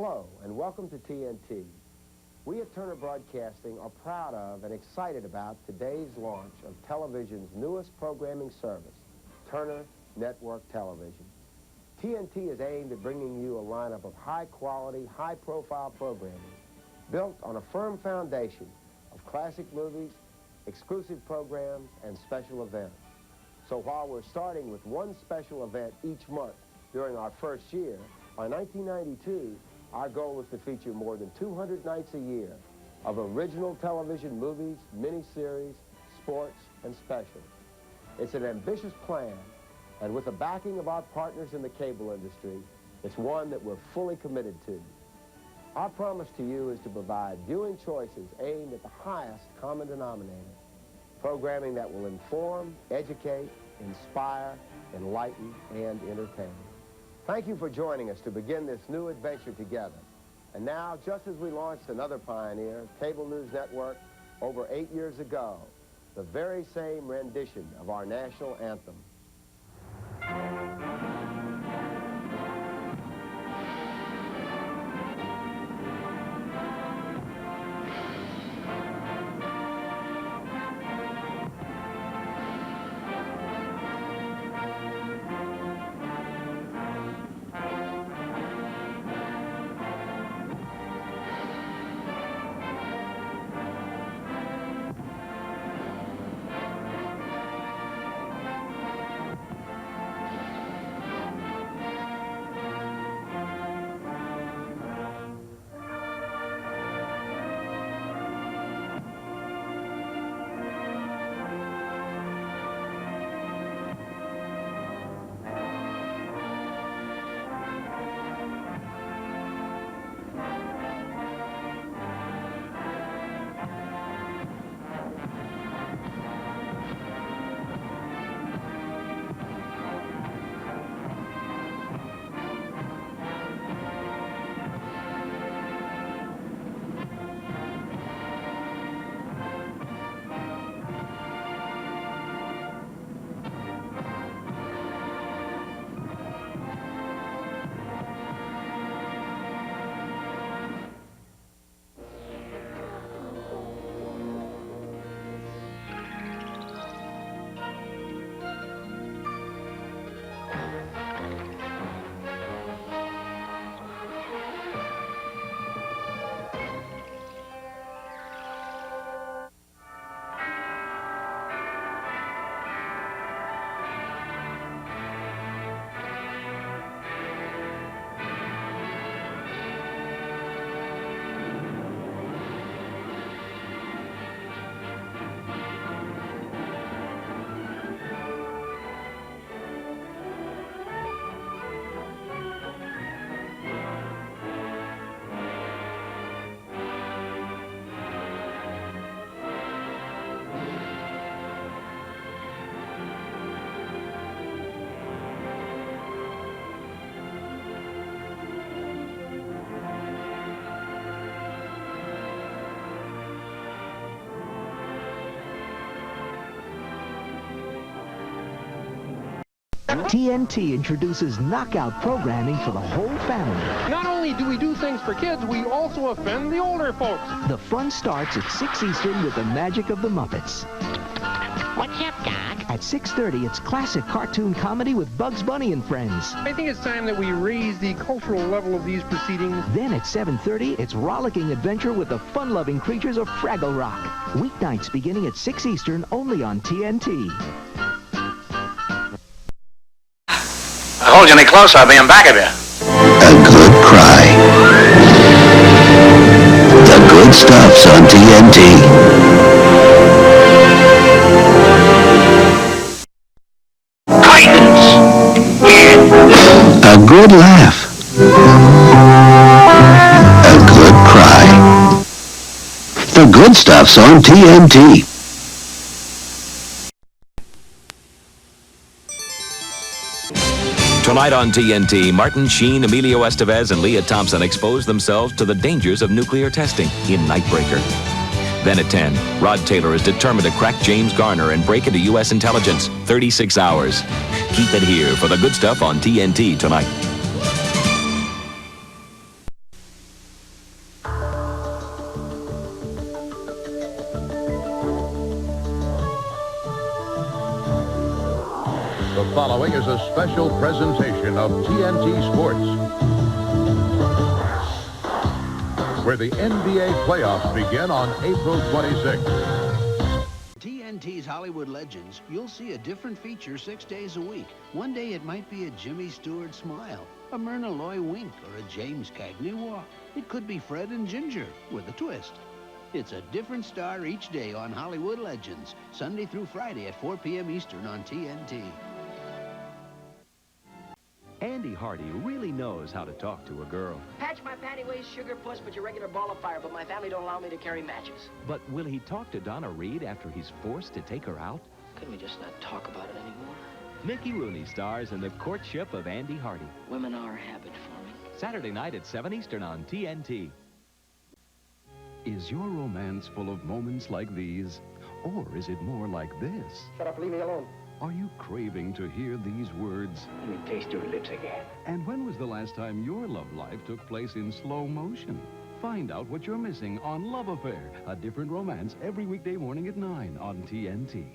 Hello, and welcome to TNT. We at Turner Broadcasting are proud of and excited about today's launch of television's newest programming service, Turner Network Television. TNT is aimed at bringing you a lineup of high-quality, high-profile programming built on a firm foundation of classic movies, exclusive programs, and special events. So while we're starting with one special event each month during our first year, by 1992, our goal is to feature more than 200 nights a year of original television movies, miniseries, sports, and specials. It's an ambitious plan, and with the backing of our partners in the cable industry, it's one that we're fully committed to. Our promise to you is to provide viewing choices aimed at the highest common denominator, programming that will inform, educate, inspire, enlighten, and entertain. Thank you for joining us to begin this new adventure together. And now, just as we launched another pioneer, Cable News Network, over 8 years ago, the very same rendition of our national anthem. TNT introduces knockout programming for the whole family. Not only do we do things for kids, we also offend the older folks. The fun starts at 6 Eastern with the magic of the Muppets. What's up, Doc? At 6:30, it's classic cartoon comedy with Bugs Bunny and friends. I think it's time that we raise the cultural level of these proceedings. Then at 7:30, it's rollicking adventure with the fun-loving creatures of Fraggle Rock. Weeknights beginning at 6 Eastern, only on TNT. Hold you any closer, I'll be in back of you. A good cry. The good stuff's on TNT. A good laugh. A good cry. The good stuff's on TNT. Tonight on TNT, Martin Sheen, Emilio Estevez, and Leah Thompson expose themselves to the dangers of nuclear testing in Nightbreaker. Then at 10, Rod Taylor is determined to crack James Garner and break into U.S. intelligence. 36 hours. Keep it here for the good stuff on TNT tonight. following is a special presentation of TNT Sports, where the NBA playoffs begin on April 26th. TNT's Hollywood Legends, you'll see a different feature 6 days a week. One day it might be a Jimmy Stewart smile, a Myrna Loy wink, or a James Cagney walk. It could be Fred and Ginger with a twist. It's a different star each day on Hollywood Legends, Sunday through Friday at 4 p.m. Eastern on TNT. Andy Hardy really knows how to talk to a girl. Patch my panty waist, sugar puss, but your regular ball of fire, but my family don't allow me to carry matches. But will he talk to Donna Reed after he's forced to take her out? Couldn't we just not talk about it anymore? Mickey Rooney stars in The Courtship of Andy Hardy. Women are habit forming. Saturday night at 7 Eastern on TNT. Is your romance full of moments like these? Or is it more like this? Shut up, leave me alone. Are you craving to hear these words? Let me taste your lips again. And when was the last time your love life took place in slow motion? Find out what you're missing on Love Affair, a different romance every weekday morning at 9 on TNT.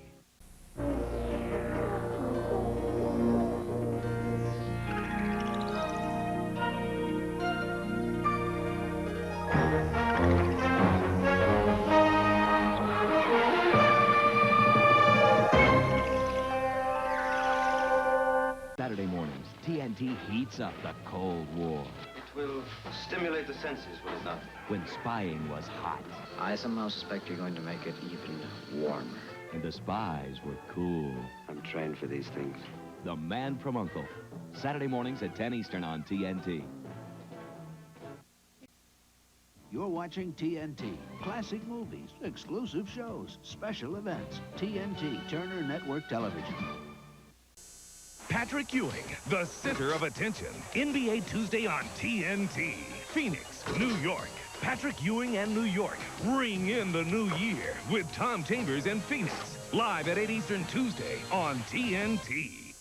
Saturday mornings, TNT heats up the Cold War. It will stimulate the senses, will it not? When spying was hot. I somehow suspect you're going to make it even warmer. And the spies were cool. I'm trained for these things. The Man from U.N.C.L.E. Saturday mornings at 10 Eastern on TNT. You're watching TNT. Classic movies, exclusive shows, special events. TNT, Turner Network Television. Patrick Ewing, the center of attention. NBA Tuesday on TNT. Phoenix, New York. Patrick Ewing and New York ring in the new year with Tom Chambers and Phoenix. Live at 8 Eastern Tuesday on TNT.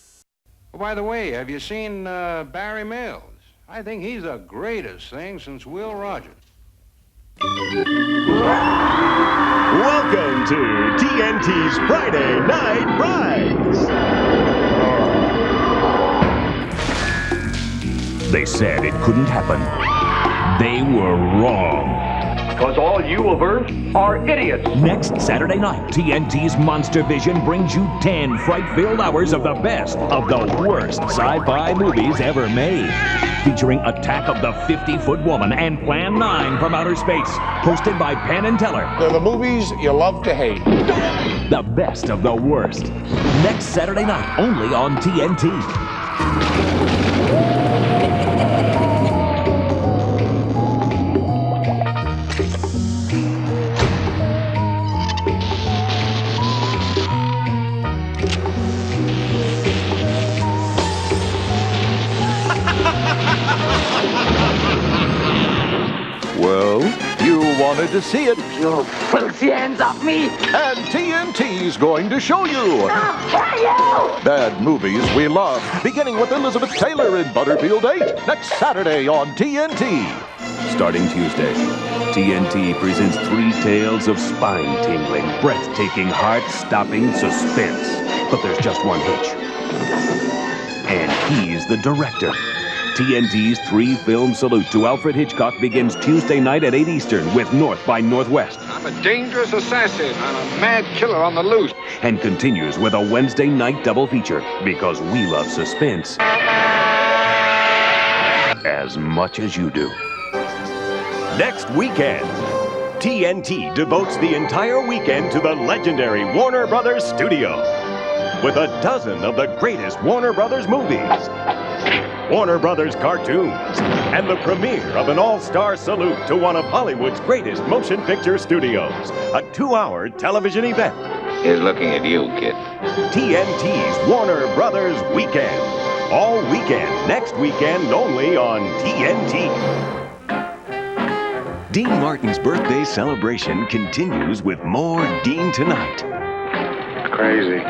Oh, by the way, have you seen Barry Mills? I think he's the greatest thing since Will Rogers. Welcome to TNT's Friday Night Brides. They said it couldn't happen. They were wrong. Because all you of Earth are idiots. Next Saturday night, TNT's Monster Vision brings you 10 fright-filled hours of the best of the worst sci-fi movies ever made. Featuring Attack of the 50-Foot Woman and Plan 9 from Outer Space. Hosted by Penn and Teller. They're the movies you love to hate. The best of the worst. Next Saturday night, only on TNT. Well, you wanted to see it. You filthy hands off me! And TNT's going to show you. I'll kill you! Bad movies we love, beginning with Elizabeth Taylor in Butterfield 8, next Saturday on TNT. Starting Tuesday, TNT presents 3 tales of spine-tingling, breathtaking, heart-stopping suspense. But there's just one hitch. And he's the director. TNT's 3-film salute to Alfred Hitchcock begins Tuesday night at 8 Eastern with North by Northwest. I'm a dangerous assassin and a mad killer on the loose. And continues with a Wednesday night double feature because we love suspense as much as you do. Next weekend, TNT devotes the entire weekend to the legendary Warner Brothers studio with a dozen of the greatest Warner Brothers movies, Warner Brothers cartoons, and the premiere of an all-star salute to one of Hollywood's greatest motion picture studios. A 2-hour television event. He's looking at you, kid. TNT's Warner Brothers Weekend. All weekend, next weekend only on TNT. Dean Martin's birthday celebration continues with more Dean Tonight. Crazy.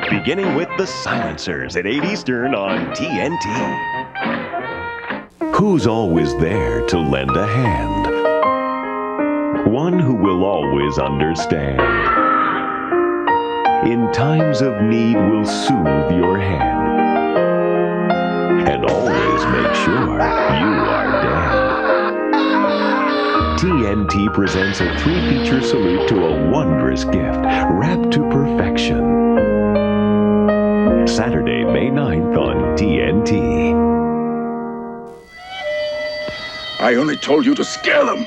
Beginning with The Silencers at 8 Eastern on TNT. Who's always there to lend a hand? One who will always understand. in times of need will soothe your head. And always make sure you are dead. TNT presents a 3-feature salute to a wondrous gift wrapped to perfection. Saturday, May 9th on TNT. I only told you to scare them.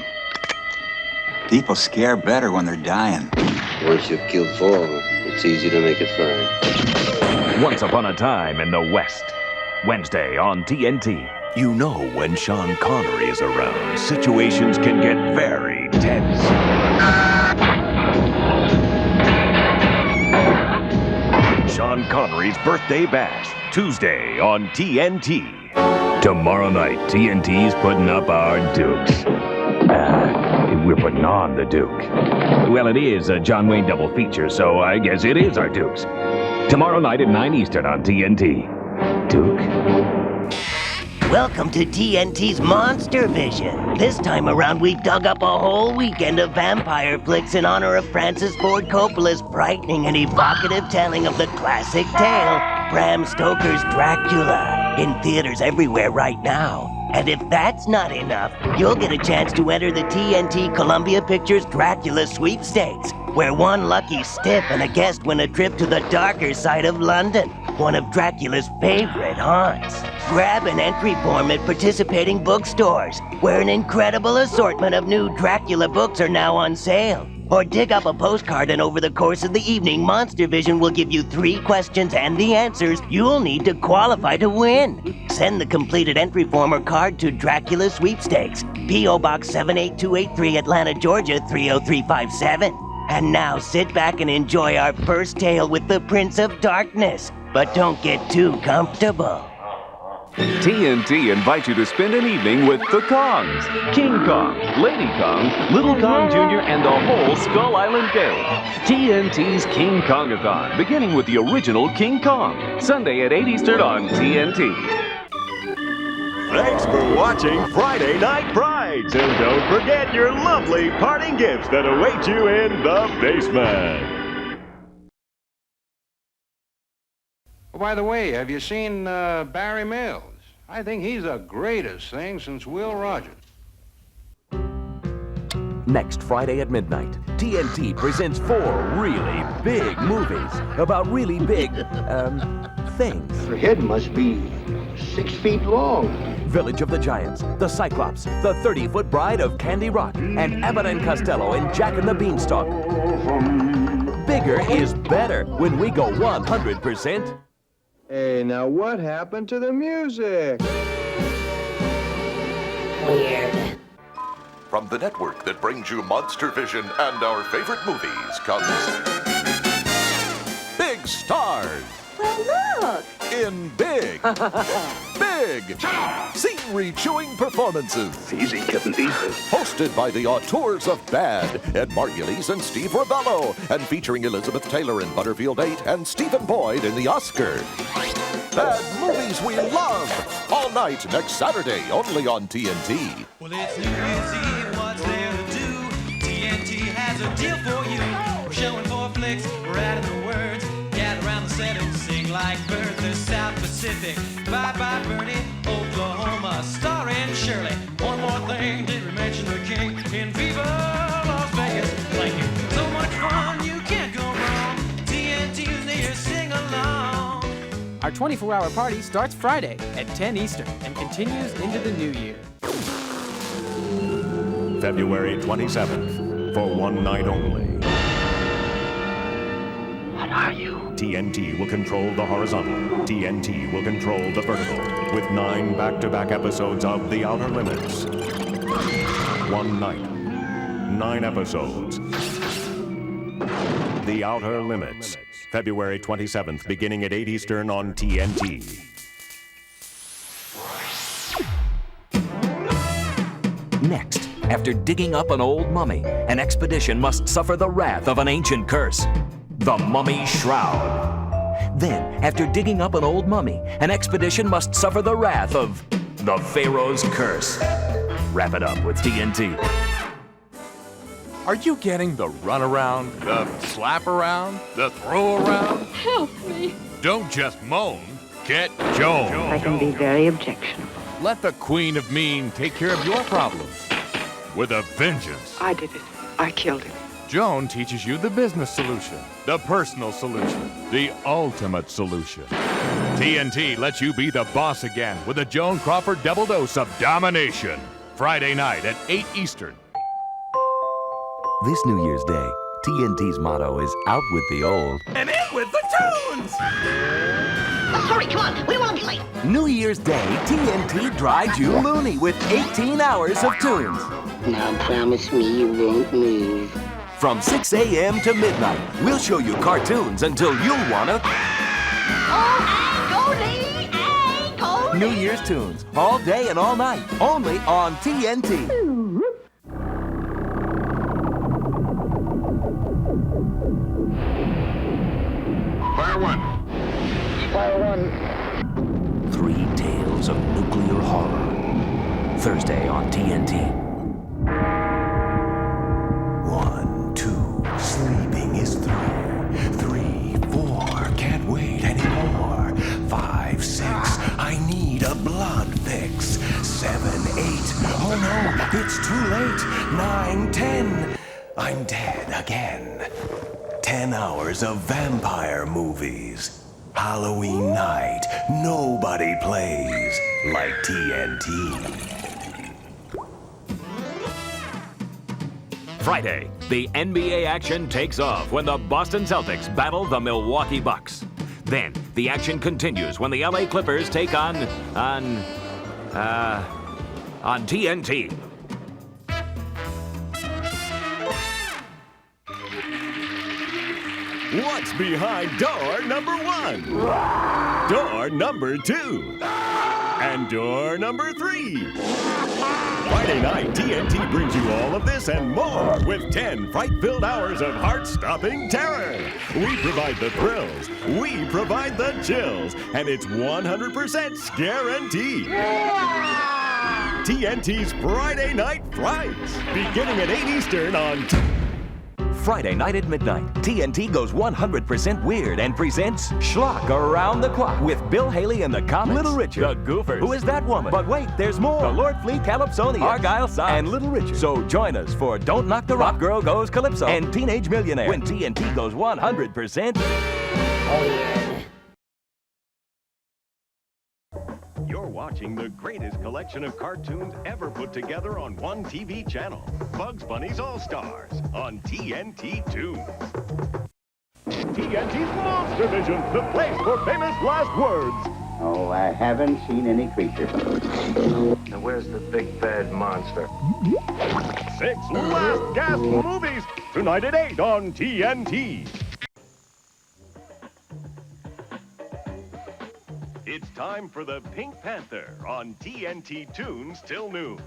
People scare better when they're dying. Once you've killed 4, it's easy to make it 5. Once Upon a Time in the West. Wednesday on TNT. You know when Sean Connery is around, situations can get very tense. Sean Connery's Birthday Bash, Tuesday on TNT. Tomorrow night, TNT's putting up our Dukes. We're putting on the Duke. Well, it is a John Wayne double feature, so I guess it is our Dukes. Tomorrow night at 9 Eastern on TNT. Duke? Welcome to TNT's Monster Vision. This time around, we've dug up a whole weekend of vampire flicks in honor of Francis Ford Coppola's frightening and evocative telling of the classic tale, Bram Stoker's Dracula, in theaters everywhere right now. And if that's not enough, you'll get a chance to enter the TNT Columbia Pictures Dracula Sweepstakes, where one lucky stiff and a guest win a trip to the darker side of London, one of Dracula's favorite haunts. Grab an entry form at participating bookstores, where an incredible assortment of new Dracula books are now on sale. Or dig up a postcard, and over the course of the evening, Monster Vision will give you 3 questions and the answers you'll need to qualify to win. Send the completed entry form or card to Dracula Sweepstakes, P.O. Box 78283, Atlanta, Georgia 30357. And now sit back and enjoy our first tale with the Prince of Darkness. But don't get too comfortable. TNT invites you to spend an evening with the Kongs. King Kong, Lady Kong, Little Kong Jr., and the whole Skull Island gang. TNT's King Kongathon, beginning with the original King Kong. Sunday at 8 Eastern on TNT. Thanks for watching Friday Night Brides, and don't forget your lovely parting gifts that await you in the basement. Oh, by the way, have you seen Barry Mills? I think he's the greatest thing since Will Rogers. Next Friday at midnight, TNT presents 4 really big movies about really big, things. Her head must be 6 feet long. Village of the Giants, The Cyclops, The 30-Foot Bride of Candy Rock, and Abbott and Costello in Jack and the Beanstalk. Bigger is better when we go 100%. Hey, now what happened to the music? Weird. From the network that brings you Monster Vision and our favorite movies comes Big Stars. Well, look! In big, big, scene-rechewing performances. Easy, kitten, easy. Hosted by the auteurs of Bad, Ed Margulies and Steve Rebello, and featuring Elizabeth Taylor in Butterfield 8 and Stephen Boyd in The Oscar. Bad movies we love. All night next Saturday, only on TNT. Well, it's New Year's Eve, what's there to do? TNT has a deal for you. We're showing 4 flicks, we're adding the words. Gather around the set and sing like birds. The South Pacific, Bye Bye Birdie, Oklahoma, starring Shirley. One more thing, did we mention the king? In Viva Las Vegas, thank you. So much fun, you can't go wrong. TNT's near, sing along. Our 24-hour party starts Friday at 10 Eastern and continues into the new year. February 27th, for one night only. What are you? TNT will control the horizontal. TNT will control the vertical. With 9 back-to-back episodes of The Outer Limits. One night. 9 episodes. The Outer Limits. February 27th, beginning at 8 Eastern on TNT. Next, after digging up an old mummy, an expedition must suffer the wrath of an ancient curse. The Mummy Shroud. Then, after digging up an old mummy, an expedition must suffer the wrath of the Pharaoh's Curse. Wrap it up with TNT. Are you getting the runaround, the slap around, the throw around? Help me. Don't just moan. Get Joan. I can be very objectionable. Let the Queen of Mean take care of your problems. With a vengeance. I did it. I killed him. Joan teaches you the business solution, the personal solution, the ultimate solution. TNT lets you be the boss again with a Joan Crawford double dose of domination. Friday night at 8 Eastern. This New Year's Day, TNT's motto is out with the old And in with the tunes! Hurry, come on, we won't be late. New Year's Day, TNT drives you loony with 18 hours of tunes. Now promise me you won't move. From 6 a.m. to midnight, we'll show you cartoons until you'll wanna... New Year's tunes, all day and all night, only on TNT. Fire one. Fire one. 3 Tales of Nuclear Horror. Thursday on TNT. 1, 2, sleeping is through. 3, 4, can't wait anymore. 5, 6, I need a blood fix. 7, 8, oh no, it's too late. 9, 10, I'm dead again. 10 hours of vampire movies. Halloween night, nobody plays like TNT. Friday, the NBA action takes off when the Boston Celtics battle the Milwaukee Bucks. Then, the action continues when the LA Clippers take on TNT. What's behind door number 1? Door number 2? And door number 3? Friday night, TNT brings you all of this and more with 10 fright-filled hours of heart-stopping terror. We provide the thrills, we provide the chills, and it's 100% guaranteed. TNT's Friday Night Frights, beginning at 8 Eastern on... Friday night at midnight, TNT goes 100% weird and presents Schlock Around the Clock with Bill Haley and the Comets, Little Richard, the Goofers, Who Is That Woman? But wait, there's more. The Lord Flea Calypsonians, Argyle Socks, and Little Richard. So join us for Don't Knock the Rock Girl Goes Calypso and Teenage Millionaire when TNT goes 100%. Oh yeah. You're watching the greatest collection of cartoons ever put together on one TV channel. Bugs Bunny's All-Stars on TNT Toons. TNT's Monster Vision, the place for famous last words. Oh, I haven't seen any creatures. Now where's the big bad monster? 6 last gasp movies, tonight at 8 on TNT. It's time for the Pink Panther on TNT Toons till noon.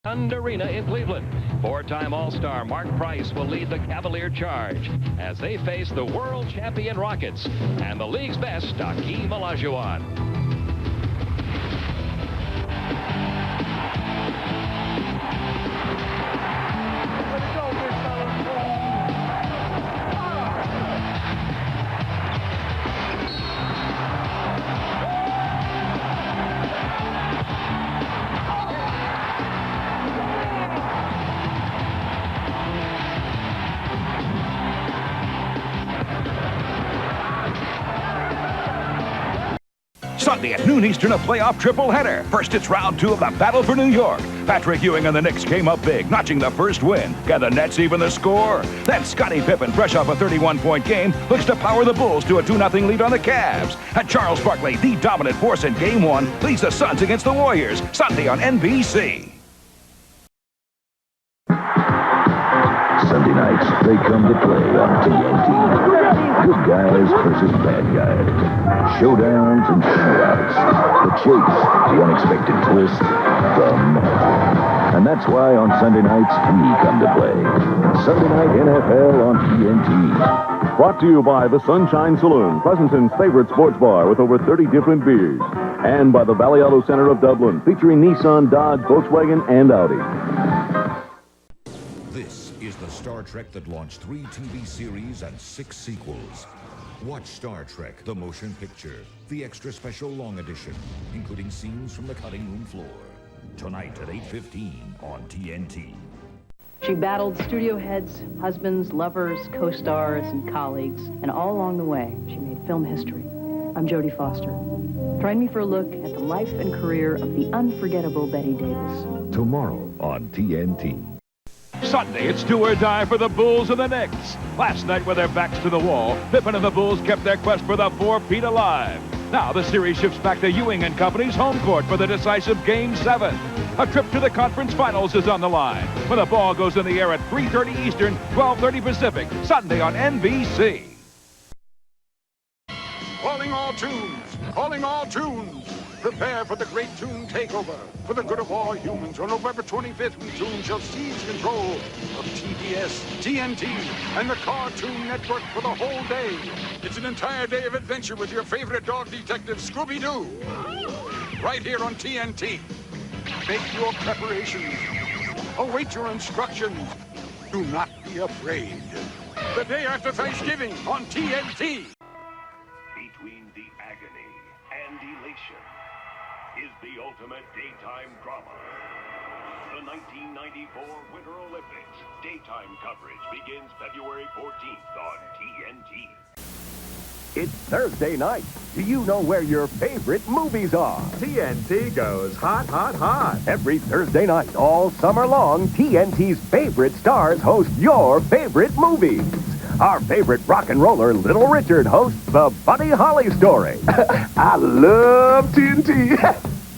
Arena in Cleveland. 4-time All-Star Mark Price will lead the Cavalier charge as they face the world champion Rockets and the league's best Hakeem Olajuwon. Sunday at noon Eastern, a playoff triple-header. First, it's round 2 of the Battle for New York. Patrick Ewing and the Knicks came up big, notching the first win. Can the Nets even the score? Then Scottie Pippen, fresh off a 31-point game, looks to power the Bulls to a 2-0 lead on the Cavs. And Charles Barkley, the dominant force in Game 1, leads the Suns against the Warriors. Sunday on NBC. Sunday nights, they come to play on TNT. Good guys versus bad guys. Showdowns and showouts. The chase, the unexpected twist, the moment. And that's why on Sunday nights, we come to play. Sunday Night NFL on TNT. Brought to you by the Sunshine Saloon, Pleasanton's favorite sports bar with over 30 different beers. And by the Valley Auto Center of Dublin, featuring Nissan, Dodge, Volkswagen, and Audi. This is the Star Trek that launched 3 TV series and 6 sequels. Watch Star Trek, the motion picture, the extra special long edition, including scenes from the cutting room floor. Tonight at 8:15 on TNT. She battled studio heads, husbands, lovers, co-stars, and colleagues, and all along the way, she made film history. I'm Jodie Foster. Join me for a look at the life and career of the unforgettable Betty Davis. Tomorrow on TNT. Sunday, it's do or die for the Bulls and the Knicks. Last night, with their backs to the wall, Pippen and the Bulls kept their quest for the 4-peat alive. Now the series shifts back to Ewing and Company's home court for the decisive Game 7. A trip to the conference finals is on the line when the ball goes in the air at 3:30 Eastern, 12:30 Pacific, Sunday on NBC. Calling all tunes! Calling all tunes! Prepare for the great tune takeover. For the good of all humans, on November 25th, we tunes shall seize control of TBS, TNT, and the Cartoon Network for the whole day. It's an entire day of adventure with your favorite dog detective, Scooby-Doo. Right here on TNT. Make your preparations. Await your instructions. Do not be afraid. The day after Thanksgiving on TNT. Between the agony and elation is the ultimate daytime drama. The 1994 Winter Olympics daytime coverage begins February 14th on TNT. It's Thursday night. Do you know where your favorite movies are? TNT goes hot, hot, hot. Every Thursday night, all summer long, TNT's favorite stars host your favorite movies. Our favorite rock and roller, Little Richard, hosts the Buddy Holly story. I love TNT.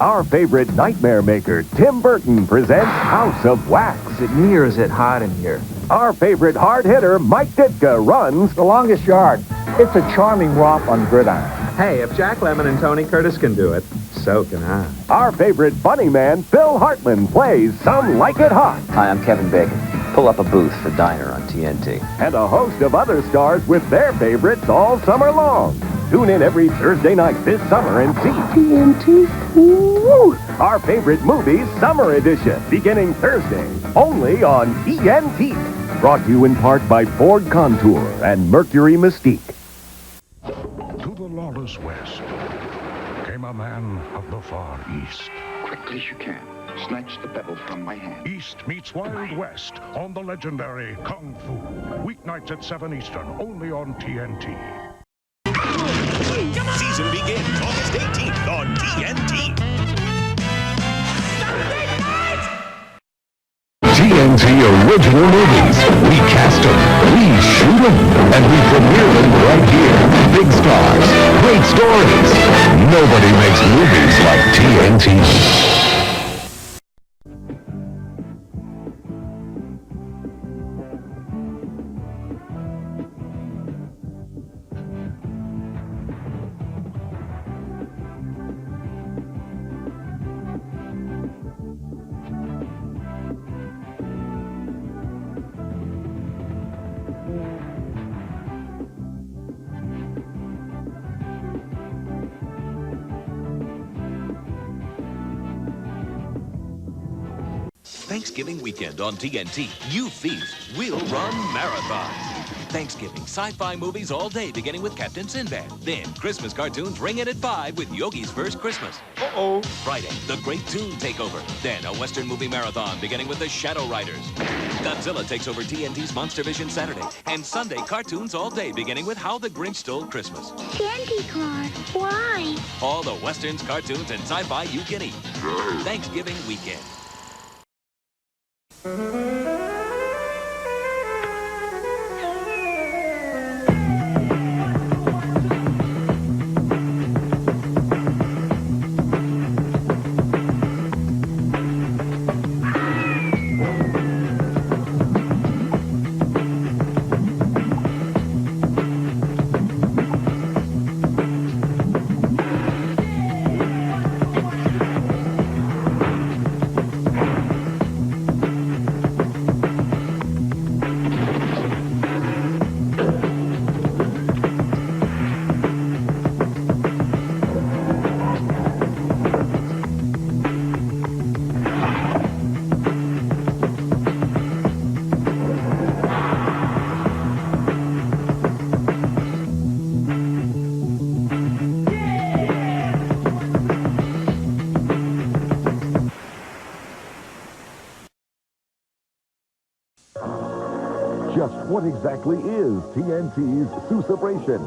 Our favorite nightmare maker, Tim Burton, presents House of Wax. Is it me or is it hot in here? Our favorite hard hitter, Mike Ditka, runs The Longest Yard. It's a charming romp on gridiron. Hey, if Jack Lemmon and Tony Curtis can do it, so can I. Our favorite funny man, Phil Hartman, plays Some Like It Hot. Hi, I'm Kevin Bacon. Pull up a booth for Diner on TNT. And a host of other stars with their favorites all summer long. Tune in every Thursday night this summer and see TNT. Woo! Our favorite movies summer edition, beginning Thursday, only on TNT. Brought to you in part by Ford Contour and Mercury Mystique. To the lawless west came a man of the far east. Quickly as you can. Snatch the pebble from my hand. East meets Wild West on the legendary Kung Fu. Weeknights at 7 Eastern, only on TNT. Season begins August 18th on TNT. TNT original movies. We cast them, we shoot them, and we premiere them right here. Big stars, great stories. Nobody makes movies like TNT. Thanksgiving weekend on TNT, you feast, we'll run marathons. Thanksgiving sci-fi movies all day, beginning with Captain Sinbad. Then Christmas cartoons ring in at 5 with Yogi's First Christmas. Uh-oh. Friday, the Great Toon Takeover. Then a Western movie marathon, beginning with the Shadow Riders. Godzilla takes over TNT's Monster Vision Saturday. And Sunday, cartoons all day, beginning with How the Grinch Stole Christmas. Candy corn. Why? All the westerns, cartoons, and sci-fi you can eat. Thanksgiving weekend. just what exactly is TNT's Seuss-abration?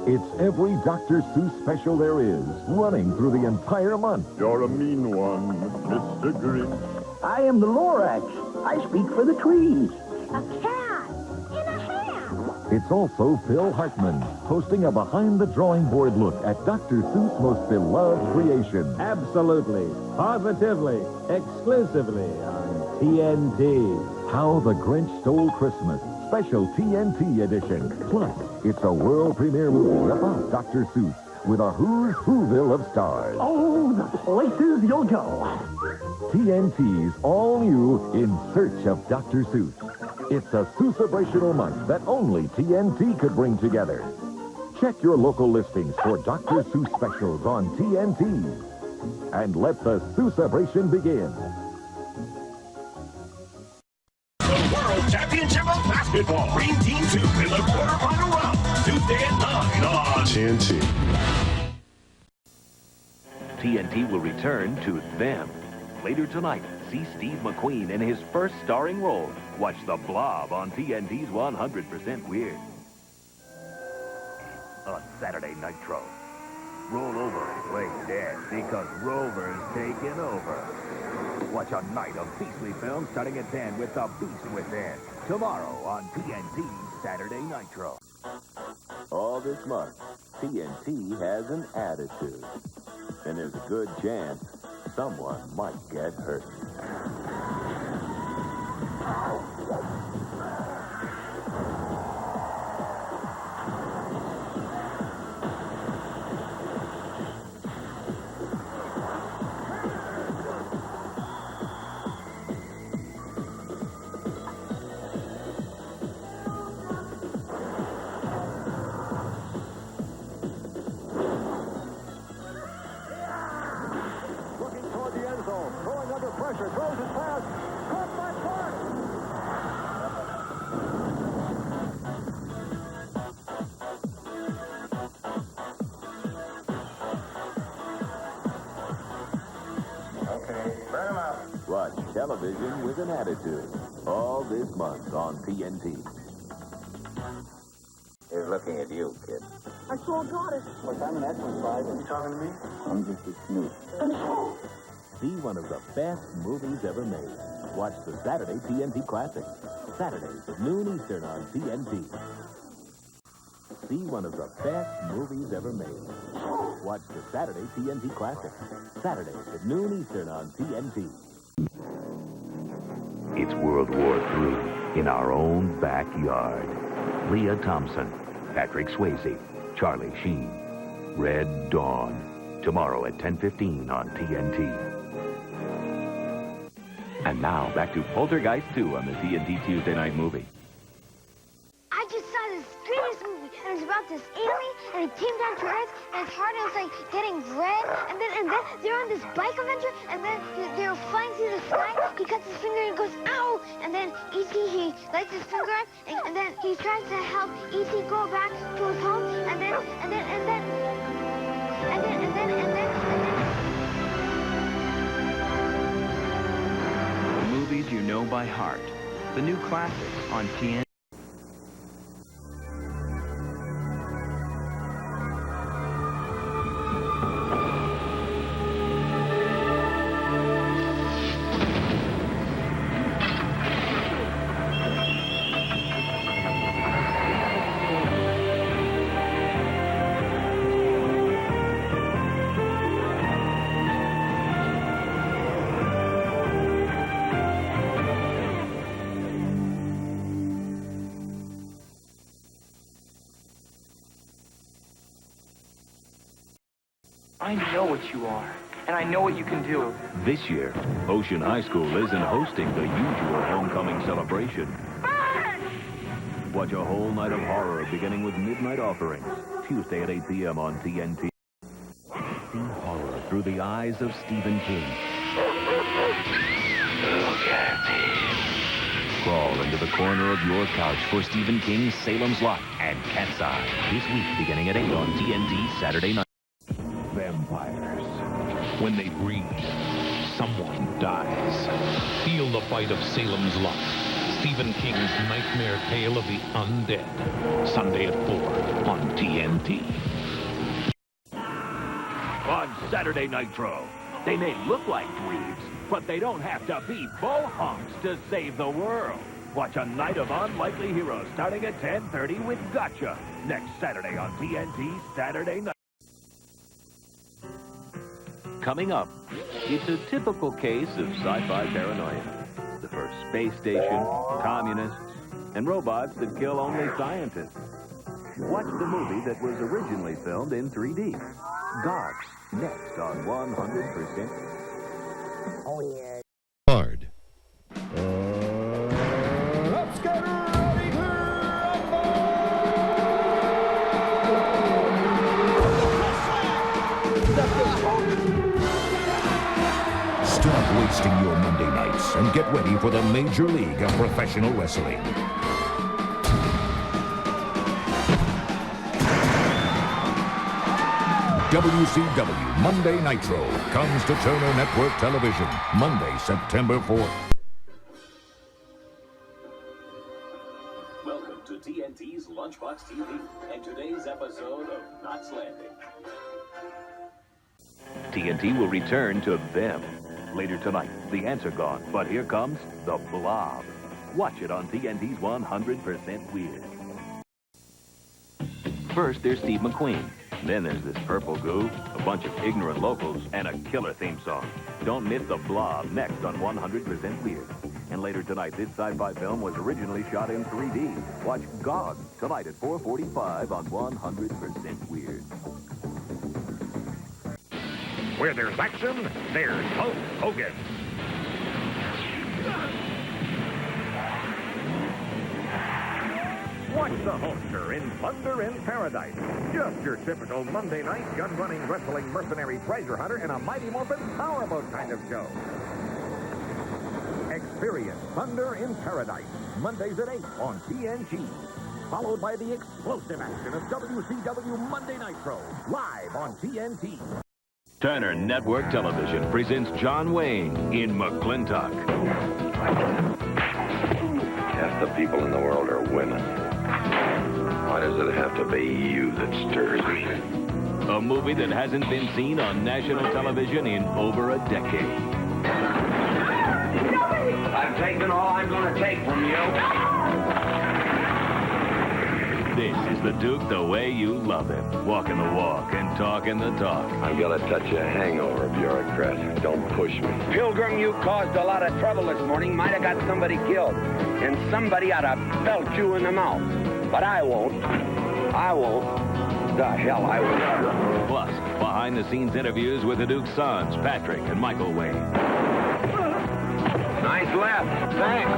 It's every Dr. Seuss special there is, running through the entire month. You're a mean one, Mr. Grinch. I am the Lorax. I speak for the trees. A cat in a hat. It's also Phil Hartman, hosting a behind-the-drawing-board look at Dr. Seuss' most beloved creation. Absolutely, positively, exclusively on TNT. How the Grinch Stole Christmas, special TNT edition. Plus, it's a world premiere movie about Dr. Seuss with a who's whoville of stars. Oh, the places you'll go. TNT's all new In Search of Dr. Seuss. It's a Seuss-abrational month that only TNT could bring together. Check your local listings for Dr. Seuss specials on TNT. And let the Seuss-abration begin. World Championship of Basketball. Green Team 2 in the quarterfinal round. Tuesday at 9 on TNT. TNT will return to Them. Later tonight, see Steve McQueen in his first starring role. Watch The Blob on TNT's 100% Weird. On Saturday Nitro. Roll over and play dead because Rover's taking over. Watch a night of beastly films starting at 10 with The Beast Within. Tomorrow on TNT's Saturday Nitro. All this month, TNT has an attitude. And there's a good chance someone might get hurt. Watch television with an attitude. All this month on TNT. He's looking at you, kid. I saw Goddess. Look, I'm an excellent guy. Are you talking to me? I'm just a snoop. See one of the best movies ever made. Watch the Saturday TNT Classic. Saturdays at noon Eastern on TNT. See one of the best movies ever made. Watch the Saturday TNT Classic. Saturdays at noon Eastern on TNT. It's World War III in our own backyard. Leah Thompson, Patrick Swayze, Charlie Sheen. Red Dawn. Tomorrow at 10:15 on TNT. And now back to Poltergeist 2 on the TNT Tuesday Night Movie. I just saw this greatest movie, and it was about this alien, and he came down to Earth, and his heart was like getting red, and then they're on this bike adventure, and then they were flying through the sky. He cuts his finger and goes, ow! And then E.T. he lights his finger up, and then he tries to help E.T. go back to his home, and then. Movies you know by heart. The new classics on TNT. I know what you are, and I know what you can do. This year, Ocean High School isn't hosting the usual homecoming celebration. Watch a whole night of horror beginning with Midnight Offerings, Tuesday at 8 p.m. on TNT. See horror through the eyes of Stephen King. Look at me. Crawl into the corner of your couch for Stephen King's Salem's Lot and Cat's Eye. This week beginning at 8 on TNT Saturday night. Vampires. When they breed, someone dies. Feel the bite of Salem's Lot. Stephen King's nightmare tale of the undead. Sunday at 4 on TNT. On Saturday Nitro, they may look like dweebs, but they don't have to be bullhonks to save the world. Watch a night of unlikely heroes starting at 10:30 with Gotcha next Saturday on TNT Saturday Night. Coming up, it's a typical case of sci-fi paranoia. The first space station, communists, and robots that kill only scientists. Watch the movie that was originally filmed in 3D. God, next on 100%. Oh, yeah. Hard. Let's get ready to Stop wasting your Monday nights and get ready for the Major League of Professional Wrestling. WCW Monday Nitro comes to Turner Network Television Monday, September 4th. Welcome to TNT's Lunchbox TV and today's episode of Knots Landing. TNT will return to them. Later tonight, the answer gone, but here comes the Blob. Watch it on TNT's 100% Weird. First, there's Steve McQueen. Then there's this purple goo, a bunch of ignorant locals, and a killer theme song. Don't miss the Blob next on 100% Weird. And later tonight, this sci-fi film was originally shot in 3D. Watch God tonight at 4:45 on 100% Weird. Where there's action, there's Hulk Hogan. Watch the Hulkster in Thunder in Paradise. Just your typical Monday night gun-running wrestling mercenary treasure hunter in a Mighty Morphin powerboat kind of show. Experience Thunder in Paradise, Mondays at 8 on TNT. Followed by the explosive action of WCW Monday Nitro, live on TNT. Turner Network Television presents John Wayne in McClintock. Half the people in the world are women. Why does it have to be you that stirs me? A movie that hasn't been seen on national television in over a decade. I've taken all I'm going to take from you. This is the Duke the way you love him. Walking the walk and talking the talk. I'm going to touch a hangover, bureaucrat. Don't push me. Pilgrim, you caused a lot of trouble this morning. Might have got somebody killed. And somebody ought to belt you in the mouth. But I won't. I won't. The hell I won't. Plus, behind-the-scenes interviews with the Duke's sons, Patrick and Michael Wayne. Nice left. Thanks.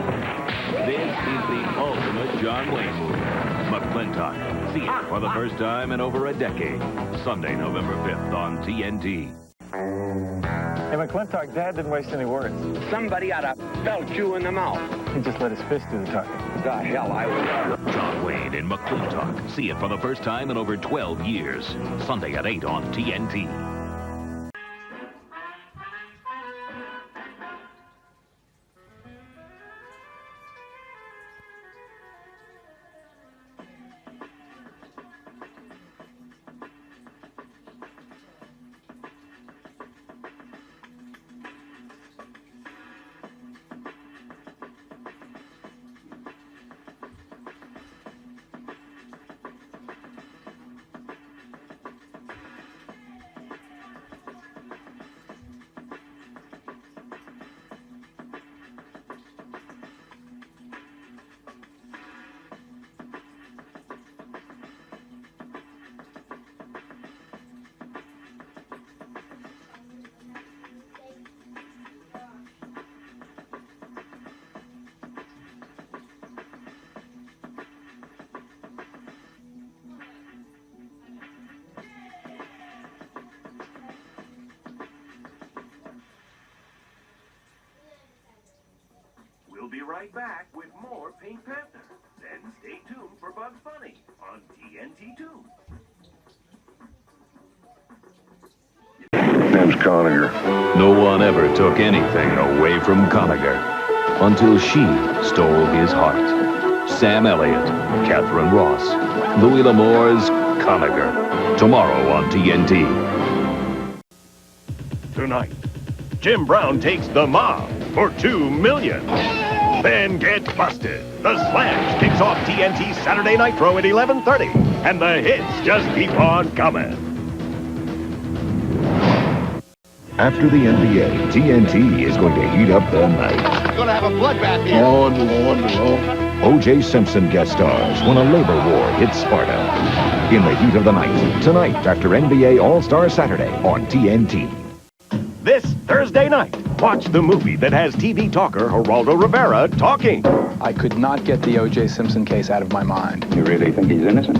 This is the ultimate John Wayne movie. McClintock. See it for the first time in over a decade. Sunday, November 5th on TNT. Hey, McClintock, Dad didn't waste any words. Somebody ought to belt you in the mouth. He just let his fist do the talking. The hell I will. John Wayne in McClintock. See it for the first time in over 12 years. Sunday at 8 on TNT. We'll be right back with more Pink Panther. Then stay tuned for Bugs Bunny on TNT2. Name's Conniger. No one ever took anything away from Conniger. until she stole his heart. Sam Elliott, Catherine Ross, Louis L'Amour's Conacher. Tomorrow on TNT. Tonight, Jim Brown takes the mob for $2 million. Then get busted. The Slash kicks off TNT Saturday Nitro at 11:30. And the hits just keep on coming. After the NBA, TNT is going to heat up the night. We're gonna have a bloodbath here. Lord. O.J. Simpson guest stars when a labor war hits Sparta. In the heat of the night, tonight after NBA All-Star Saturday on TNT. This Thursday night, watch the movie that has TV talker Geraldo Rivera talking. I could not get the O.J. Simpson case out of my mind. You really think he's innocent?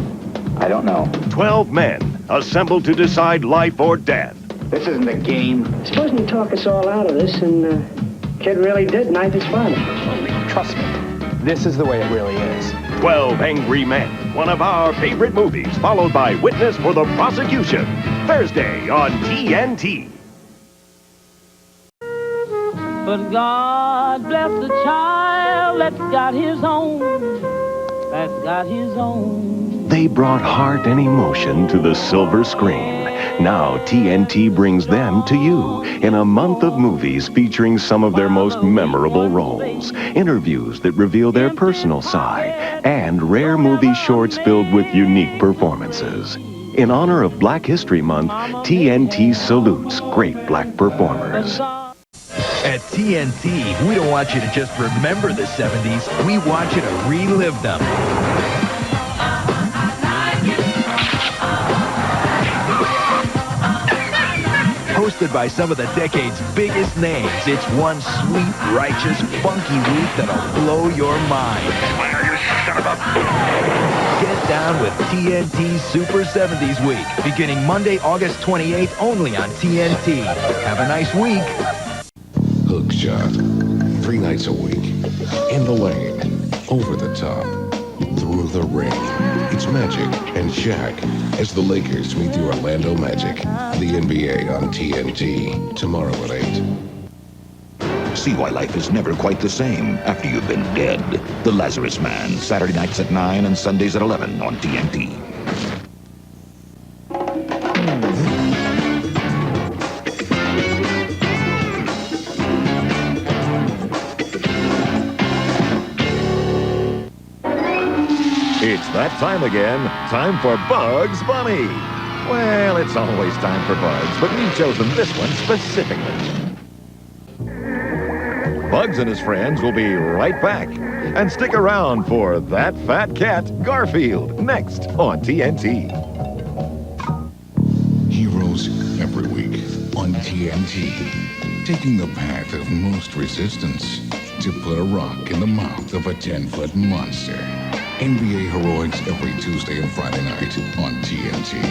I don't know. 12 men assembled to decide life or death. This isn't a game. Supposing you talk us all out of this and kid really did knife his father. Trust me, this is the way it really is. 12 Angry Men, one of our favorite movies, followed by Witness for the Prosecution. Thursday on TNT. But God bless the child that's got his own, They brought heart and emotion to the silver screen. Now TNT brings them to you in a month of movies featuring some of their most memorable roles, interviews that reveal their personal side, and rare movie shorts filled with unique performances. In honor of Black History Month, TNT salutes great black performers. At TNT, we don't want you to just remember the 70s. We want you to relive them. Hosted by some of the decade's biggest names, it's one sweet, righteous, funky week that'll blow your mind. You son of a... Get down with TNT Super 70s Week, beginning Monday, August 28th, only on TNT. Have a nice week. Hook shot. 3 nights a week. In the lane. Over the top. Through the ring. It's Magic and Shaq as the Lakers meet the Orlando Magic. The NBA on TNT. Tomorrow at 8. See why life is never quite the same after you've been dead. The Lazarus Man, Saturday nights at 9 and Sundays at 11 on TNT. It's that time again. Time for Bugs Bunny. Well, it's always time for Bugs, but we've chosen this one specifically. Bugs and his friends will be right back. And stick around for That Fat Cat, Garfield, next on TNT. Heroes every week on TNT. Taking the path of most resistance to put a rock in the mouth of a 10-foot monster. NBA Heroics every Tuesday and Friday night on TNT.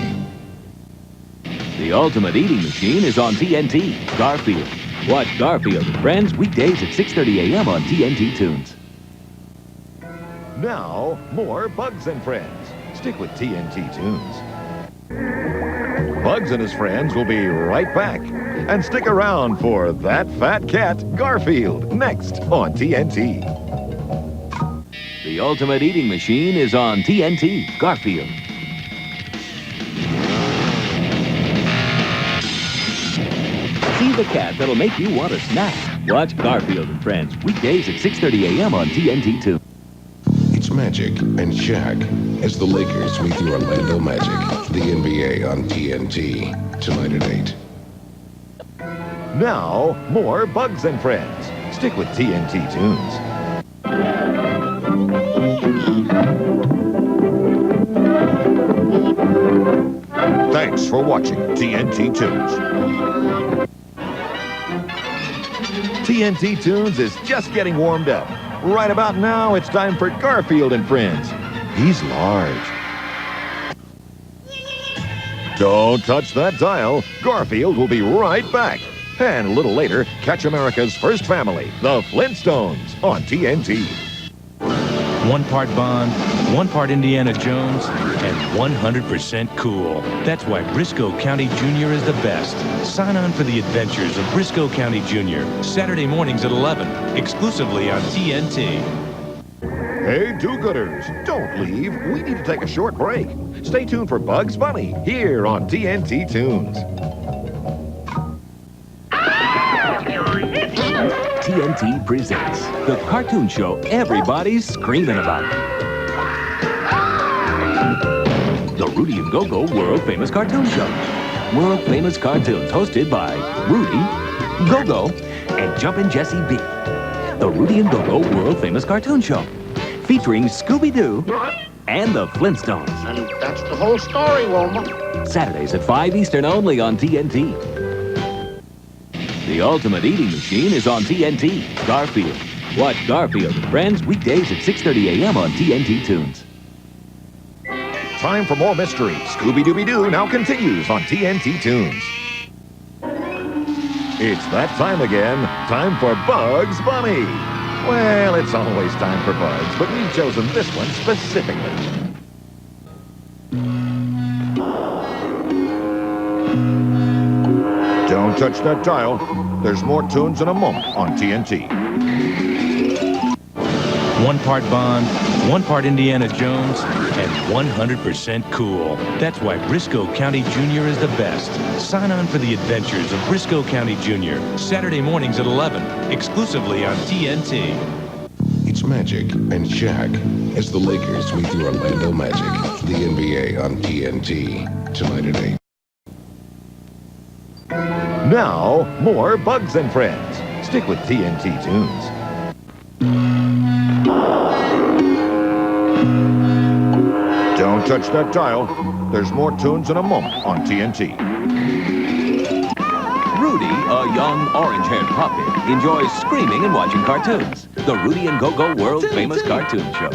The Ultimate Eating Machine is on TNT. Garfield. Watch Garfield and Friends weekdays at 6:30 a.m. on TNT Toons. Now, more Bugs and Friends. Stick with TNT Toons. Bugs and his friends will be right back. And stick around for That Fat Cat, Garfield, next on TNT. The Ultimate Eating Machine is on TNT. Garfield. See the cat that'll make you want a snack. Watch Garfield and Friends weekdays at 6:30 a.m. on TNT 2. It's Magic and Shaq as the Lakers meet the Orlando Magic. The NBA on TNT tonight at 8. Now, more Bugs and Friends. Stick with TNT Toons. Thanks for watching TNT Toons. TNT Toons is just getting warmed up. Right about now, it's time for Garfield and Friends. He's large. Don't touch that dial. Garfield will be right back. And a little later, catch America's first family, the Flintstones, on TNT. 1 part Bond, 1 part Indiana Jones, and 100% cool. That's why Briscoe County Jr. is the best. Sign on for the adventures of Briscoe County Jr. Saturday mornings at 11, exclusively on TNT. Hey, do-gooders, don't leave. We need to take a short break. Stay tuned for Bugs Bunny here on TNT Tunes. TNT presents the cartoon show everybody's screaming about. The Rudy and Go-Go World Famous Cartoon Show. World Famous Cartoons hosted by Rudy, Go-Go, and Jumpin' Jesse B. The Rudy and Go-Go World Famous Cartoon Show. Featuring Scooby-Doo and the Flintstones. And that's the whole story, Wilma. Saturdays at 5 Eastern only on TNT. The Ultimate Eating Machine is on TNT. Garfield. Watch Garfield and Friends weekdays at 6:30 a.m. on TNT Tunes. Time for more mystery. Scooby-Dooby-Doo now continues on TNT Tunes. It's that time again. Time for Bugs Bunny. Well, it's always time for Bugs, but we've chosen this one specifically. Don't touch that dial. There's more tunes in a moment on TNT. One part Bond, one part Indiana Jones, and 100% cool. That's why Briscoe County Jr. is the best. Sign on for the adventures of Briscoe County Jr. Saturday mornings at 11, exclusively on TNT. It's Magic and Shaq as the Lakers meet the Orlando Magic. The NBA on TNT tonight at 8. Now, more Bugs and Friends. Stick with TNT Tunes. Don't touch that dial. There's more tunes in a moment on TNT. Rudy, a young orange-haired puppy, enjoys screaming and watching cartoons. The Rudy and Go-Go World Famous Cartoon Show.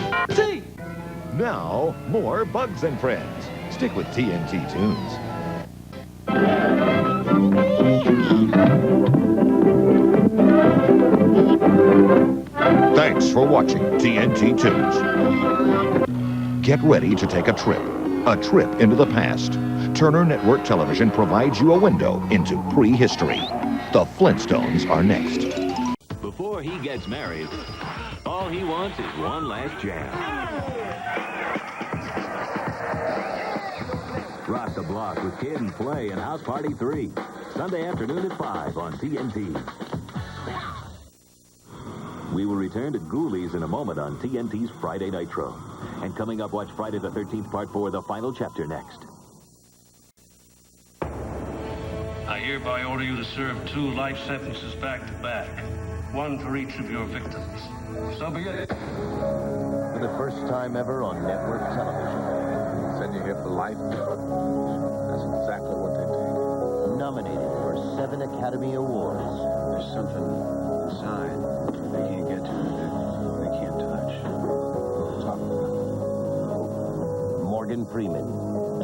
Now, more Bugs and Friends. Stick with TNT Tunes. Thanks for watching TNT Tunes. Get ready to take a trip into the past. Turner Network Television provides you a window into prehistory. The Flintstones are next. Before he gets married, all he wants is one last jam. Rock the Block with Kid and Play and House Party 3. Sunday afternoon at 5 on TNT. We will return to Ghoulies in a moment on TNT's Friday Nitro. And coming up, watch Friday the 13th, Part 4, the final chapter next. I hereby order you to serve 2 life sentences back to back. 1 for each of your victims. So be it. For the first time ever on network television. Said you're here for life? That's exactly what they did. Nominated for 7 Academy Awards. There's something inside they can't get to, they can't touch. Talk about it. Morgan Freeman,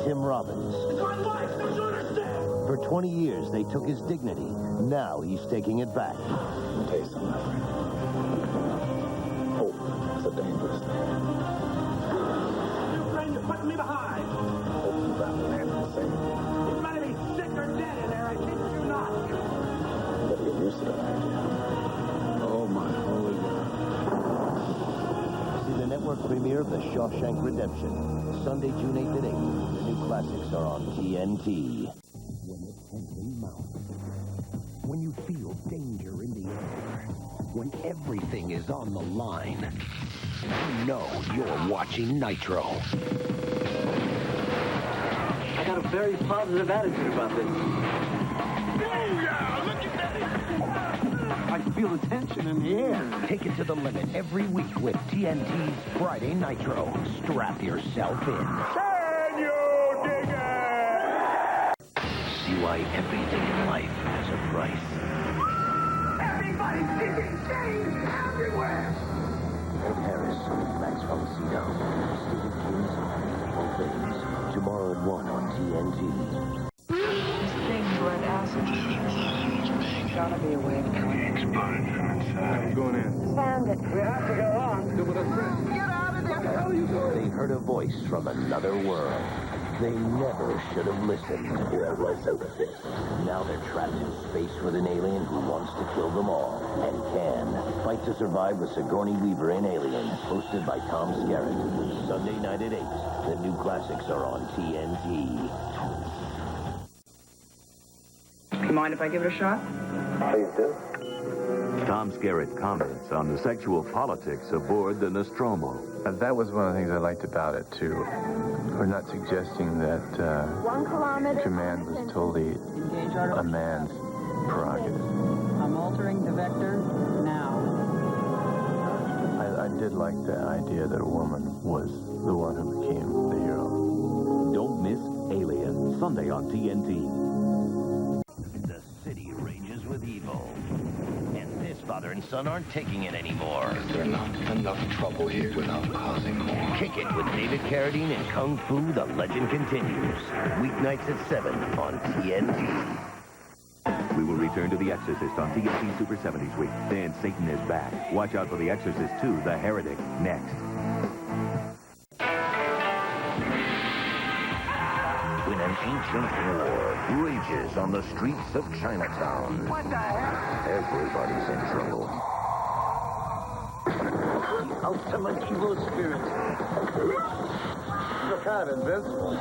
Tim Robbins. It's my life, don't you understand? For 20 years, they took his dignity. Now he's taking it back. I'll tell you something, my friend. Hope is a dangerous thing. You're putting me behind. Hope is about to land the same. You better be sick or dead in there. I kid you not. You better get used to that idea. Oh, my holy God. See the network premiere of The Shawshank Redemption. Sunday, June 8th at 8. The new classics are on TNT. When it heavily mounts. When you feel danger in the air. When everything is on the line. You know you're watching Nitro. I got a very positive attitude about this. I can feel the tension in the air. Take it to the limit every week with TNT's Friday Nitro. Strap yourself in. Can you dig it? See why everything in life has a price. Everybody's digging things everywhere. Ed Harris, Max Felicino, Stephen King's All Things. Tomorrow at 1 on TNT. Things went acid. Gotta be a way to come in. I'm going in. Found it. We have to go on. Still with us, friend. Get out of there. What the hell are you doing? They heard a voice from another world. They never should have listened. Now they're trapped in space with an alien who wants to kill them all, and can. Fight to Survive with Sigourney Weaver in Alien, hosted by Tom Skerritt. Sunday night at 8. The new classics are on TNT. You mind if I give it a shot? Please do. Tom Skerritt comments on the sexual politics aboard the Nostromo. That was one of the things I liked about it, too. We're not suggesting that command was totally a man's prerogative. I'm altering the vector now. I did like the idea that a woman was the one who became the hero. Don't miss Alien, Sunday on TNT. The city rages with evil. And this father and son aren't taking it anymore. There's not enough trouble here without causing more. Kick It with David Carradine and Kung Fu, The Legend Continues. Weeknights at 7 on TNT. We will return to The Exorcist on TNT Super 70s Week. Then Satan is back. Watch out for The Exorcist 2, The Heretic, next. When an ancient war rages on the streets of Chinatown. What the heck? Everybody's in trouble. The ultimate evil spirit. You're kind of invincible.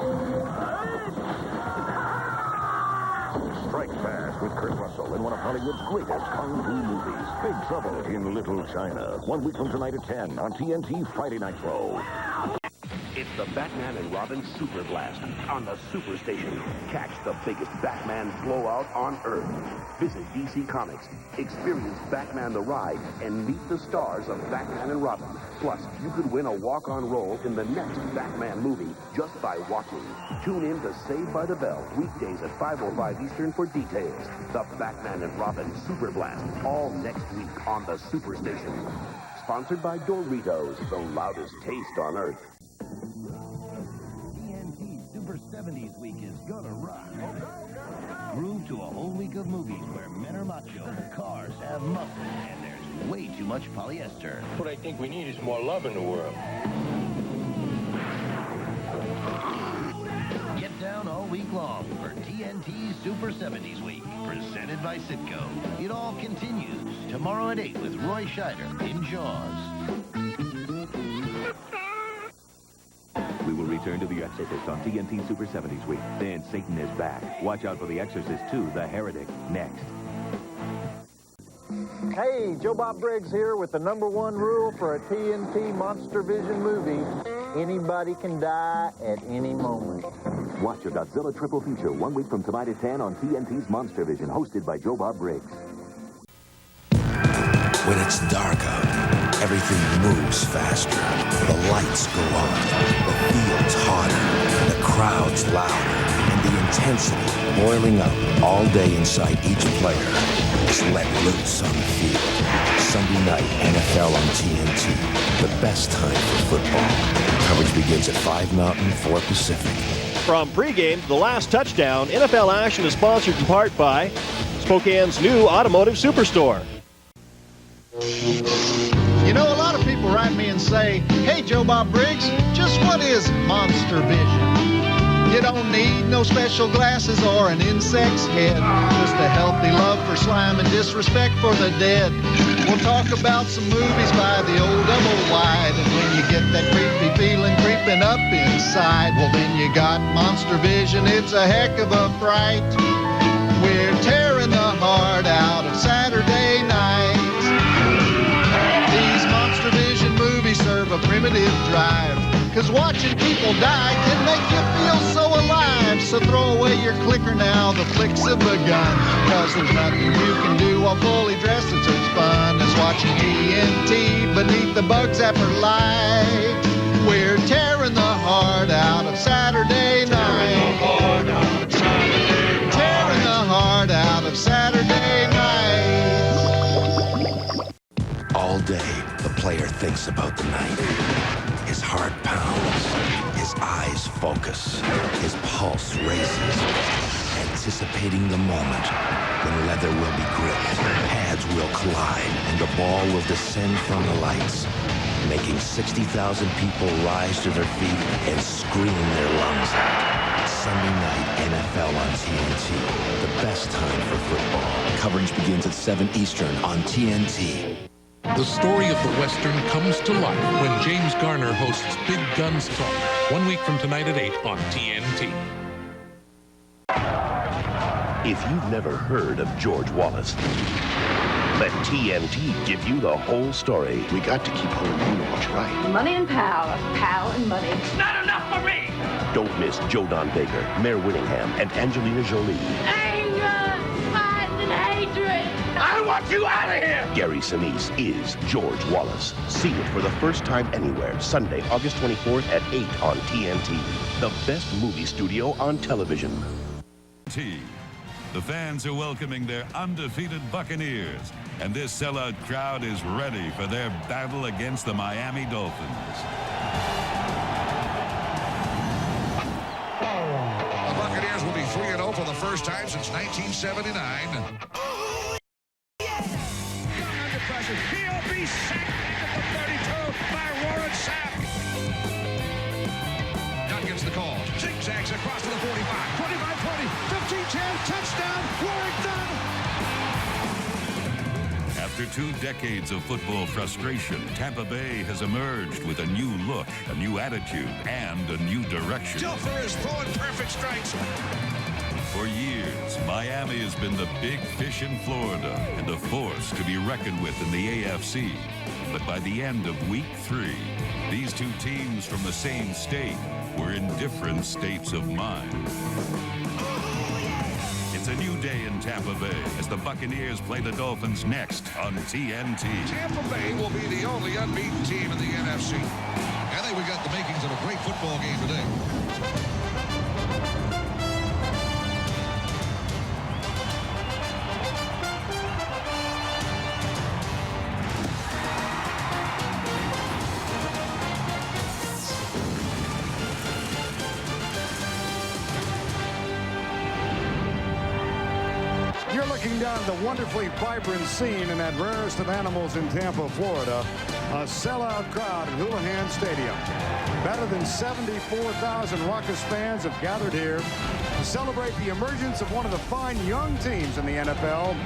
Strike fast with Kurt Russell in one of Hollywood's greatest kung fu movies, Big Trouble in Little China. 1 week from tonight at 10 on TNT Friday Nitro. It's the Batman and Robin Super Blast on the Superstation. Catch the biggest Batman blowout on Earth. Visit DC Comics, experience Batman the Ride, and meet the stars of Batman and Robin. Plus, you could win a walk-on role in the next Batman movie just by watching. Tune in to Saved by the Bell, weekdays at 5:05 Eastern for details. The Batman and Robin Super Blast, all next week on the Superstation. Sponsored by Doritos, the loudest taste on Earth. TNT Super 70s Week is gonna rock. Groove to a whole week of movies where men are macho, cars have muscle, and there's way too much polyester. What I think we need is more love in the world. Get down all week long for TNT Super 70s Week, presented by Citgo. It all continues tomorrow at 8 with Roy Scheider in Jaws. We will return to The Exorcist on TNT Super 70s Week. Then Satan is back. Watch out for The Exorcist 2, The Heretic, next. Hey, Joe Bob Briggs here with the #1 rule for a TNT Monster Vision movie. Anybody can die at any moment. Watch a Godzilla triple feature 1 week from tonight at 10 on TNT's Monster Vision, hosted by Joe Bob Briggs. When it's dark out, everything moves faster. The lights go on, the field's harder, the crowd's louder, and the intensity boiling up all day inside each player is let loose on the field. Sunday night, NFL on TNT. The best time for football. Coverage begins at 5 Mountain, 4 Pacific. From pregame to the last touchdown, NFL action is sponsored in part by Spokane's new automotive superstore. You know, a lot of people write me and say, hey, Joe Bob Briggs, just what is Monster Vision? You don't need no special glasses or an insect's head, just a healthy love for slime and disrespect for the dead. We'll talk about some movies by the old double wide, and when you get that creepy feeling creeping up inside, well, then you got Monster Vision. It's a heck of a fright. We're tearing the heart out of Saturday night. These Monster Vision movies serve a primitive drive, 'cause watching people die can make you feel so alive. So throw away your clicker now, the flicks have begun, 'cause there's nothing you can do while fully dressed that's as fun as watching TNT beneath the bug zapper light. We're tearing the heart out of Saturday night. Tearing the heart out of Saturday night. All day, the player thinks about the night. His heart pounds, his eyes focus, his pulse races, anticipating the moment when leather will be gripped, pads will collide, and the ball will descend from the lights. making 60,000 people rise to their feet and scream their lungs out. Sunday night NFL on TNT. The best time for football. Coverage begins at 7 Eastern on TNT. The story of the Western comes to life when James Garner hosts Big Guns Talk, 1 week from tonight at 8 on TNT. If you've never heard of George Wallace, let TNT give you the whole story. We got to keep holding on what's right. Money and power, power and money. It's not enough for me! Don't miss Joe Don Baker, Mayor Whittingham, and Angelina Jolie. Anger, fighting, and hatred. I want you out of here! Gary Sinise is George Wallace. See it for the first time anywhere, Sunday, August 24th at 8 on TNT. The best movie studio on television. The fans are welcoming their undefeated Buccaneers, and this sellout crowd is ready for their battle against the Miami Dolphins. The Buccaneers will be 3-0 for the first time since 1979. Under pressure, he'll be sacked at the 32 by Warren Sapp. Doug gets the call. Zigzags across to the 45, 25-20, 15-10, touchdown, Warren Dunn. After 2 decades of football frustration, Tampa Bay has emerged with a new look, a new attitude, and a new direction. Dilfer is throwing perfect strikes. For years, Miami has been the big fish in Florida and a force to be reckoned with in the AFC. But by the end of week 3, these two teams from the same state were in different states of mind. It's a new day in Tampa Bay as the Buccaneers play the Dolphins next on TNT. Tampa Bay will be the only unbeaten team in the NFC. I think we got the makings of a great football game today. You're looking down the wonderfully vibrant scene in that rarest of animals in Tampa, Florida. A sellout crowd at Houlihan Stadium. Better than 74,000 raucous fans have gathered here to celebrate the emergence of one of the fine young teams in the NFL,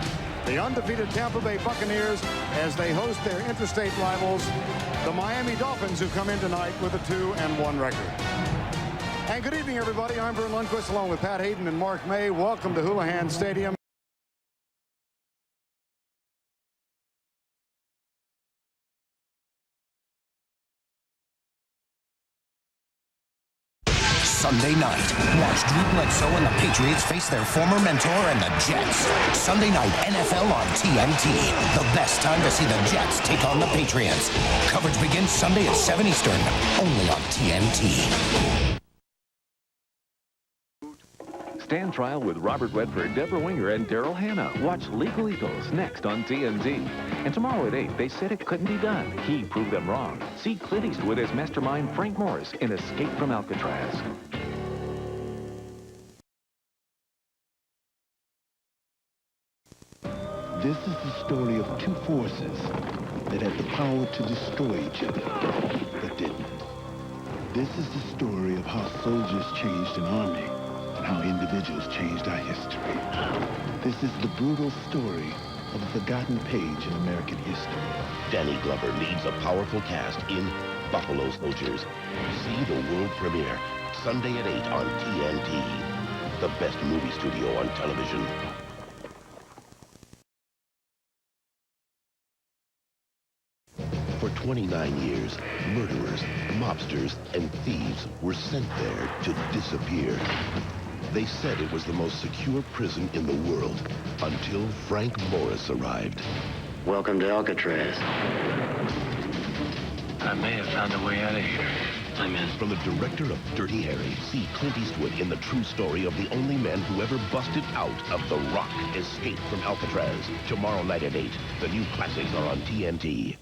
the undefeated Tampa Bay Buccaneers, as they host their interstate rivals, the Miami Dolphins, who come in tonight with a 2-1 record. And good evening, everybody. I'm Vern Lundquist, along with Pat Hayden and Mark May. Welcome to Houlihan Stadium. Sunday night, watch Drew Bledsoe and the Patriots face their former mentor and the Jets. Sunday night, NFL on TNT. The best time to see the Jets take on the Patriots. Coverage begins Sunday at 7 Eastern, only on TNT. Stand trial with Robert Redford, Deborah Winger, and Daryl Hannah. Watch Legal Eagles next on TNT. And tomorrow at 8, they said it couldn't be done. He proved them wrong. See Clint Eastwood as mastermind Frank Morris in Escape from Alcatraz. This is the story of two forces that had the power to destroy each other, but didn't. This is the story of how soldiers changed an army and how individuals changed our history. This is the brutal story of a forgotten page in American history. Danny Glover leads a powerful cast in Buffalo Soldiers. See the world premiere Sunday at 8 on TNT. The best movie studio on television. For 29 years, murderers, mobsters, and thieves were sent there to disappear. They said it was the most secure prison in the world until Frank Morris arrived. Welcome to Alcatraz. I may have found a way out of here. I'm in. From the director of Dirty Harry, see Clint Eastwood in the true story of the only man who ever busted out of the Rock, Escape from Alcatraz. Tomorrow night at 8, the new classics are on TNT.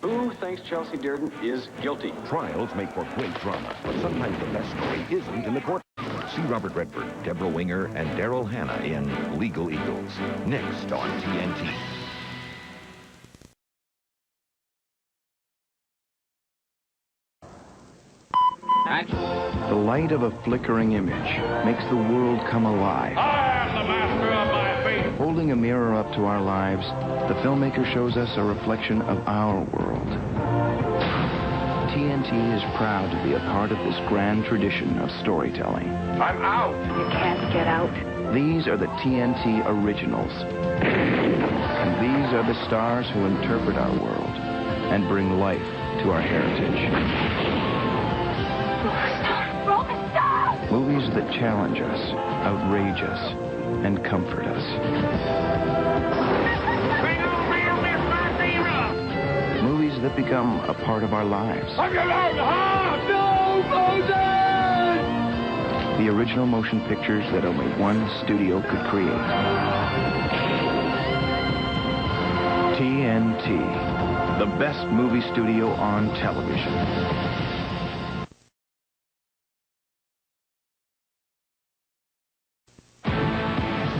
Who thinks Chelsea Dearden is guilty? Trials make for great drama, but sometimes the best story isn't in the court. See Robert Redford, Deborah Winger, and Daryl Hannah in Legal Eagles, next on TNT. The light of a flickering image makes the world come alive. I am the master of my fate. Holding a mirror up to our lives, the filmmaker shows us a reflection of our world. TNT is proud to be a part of this grand tradition of storytelling. I'm out. You can't get out. These are the TNT originals. And these are the stars who interpret our world and bring life to our heritage. Movies that challenge us, outrage us, and comfort us. Movies that become a part of our lives. The original motion pictures that only one studio could create. TNT, the best movie studio on television.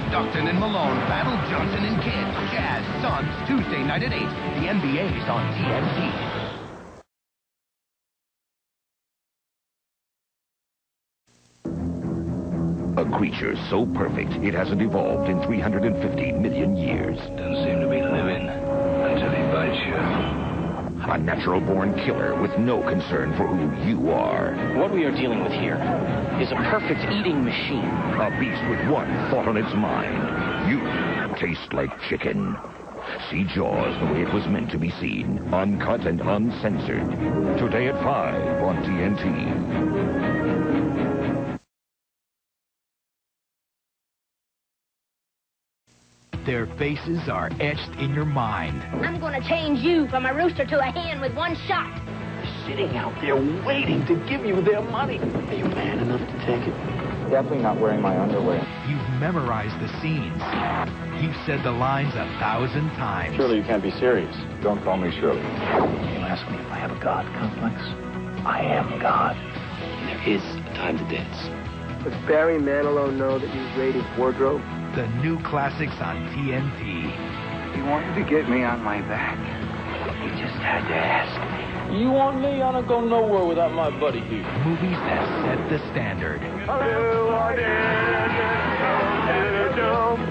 Stockton and Malone battle Johnson and Kidd. Jazz Suns Tuesday night at 8. The NBA's on TNT. A creature so perfect it hasn't evolved in 350 million years. Doesn't seem to be living until he bites you. A natural-born killer with no concern for who you are. What we are dealing with here is a perfect eating machine. A beast with one thought on its mind. You taste like chicken. See Jaws the way it was meant to be seen. Uncut and uncensored. Today at 5 on TNT. Their faces are etched in your mind. I'm going to change you from a rooster to a hen with one shot. Sitting out there waiting to give you their money. Are you man enough to take it? Definitely not wearing my underwear. You've memorized the scenes. You've said the lines 1,000 times. Surely you can't be serious. Don't call me Shirley. You ask me if I have a God complex? I am God. And there is a time to dance. Does Barry Manilow know that you raided wardrobe? The new classics on TNT. He wanted to get me on my back. You just had to ask me. You want me? I don't go nowhere without my buddy here. Movies that set the standard.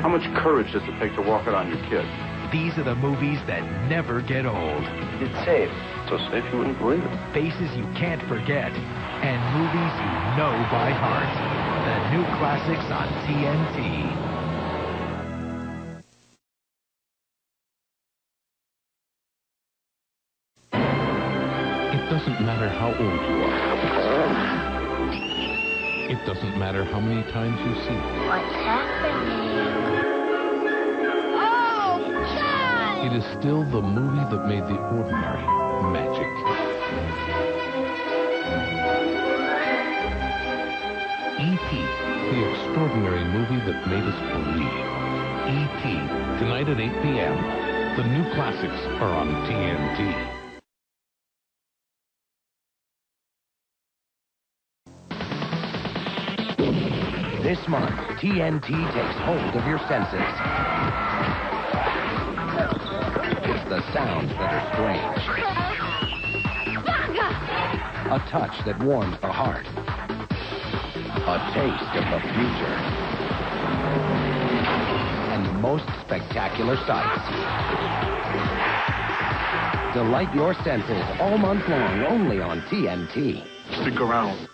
How much courage does it take to walk it on your kid? These are the movies that never get old. It's safe. So safe you wouldn't believe it. Faces you can't forget. And movies you know by heart. The new classics on TNT. It doesn't matter how old you are. It doesn't matter how many times you see it. What's happening? Oh, God! It is still the movie that made the ordinary magic. E.T., the extraordinary movie that made us believe. E.T., tonight at 8 p.m. The new classics are on TNT. This month, TNT takes hold of your senses. It's the sounds that are strange. A touch that warms the heart. A taste of the future. And the most spectacular sights. Delight your senses all month long only on TNT. Stick around.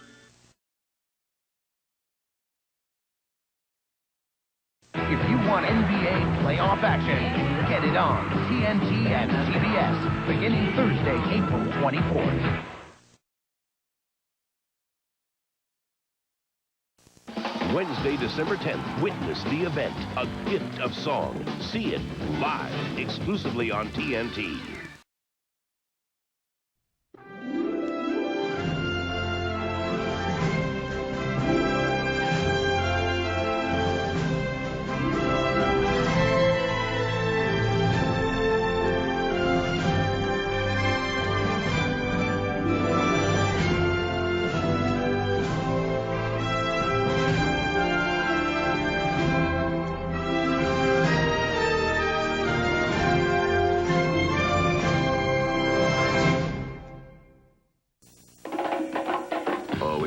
If you want NBA playoff action, get it on TNT and CBS, beginning Thursday, April 24th. Wednesday, December 10th, witness the event, A Gift of Song. See it live, exclusively on TNT.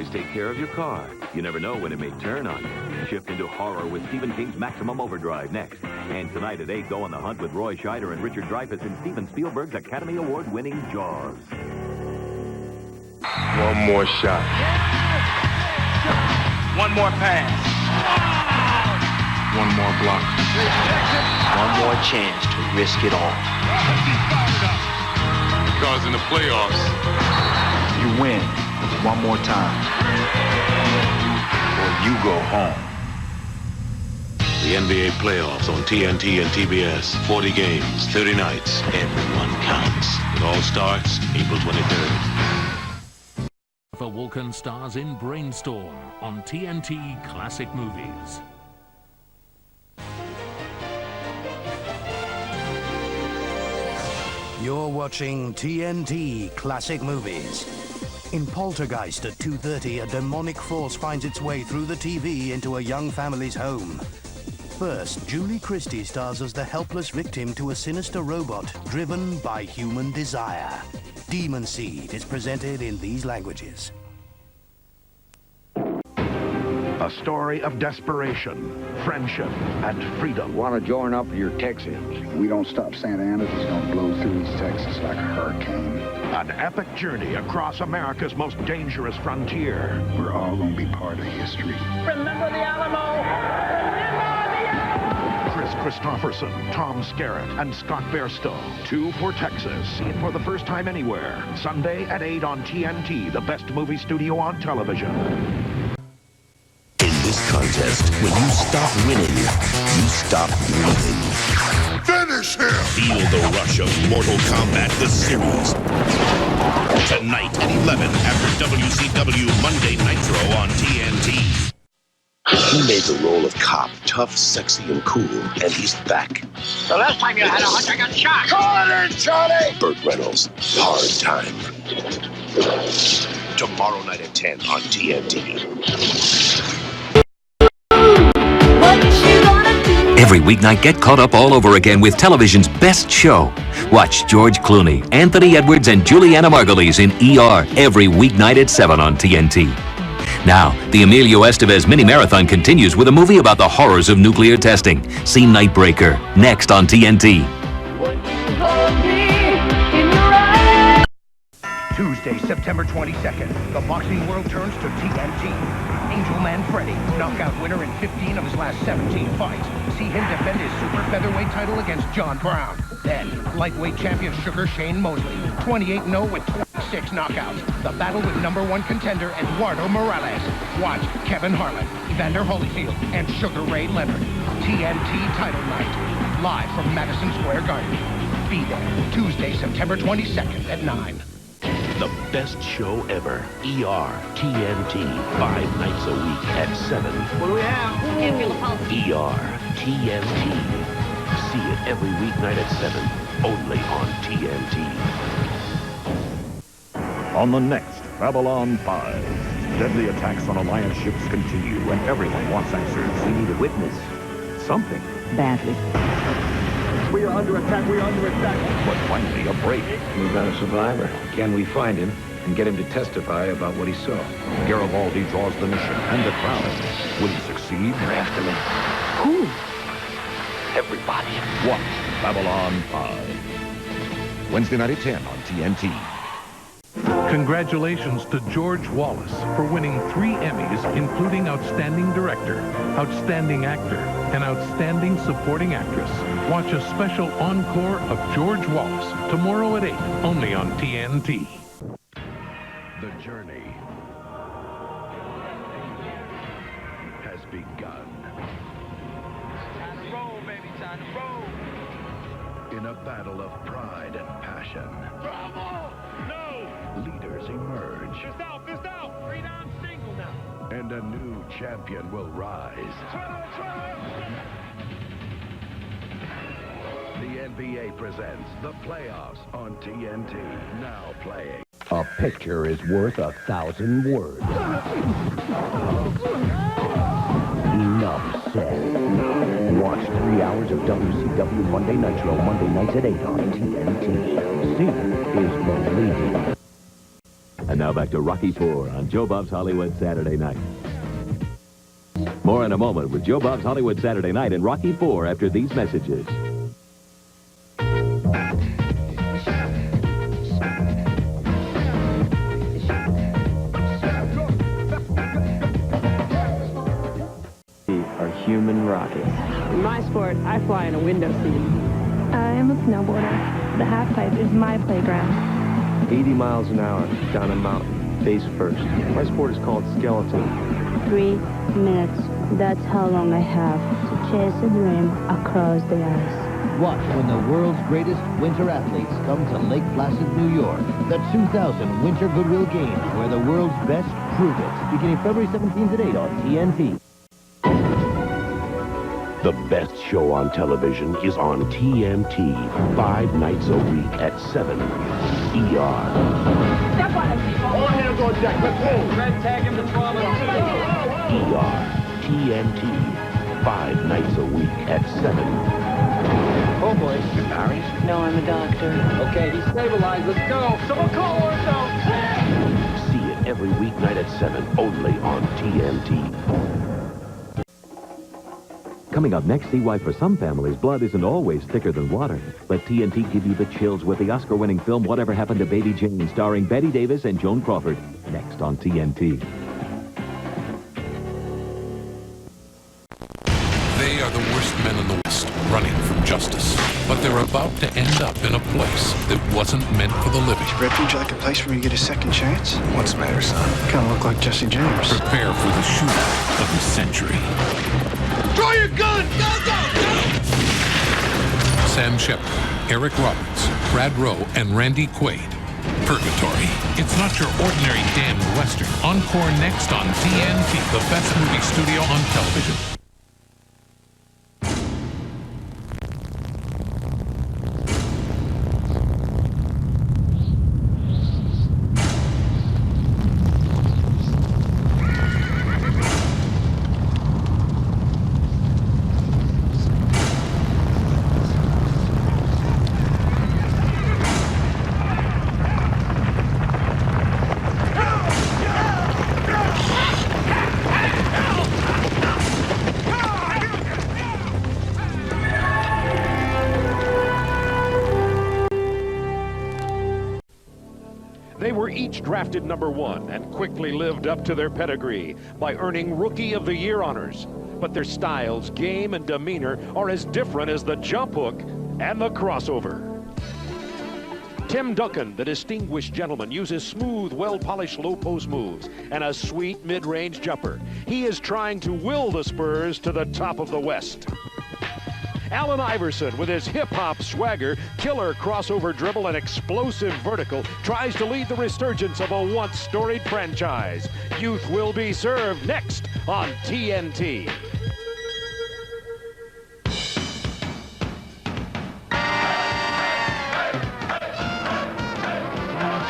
always take care of your car. You never know when it may turn on you. Shift into horror with Stephen King's Maximum Overdrive next. And tonight at 8, go on the hunt with Roy Scheider and Richard Dreyfuss in Steven Spielberg's Academy Award-winning Jaws. One more shot. One more pass. One more block. One more chance to risk it all. Because in the playoffs, You win one more time, or you go home. The NBA playoffs on TNT and TBS. 40 games, 30 nights. Everyone counts. It all starts April 23rd. For Walken stars in Brainstorm on TNT Classic Movies. You're watching TNT Classic Movies. In Poltergeist at 2:30, a demonic force finds its way through the TV into a young family's home. First, Julie Christie stars as the helpless victim to a sinister robot driven by human desire. Demon Seed is presented in these languages. A story of desperation, friendship, and freedom. Want to join up with your Texans? We don't stop Santa Ana, it's going to blow through East Texas like a hurricane. An epic journey across America's most dangerous frontier. We're all going to be part of history. Remember the Alamo! Remember the Alamo! Chris Christopherson, Tom Skerritt, and Scott Bairstow. 2 for Texas. See it for the first time anywhere. Sunday at 8 on TNT, the best movie studio on television. In this contest, when you stop winning, you stop breathing. Finish him! Feel the rush of Mortal Kombat the series. Tonight at 11 after WCW Monday Nitro on TNT. He made the role of cop, tough, sexy, and cool, and he's back. The last time you had a hunch, I got shot! Call it in, Charlie! Burt Reynolds, Hard Time. Tomorrow night at 10 on TNT. Every weeknight, get caught up all over again with television's best show. Watch George Clooney, Anthony Edwards, and Juliana Margulies in ER every weeknight at 7 on TNT. Now, the Emilio Estevez mini-marathon continues with a movie about the horrors of nuclear testing. See Nightbreaker, next on TNT. Tuesday, September 22nd, the boxing world turns to TNT. Angel Man Freddy, knockout winner in 15 of his last 17 fights. See him defend his super featherweight title against John Brown. Then, lightweight champion Sugar Shane Mosley, 28-0 with 26 knockouts. The battle with #1 contender Eduardo Morales. Watch Kevin Harlan, Evander Holyfield, and Sugar Ray Leonard. TNT Title Night, live from Madison Square Garden. Be there, Tuesday, September 22nd at 9. The best show ever. ER, TNT, 5 nights a week at 7. What do we have? ER, TNT. See it every weeknight at 7, only on TNT. On the next Babylon 5, deadly attacks on Alliance ships continue, and everyone wants answers. We need a witness. Something. Badly. We are under attack, we are under attack. But finally, a break. We've got a survivor. Can we find him and get him to testify about what he saw? Garibaldi draws the mission and the crowd. Will he succeed? They're after me. Who? Everybody. Watch Babylon 5. Wednesday night at 10 on TNT. Congratulations to George Wallace for winning 3 Emmys, including Outstanding Director, Outstanding Actor, and Outstanding Supporting Actress. Watch a special encore of George Wallace tomorrow at 8, only on TNT. The journey has begun. Time to roll, baby, time to roll. In a battle of pride and passion. Bravo! No! Leaders emerge. Fist out, fist out! 3 down single now. And a new champion will rise. The NBA presents the playoffs on TNT. Now playing. A picture is worth 1,000 words. Enough said. Watch 3 hours of WCW Monday Nitro, Monday nights at 8 on TNT. Seeing is believing. And And now back to Rocky IV on Joe Bob's Hollywood Saturday Night. More in a moment with Joe Bob's Hollywood Saturday Night and Rocky IV after these messages. Are human rockets. In my sport, I fly in a window seat. I'm a snowboarder. The half pipe is my playground. 80 miles an hour down a mountain, face first. My sport is called skeleton. 3 minutes. That's how long I have to chase a dream across the ice. Watch when the world's greatest winter athletes come to Lake Placid, New York. The 2000 Winter Goodwill Games, where the world's best prove it. Beginning February 17th at 8 on TNT. The best show on television is on TNT, 5 nights a week at 7. ER. Step on it, people. All hands on deck. Let's move. Red tag him to 12 and ER. TNT, 5 nights a week at 7. Oh, boy. You're Barry? No, I'm a doctor. Okay, he's stabilized. Let's go. Someone call ortho. See it every weeknight at 7, only on TNT. Coming up next, see why for some families, blood isn't always thicker than water. Let TNT give you the chills with the Oscar-winning film Whatever Happened to Baby Jane, starring Betty Davis and Joan Crawford. Next on TNT. They are the worst men in the West, running from justice. But they're about to end up in a place that wasn't meant for the living. Refuge like a place where you get a second chance? What's the matter, son? Kind of look like Jesse James. Prepare for the shooter of the century. Draw your gun! Go, go, go! Sam Shepard, Eric Roberts, Brad Rowe, and Randy Quaid. Purgatory. It's not your ordinary damned Western. Encore next on TNT, the best movie studio on television. They were each drafted #1 and quickly lived up to their pedigree by earning Rookie of the Year honors. But their styles, game, and demeanor are as different as the jump hook and the crossover. Tim Duncan, the distinguished gentleman, uses smooth, well-polished low-post moves and a sweet mid-range jumper. He is trying to will the Spurs to the top of the West. Allen Iverson, with his hip-hop swagger, killer crossover dribble, and explosive vertical, tries to lead the resurgence of a once-storied franchise. Youth will be served next on TNT.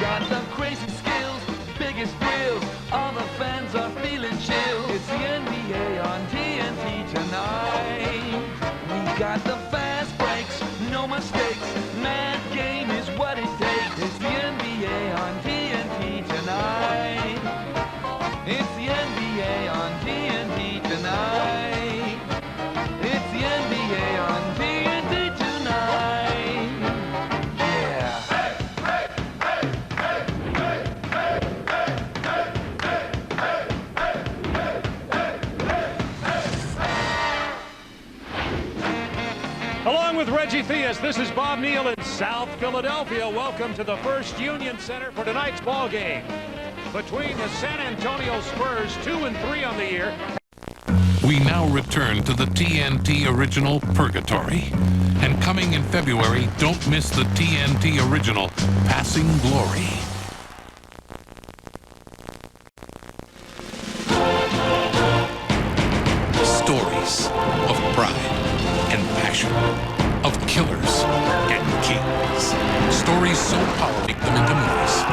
Got some crazy skills, biggest thrills. All the fans are feeling chills. It's the NBA on TNT tonight. We got the fast breaks, no mistakes. Mad game is what it takes. It's the NBA on TNT tonight. It's the NBA on TNT tonight. It's the NBA on TNT tonight. Yeah. Along with Reggie Theus, this is Bob Neal in South Philadelphia. Welcome to the First Union Center for tonight's ball game between the San Antonio Spurs, 2-3 on the year. We now return to the TNT original Purgatory. And coming in February, don't miss the TNT original Passing Glory. Stories of pride and passion, of killers and kings. Stories so powerful make them into movies.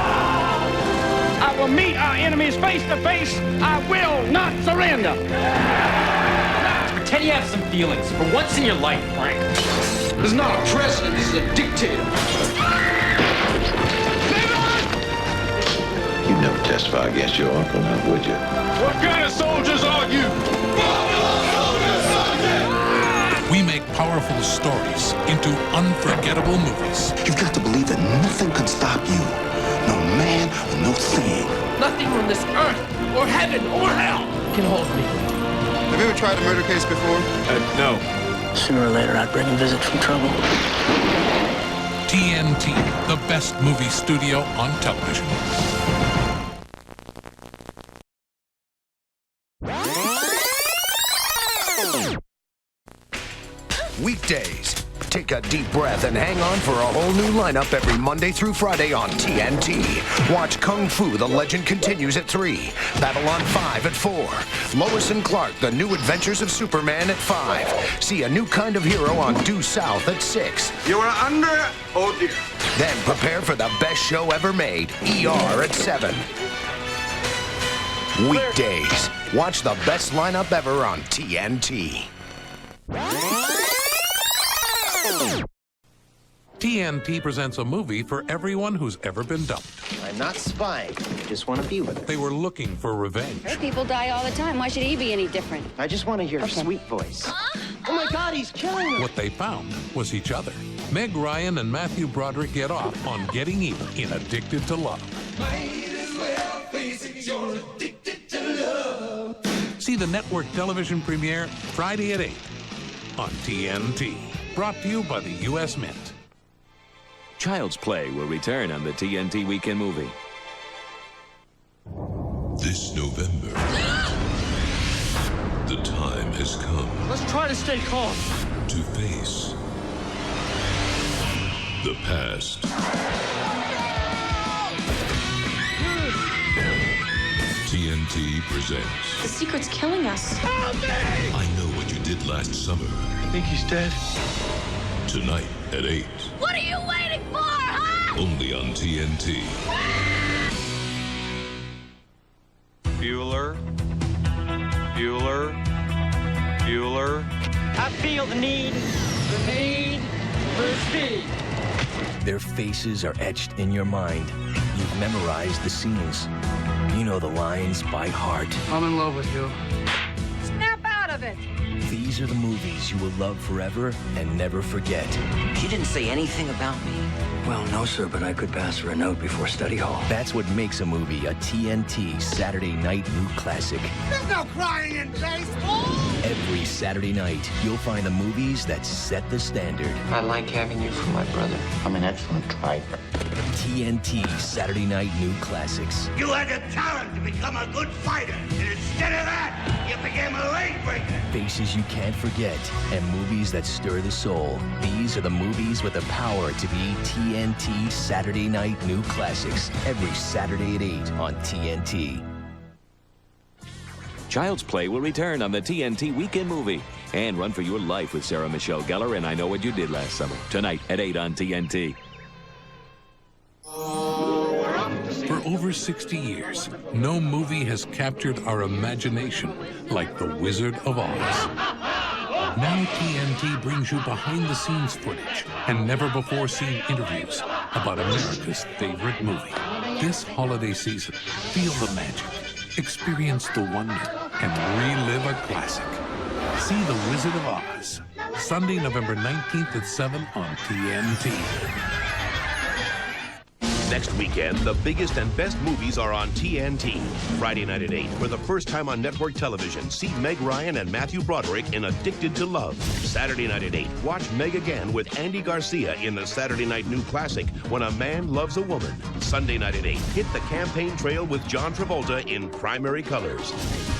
I will meet our enemies face to face. I will not surrender. Pretend you have some feelings for once in your life, Frank. This is not a president, this is a dictator. You've never testify against your uncle, now, would you? What kind of soldiers are you? We make powerful stories into unforgettable movies. You've got to believe that nothing can stop you. No man or no thing. Nothing on this earth, or heaven, or hell can hold me. Have you ever tried a murder case before? No. Sooner or later, I'd bring a visit from trouble. TNT, the best movie studio on television. Weekdays. Take a deep breath and hang on for a whole new lineup every Monday through Friday on TNT. Watch Kung Fu, The Legend Continues at 3. Babylon 5 at 4. Lois and Clark, The New Adventures of Superman at 5. See A New Kind of Hero on Due South at 6. You are under, oh dear. Then prepare for the best show ever made, ER at 7. Weekdays. Watch the best lineup ever on TNT. TNT presents a movie for everyone who's ever been dumped. I'm not spying. I just want to be with her. They were looking for revenge. Hurt people die all the time. Why should he be any different? I just want to hear her sweet voice. Oh my God, he's killing her. What they found was each other. Meg Ryan and Matthew Broderick get off on getting even in Addicted to Love. See the network television premiere Friday at 8 on TNT. Brought to you by the U.S. Mint. Child's Play will return on the TNT Weekend Movie. This November, the time has come. Let's try to stay calm. To face the past. TNT presents. The secret's killing us. I know what you did last summer. I think he's dead. Tonight at 8. What are you waiting for, huh? Only on TNT. Bueller. I feel the need for speed. Their faces are etched in your mind. You've memorized the scenes. You know the lines by heart. I'm in love with you. Snap out of it. These are the movies you will love forever and never forget. She didn't say anything about me. Well, no, sir, but I could pass her a note before study hall. That's what makes a movie a TNT Saturday Night New Classic. There's no crying in baseball. Every Saturday night, you'll find the movies that set the standard. I like having you for my brother. I'm an excellent driver. TNT Saturday Night New Classics. You had the talent to become a good fighter, and instead of that, you became a leg breaker. Faces you can't forget and movies that stir the soul. These are the movies with the power to be TNT Saturday Night New Classics. Every Saturday at 8 on TNT. Child's Play will return on the TNT Weekend Movie and Run for Your Life with Sarah Michelle Gellar and I Know What You Did Last Summer. Tonight at 8 on TNT. For over 60 years, no movie has captured our imagination like The Wizard of Oz. Now TNT brings you behind-the-scenes footage and never-before-seen interviews about America's favorite movie. This holiday season, feel the magic, experience the wonder, and relive a classic. See The Wizard of Oz, Sunday, November 19th at 7 on TNT. Next weekend, the biggest and best movies are on TNT. Friday night at 8, for the first time on network television, see Meg Ryan and Matthew Broderick in Addicted to Love. Saturday night at 8, watch Meg again with Andy Garcia in the Saturday Night New Classic, When a Man Loves a Woman. Sunday night at 8, hit the campaign trail with John Travolta in Primary Colors.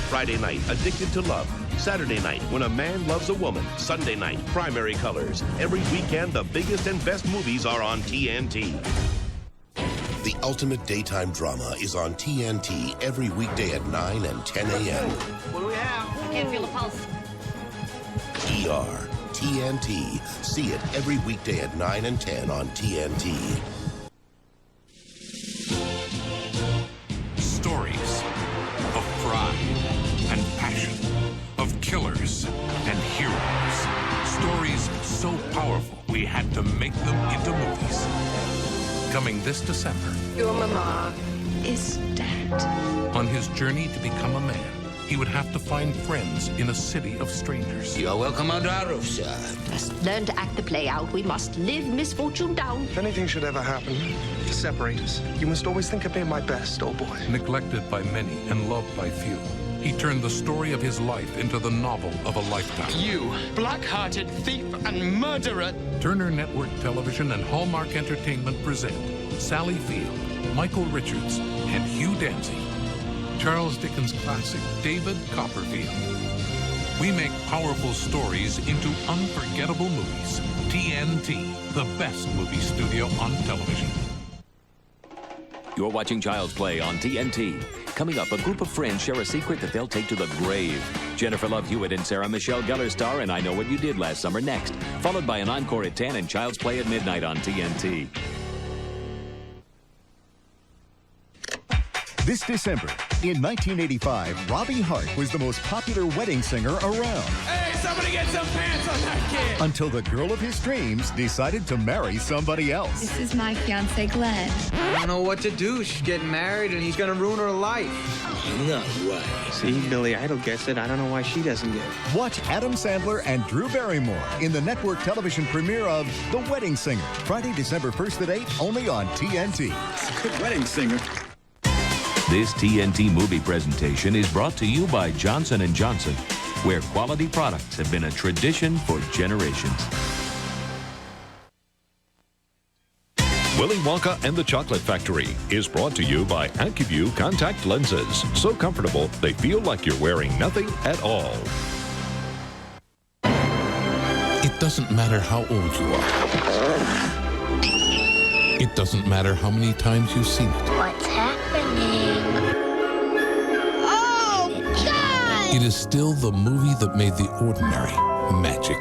Friday night, Addicted to Love. Saturday night, When a Man Loves a Woman. Sunday night, Primary Colors. Every weekend, the biggest and best movies are on TNT. The ultimate daytime drama is on TNT every weekday at 9 and 10 a.m. What do we have? I can't feel the pulse. ER, TNT. See it every weekday at 9 and 10 on TNT. Stories of pride and passion, of killers and heroes. Stories so powerful we had to make them into movies. Coming this December. Your mama is dead. On his journey to become a man, he would have to find friends in a city of strangers. You're welcome under our roof, sir. Just learn to act the play out. We must live misfortune down. If anything should ever happen to separate us, you must always think of me my best, old boy. Neglected by many and loved by few, he turned the story of his life into the novel of a lifetime. You, black-hearted thief and murderer. Turner Network Television and Hallmark Entertainment present Sally Field, Michael Richards, and Hugh Dancy. Charles Dickens' classic, David Copperfield. We make powerful stories into unforgettable movies. TNT, the best movie studio on television. You're watching Child's Play on TNT. Coming up, a group of friends share a secret that they'll take to the grave. Jennifer Love Hewitt and Sarah Michelle Gellar star in I Know What You Did Last Summer next, followed by an encore at 10 and Child's Play at midnight on TNT. This December, in 1985, Robbie Hart was the most popular wedding singer around. Hey, somebody get some pants on that kid! Until the girl of his dreams decided to marry somebody else. This is my fiance, Glenn. I don't know what to do. She's getting married and he's gonna ruin her life. Not right. See, Billy Idol gets it. I don't know why she doesn't get it. Watch Adam Sandler and Drew Barrymore in the network television premiere of The Wedding Singer, Friday, December 1st at 8, only on TNT. Good wedding singer. This TNT movie presentation is brought to you by Johnson & Johnson, where quality products have been a tradition for generations. Willy Wonka and the Chocolate Factory is brought to you by AccuView contact lenses. So comfortable, they feel like you're wearing nothing at all. It doesn't matter how old you are. It doesn't matter how many times you've seen it. What's happening? Oh, God! It is still the movie that made the ordinary magic.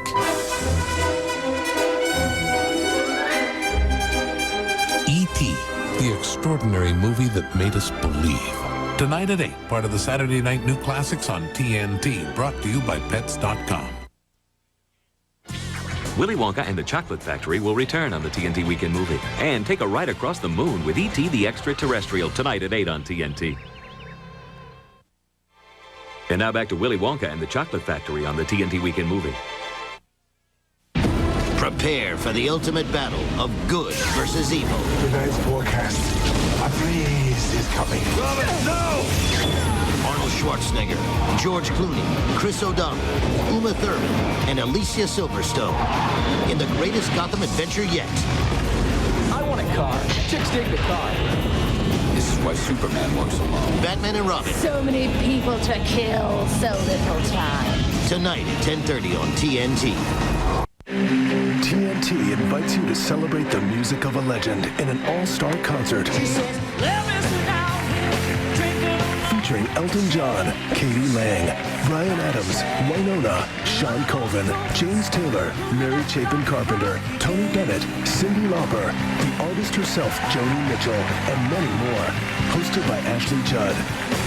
E.T., the extraordinary movie that made us believe. Tonight at 8, part of the Saturday Night New Classics on TNT, brought to you by Pets.com. Willy Wonka and the Chocolate Factory will return on the TNT Weekend Movie and take a ride across the moon with E.T. the Extraterrestrial tonight at 8 on TNT. And now back to Willy Wonka and the Chocolate Factory on the TNT Weekend Movie. Prepare for the ultimate battle of good versus evil. Tonight's forecast. A breeze is coming. Robin, no! Arnold Schwarzenegger, George Clooney, Chris O'Donnell, Uma Thurman, and Alicia Silverstone in the greatest Gotham adventure yet. I want a car. Chicks dig the car. This is why Superman works alone. Batman and Robin. So many people to kill, so little time. Tonight at 10:30 on TNT. TNT invites you to celebrate the music of a legend in an all-star concert. Featuring Elton John, Katie Lang, Bryan Adams, Winona, Sean Colvin, James Taylor, Mary Chapin Carpenter, Tony Bennett, Cyndi Lauper, the artist herself, Joni Mitchell, and many more. Hosted by Ashley Judd.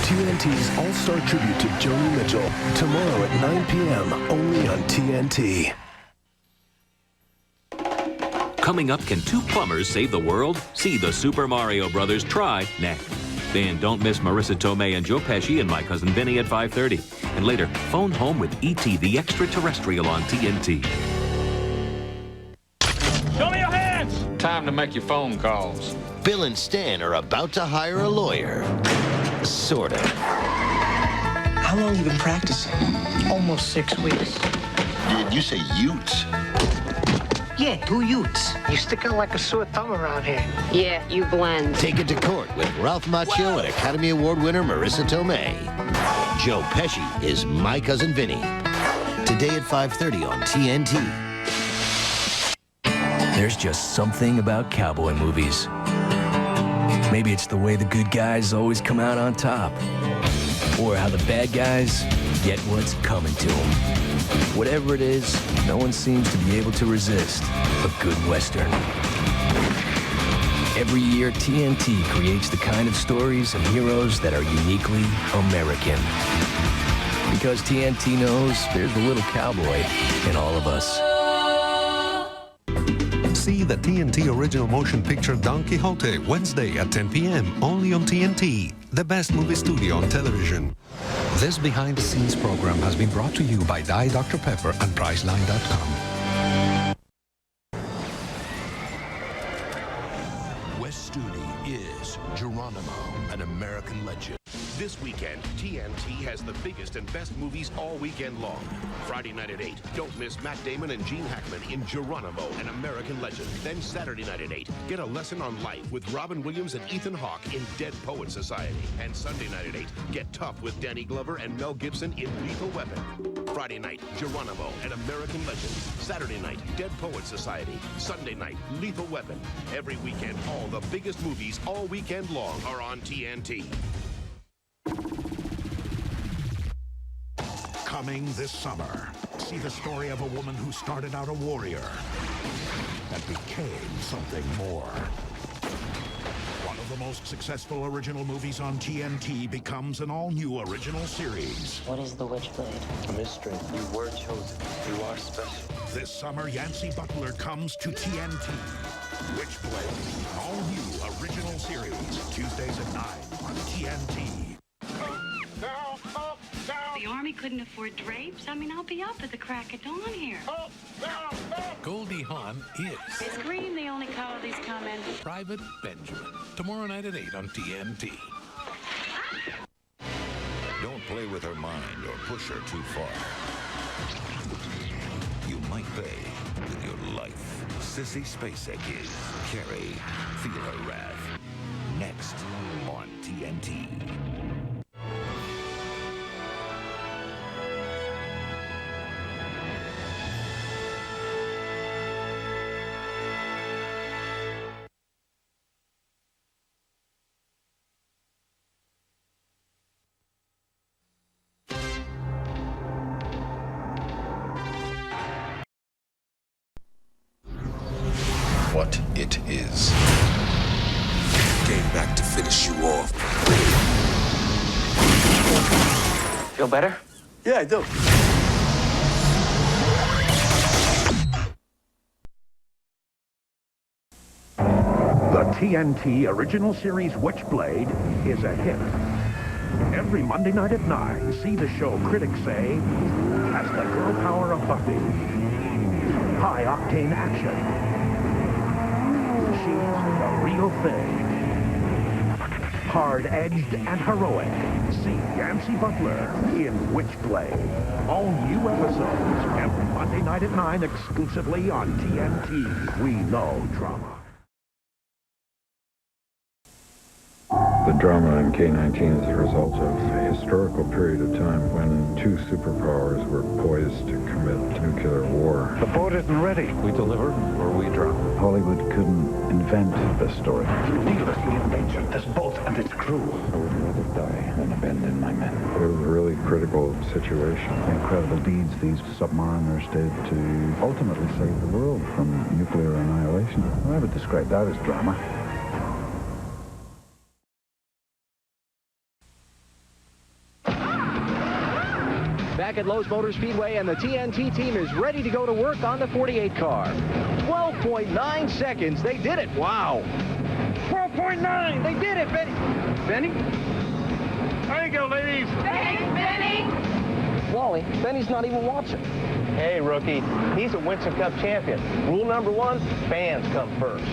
TNT's all-star tribute to Joni Mitchell. Tomorrow at 9 p.m. only on TNT. Coming up, can two plumbers save the world? See the Super Mario Brothers try next. Then don't miss Marissa Tomei and Joe Pesci and My Cousin Vinny at 5:30. And later, phone home with E.T. the Extraterrestrial on TNT. Show me your hands! Time to make your phone calls. Bill and Stan are about to hire a lawyer. Sort of. How long have you been practicing? Almost 6 weeks. Did you say utes? Yeah, 2 utes. You stick out like a sore thumb around here. Yeah, you blend. Take it to court with Ralph Macchio and Academy Award winner Marissa Tomei. Joe Pesci is My Cousin Vinny. Today at 5:30 on TNT. There's just something about cowboy movies. Maybe it's the way the good guys always come out on top. Or how the bad guys get what's coming to them. Whatever it is, no one seems to be able to resist a good Western. Every year, TNT creates the kind of stories and heroes that are uniquely American. Because TNT knows there's a little cowboy in all of us. See the TNT original motion picture Don Quixote Wednesday at 10 p.m. only on TNT, the best movie studio on television. This behind-the-scenes program has been brought to you by Diet Dr. Pepper and Priceline.com. Wes Studi is Geronimo, an American legend. This weekend, TNT has the biggest and best movies all weekend long. Friday night at 8, don't miss Matt Damon and Gene Hackman in Geronimo, an American legend. Then Saturday night at 8, get a lesson on life with Robin Williams and Ethan Hawke in Dead Poet Society. And Sunday night at 8, get tough with Danny Glover and Mel Gibson in Lethal Weapon. Friday night, Geronimo, an American legend. Saturday night, Dead Poet Society. Sunday night, Lethal Weapon. Every weekend, all the biggest movies all weekend long are on TNT. Coming this summer, see the story of a woman who started out a warrior and became something more. One of the most successful original movies on TNT becomes an all-new original series. What is the Witchblade? A mystery. You were chosen. You are special. This summer, Yancey Butler comes to TNT. Witchblade, an all-new original series, Tuesdays at 9 on TNT. The Army couldn't afford drapes. I mean, I'll be up at the crack of dawn here. Goldie Hawn is Is green the only color these come in? Private Benjamin. Tomorrow night at 8 on TNT. Don't play with her mind or push her too far. You might pay with your life. Sissy Spacek is Carrie. Feel her wrath. Next on TNT. What it is. Came back to finish you off. Feel better? Yeah, I do. The TNT original series Witchblade is a hit. Every Monday night at 9, see the show critics say has the girl power of Buffy. High-octane action. She's the real thing. Hard-edged and heroic. See Yancey Butler in Witchblade. All new episodes every Monday night at 9 exclusively on TNT. We know drama. The drama in K-19 is the result of a historical period of time when two superpowers were poised to commit nuclear war. The boat isn't ready. We deliver or we drop. Hollywood couldn't invent this story. You needlessly endangered this boat and its crew. I would rather die than abandon my men. It was a really critical situation. The incredible deeds these submariners did to ultimately save the world from nuclear annihilation. I would describe that as drama. Back at Lowe's Motor Speedway, and the TNT team is ready to go to work on the 48 car. 12.9 seconds. They did it. Wow. 12.9. They did it, Benny. Benny? There you go, ladies. Thanks, Benny. Wally, Benny's not even watching. Hey, rookie. He's a Winston Cup champion. Rule number one, fans come first.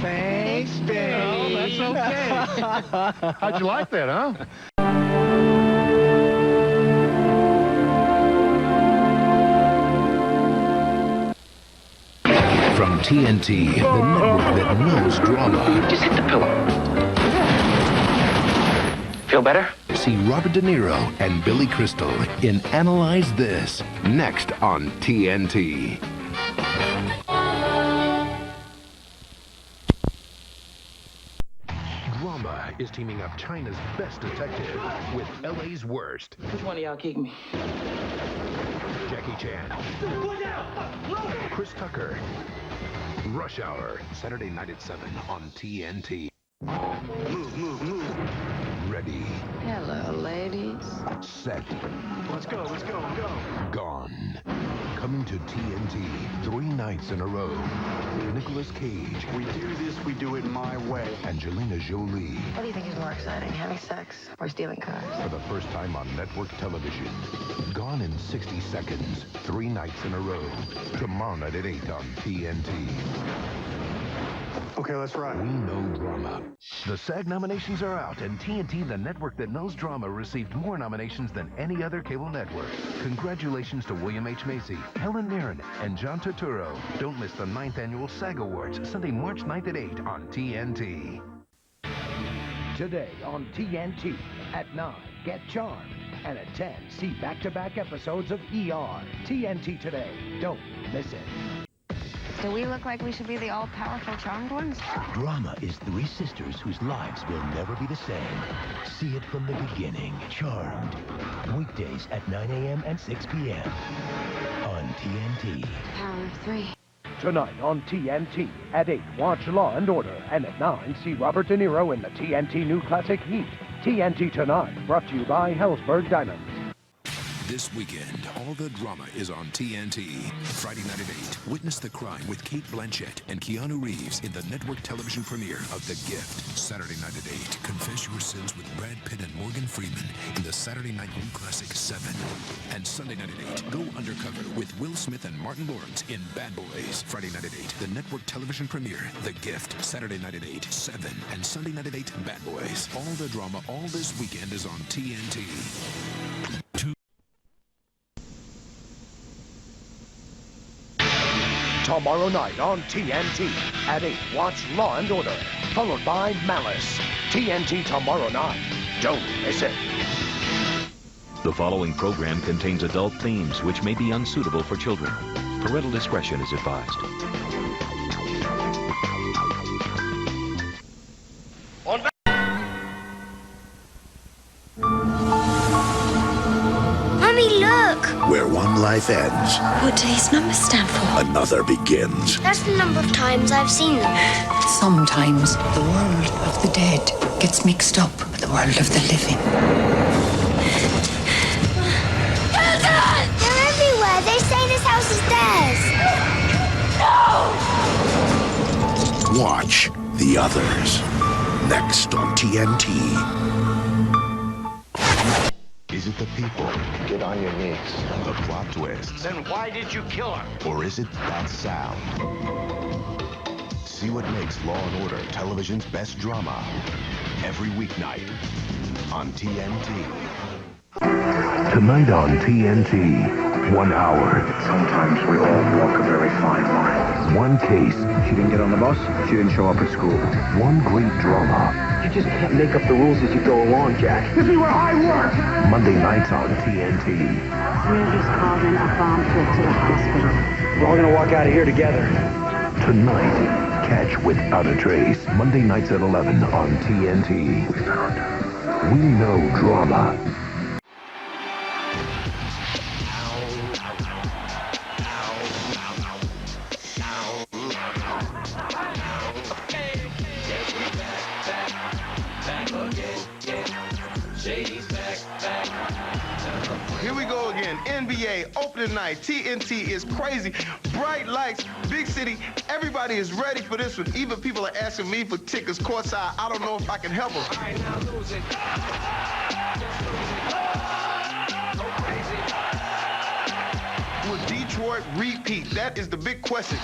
Thanks, Benny. Oh, that's okay. How'd you like that, huh? From TNT, the network that knows drama. Just hit the pillow. Feel better? See Robert De Niro and Billy Crystal in Analyze This, next on TNT. Drama is teaming up China's best detective with LA's worst. Which one of y'all kicked me? Jackie Chan. Chris Tucker. Rush Hour, Saturday night at 7 on TNT. Move, move, move. ready. Hello, ladies. Set. Let's go. Gone. Coming to TNT 3 nights in a row. Nicolas Cage. We do this, we do it my way. Angelina Jolie. What do you think is more exciting, having sex or stealing cars? For the first time on network television. Gone in 60 seconds. 3 nights in a row. Tomorrow night at 8 on TNT. Okay, let's ride. We know drama. The SAG nominations are out, and TNT, the network that knows drama, received more nominations than any other cable network. Congratulations to William H. Macy, Helen Mirren, and John Turturro. Don't miss the 9th Annual SAG Awards, Sunday, March 9th at 8 on TNT. Today on TNT at 9, get Charmed. And at 10, see back-to-back episodes of ER. TNT Today. Don't miss it. Do we look like we should be the all-powerful Charmed ones? Drama is 3 sisters whose lives will never be the same. See it from the beginning. Charmed. Weekdays at 9 a.m. and 6 p.m. on TNT. Power of 3. Tonight on TNT at 8, watch Law & Order. And at 9, see Robert De Niro in the TNT new classic Heat. TNT Tonight, brought to you by Hellsberg Diamonds. This weekend, all the drama is on TNT. Friday night at 8, witness the crime with Kate Blanchett and Keanu Reeves in the network television premiere of The Gift. Saturday night at 8, confess your sins with Brad Pitt and Morgan Freeman in the Saturday night new classic 7. And Sunday night at 8, go undercover with Will Smith and Martin Lawrence in Bad Boys. Friday night at 8, the network television premiere, The Gift. Saturday night at 8, 7. And Sunday night at 8, Bad Boys. All the drama all this weekend is on TNT. Tomorrow night on TNT at 8, watch Law & Order, followed by Malice. TNT tomorrow night. Don't miss it. The following program contains adult themes which may be unsuitable for children. Parental discretion is advised. Mummy, look! Where one life ends, What do these numbers stand for? another begins. That's the number of times I've seen them. Sometimes the world of the dead gets mixed up with the world of the living. They're everywhere. They say this house is theirs. No! Watch The Others. Next on TNT. Is it the people? Get on your knees. The plot twists? Then why did you kill her? Or is it that sound? See what makes Law & Order television's best drama every weeknight on TNT. Tonight on TNT, 1 hour. Sometimes we all walk a very fine line. 1 case. She didn't get on the bus. She didn't show up at school. 1 great drama. You just can't make up the rules as you go along, Jack. This is where I work! Monday nights on TNT. We're just called in a bomb threat to the hospital. We're all gonna walk out of here together. Tonight, catch Without a Trace. Monday nights at 11 on TNT. We know drama. Here we go again. NBA opening night. TNT is crazy. Bright lights, big city. Everybody is ready for this one. Even people are asking me for tickets courtside. I don't know if I can help them. All right, now lose it. Will Detroit repeat? That is the big question.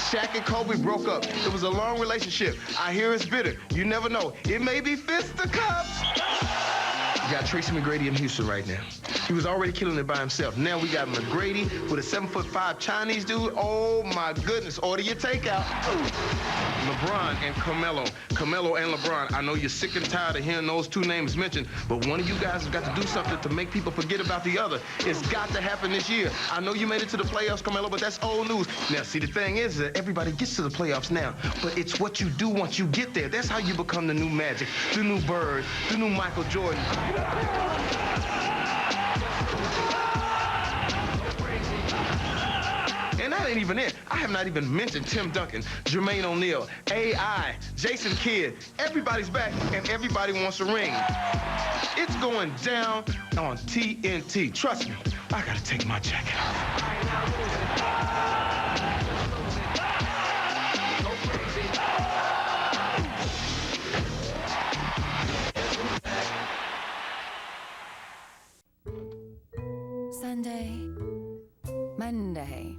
Shaq and Kobe broke up. It was a long relationship. I hear it's bitter. You never know. It may be fisticuffs. We got Tracy McGrady in Houston right now. He was already killing it by himself. Now we got McGrady with a 7'5" Chinese dude. Oh my goodness, order your takeout. LeBron and Carmelo. Carmelo and LeBron. I know you're sick and tired of hearing those two names mentioned, but one of you guys has got to do something to make people forget about the other. It's got to happen this year. I know you made it to the playoffs, Carmelo, but that's old news. Now, see, the thing is that everybody gets to the playoffs now, but it's what you do once you get there. That's how you become the new Magic, the new Bird, the new Michael Jordan. And that that ain't even it. I have not even mentioned Tim Duncan, Jermaine O'Neal, AI, Jason Kidd. Everybody's back and everybody wants a ring. It's going down on TNT. Trust me, I gotta take my jacket off. Sunday, Monday,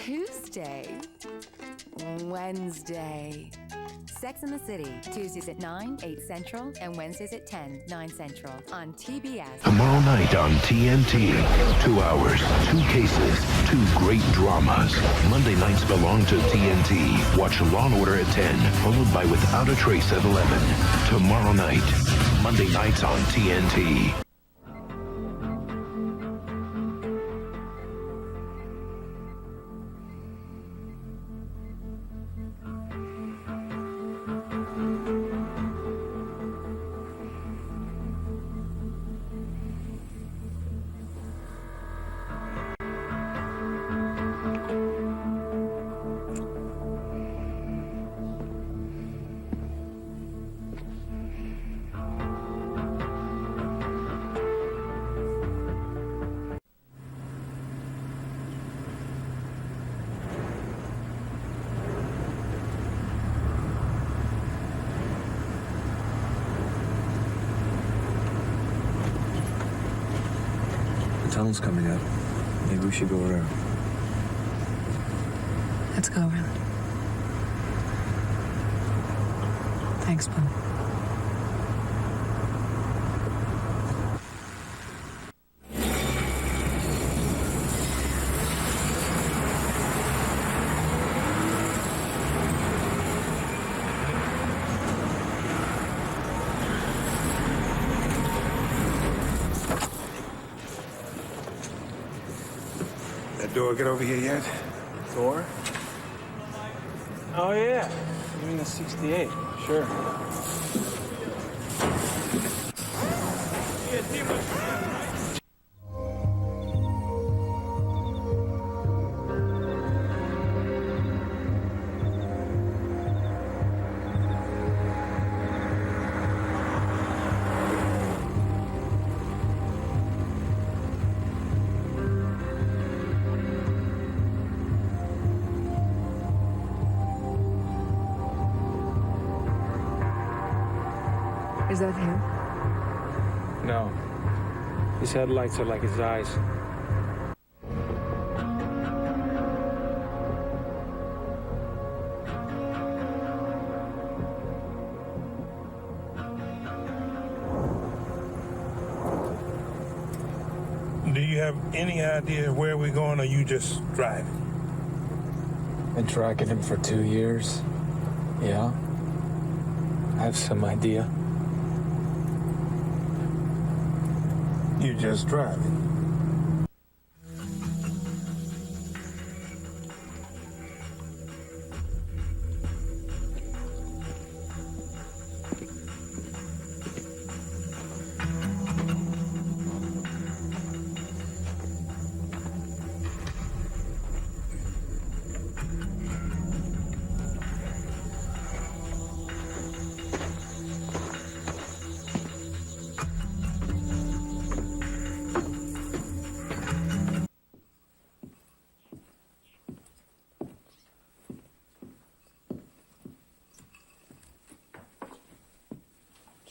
Tuesday, Wednesday. Sex in the City, Tuesdays at 9, 8 Central, and Wednesdays at 10, 9 Central on TBS. Tomorrow night on TNT. 2 hours, 2 cases, 2 great dramas. Monday nights belong to TNT. Watch Law & Order at 10, followed by Without a Trace at 11. Tomorrow night. Monday nights on TNT. The tunnel's coming up. Maybe we should go around. Let's go around. Thanks, Boo. That door get over here yet? Door? Oh, yeah. You mean the 68? Sure. Is that him? No. His headlights are like his eyes. Do you have any idea where we're going, or you just driving? Been tracking him for 2 years. Yeah. I have some idea. You just driving.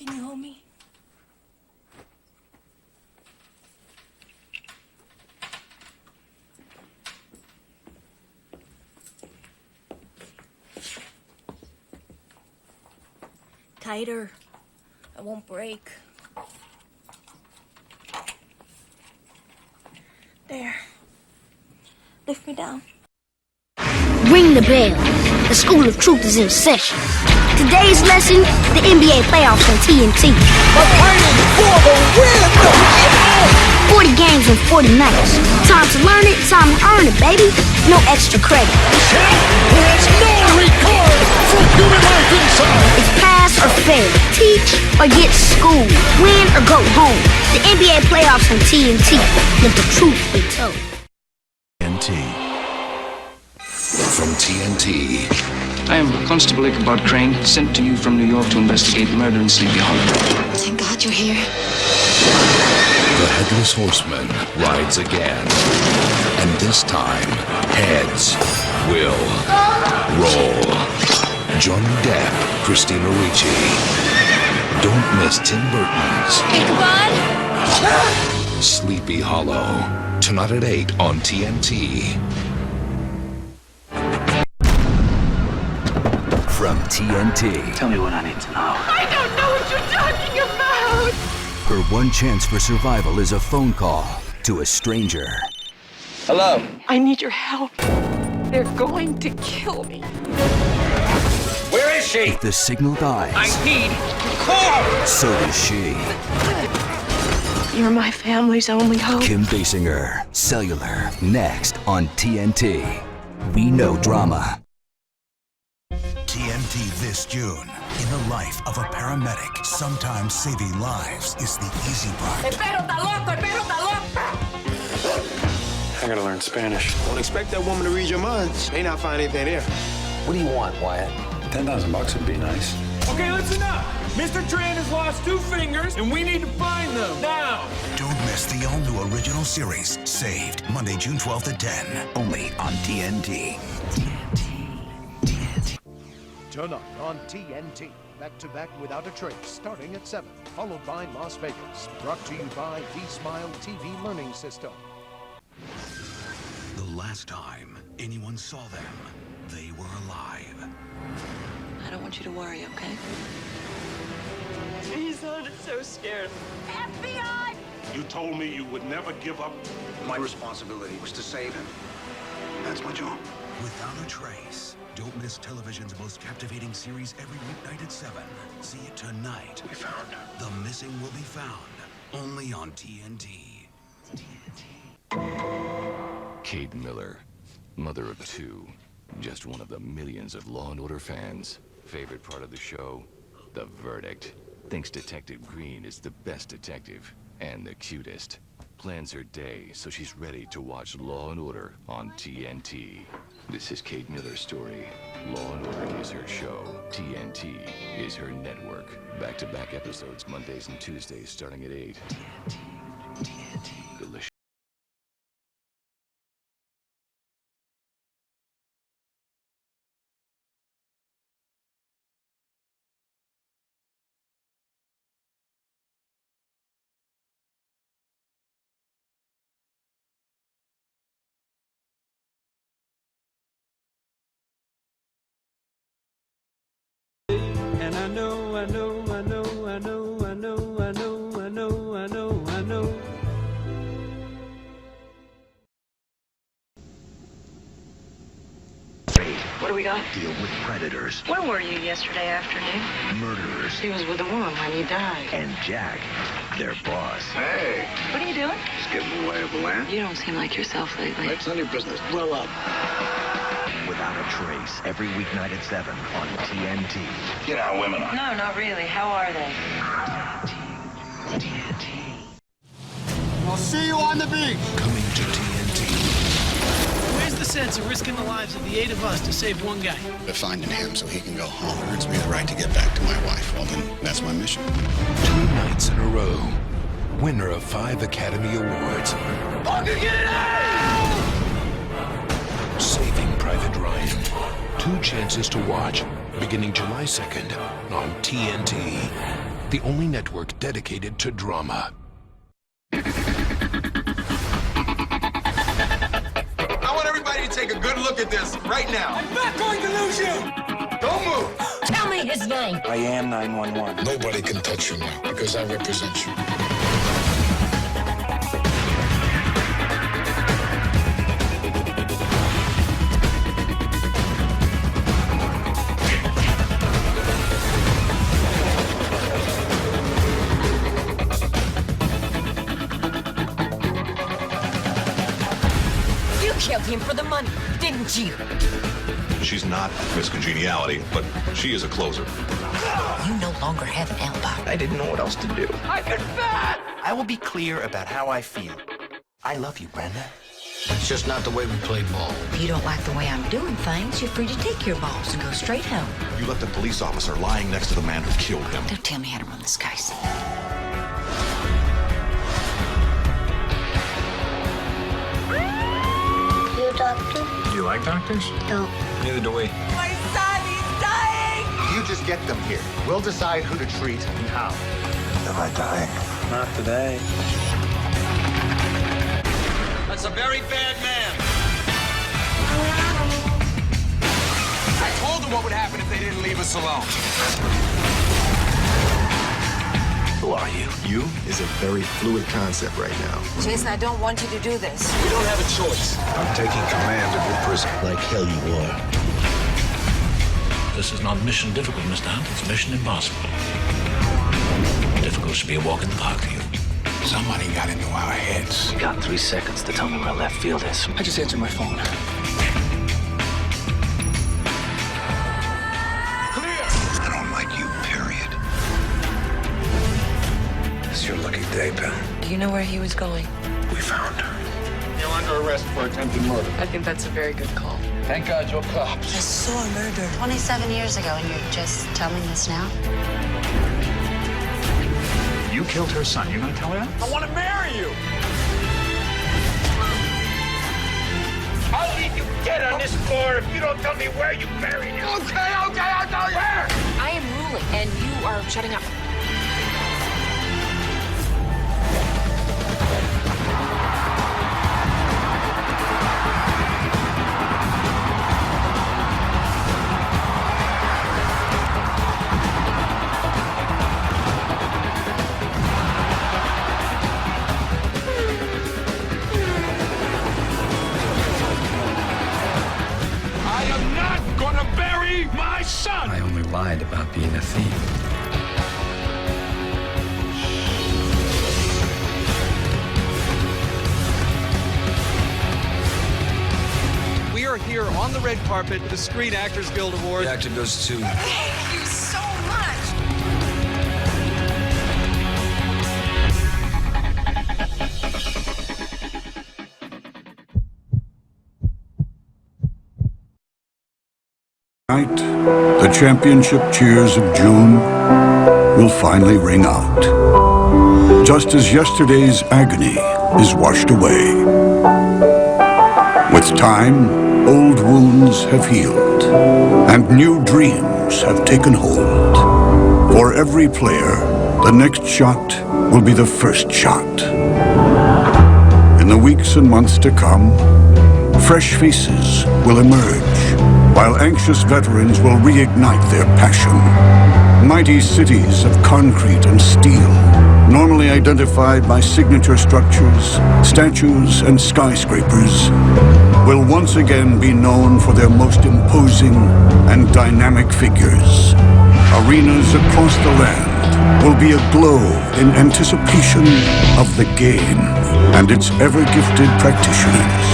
Can you hold me? Tighter. I won't break. There. Lift me down. Ring the bell. The School of Truth is in session. Today's lesson, the NBA playoffs on TNT. The fighting for the win! 40 games in 40 nights. Time to learn it, time to earn it, baby. No extra credit. Champ has no regard for human life inside. It's pass or fail. Teach or get schooled. Win or go home. The NBA playoffs on TNT. Let the truth be told. TNT. From TNT. I am Constable Ichabod Crane, sent to you from New York to investigate murder in Sleepy Hollow. Thank God you're here. The Headless Horseman rides again. And this time, heads will roll. Johnny Depp, Christina Ricci. Don't miss Tim Burton's Ichabod! Sleepy Hollow. Tonight at 8 on TNT. From TNT. Tell me what I need to know. I don't know what you're talking about! Her one chance for survival is a phone call to a stranger. Hello. I need your help. They're going to kill me. Where is she? If the signal dies, I need call. so does she. You're my family's only hope. Kim Basinger, Cellular, next on TNT. We know drama. TNT this June. In the life of a paramedic, sometimes saving lives is the easy part. I gotta learn Spanish. Don't expect that woman to read your minds. May not find anything there. What do you want, Wyatt? $10,000 would be nice. Okay, listen up. Mr. Tran has lost 2 fingers, and we need to find them now. Don't miss the all-new original series, Saved, Monday, June 12th at 10. Only on TNT. Tonight on TNT, back-to-back Without a Trace, starting at 7, followed by Las Vegas. Brought to you by V-Smile TV Learning System. The last time anyone saw them, they were alive. I don't want you to worry, okay? He sounded so scared. FBI! You told me you would never give up. My responsibility was to save him. That's my job. Without a Trace. Don't miss television's most captivating series every weeknight at 7. See it tonight. We found her. The Missing Will Be Found. Only on TNT. Kate Miller, mother of 2. Just one of the millions of Law & Order fans. Favorite part of the show? The verdict. Thinks Detective Green is the best detective and the cutest. Plans her day so she's ready to watch Law & Order on TNT. This is Kate Miller's story. Law & Order is her show. TNT is her network. Back-to-back episodes Mondays and Tuesdays starting at 8. TNT. Delicious. And I know. What do we got? Deal with predators, Where were you yesterday afternoon? murderers, She was with a woman when you died. and Jack, their boss. Hey, What are you doing? just getting the lay of the land. You don't seem like yourself lately. It's none of your business. Roll up. Without a Trace, every weeknight at 7 on TNT. You know how women are. No, not really. How are they? I'll see you on the beach. Coming to TNT. Where's the sense of risking the lives of the 8 of us to save one guy? But finding him so he can go home earns me the right to get back to my wife. Well, then that's my mission. 2 nights in a row. Winner of 5 Academy Awards. Fucking get it out! Saving Private Ryan. 2 chances to watch. Beginning July 2nd on TNT. The only network dedicated to drama. I want everybody to take a good look at this right now. I'm not going to lose you. Don't move. Tell me his name. I am 911. Nobody can touch you now because I represent you. You killed him for the money, didn't you? She's not Miss Congeniality, but she is a closer. You no longer have an alibi. I didn't know what else to do. I confess! I will be clear about how I feel. I love you, Brenda. It's just not the way we play ball. If you don't like the way I'm doing things, you're free to take your balls and go straight home. You left a police officer lying next to the man who killed him. Don't tell me how to run this case. You a doctor? Do you like doctors? No. Neither do we. My son, he's dying! You just get them here. We'll decide who to treat and how. Am I dying? Not today. That's a very bad man. I told them what would happen if they didn't leave us alone. Who are you? You is a very fluid concept right now. Jason, I don't want you to do this. We don't have a choice. I'm taking command of your prison. Like hell you are. This is not mission difficult, Mr. Hunt. It's mission impossible. Difficult should be a walk in the park to you. Somebody got into our heads. You got 3 seconds to tell me where left field is. I just answered my phone. I don't like you, period. It's your lucky day, pal. Do you know where he was going? We found her. You're under arrest for attempted murder. I think that's a very good call. Thank God you're cops. I saw a murder. 27 years ago, and you're just telling us now? You killed her son. You're gonna tell her that? I want to marry you. I'll leave you dead on this floor if you don't tell me where you buried him. Okay, I'll tell you. Where? I am ruling, and you are shutting up. I am not gonna bury my son. I only lied about being a thief. We are here on the red carpet, the Screen Actors Guild Award. The actor goes to... Thank you so much! Tonight, the championship cheers of June will finally ring out. Just as yesterday's agony is washed away. With time, old wounds have healed, and new dreams have taken hold. For every player, the next shot will be the first shot. In the weeks and months to come, fresh faces will emerge, while anxious veterans will reignite their passion. Mighty cities of concrete and steel, normally identified by signature structures, statues, and skyscrapers, will once again be known for their most imposing and dynamic figures. Arenas across the land will be aglow in anticipation of the game and its ever-gifted practitioners.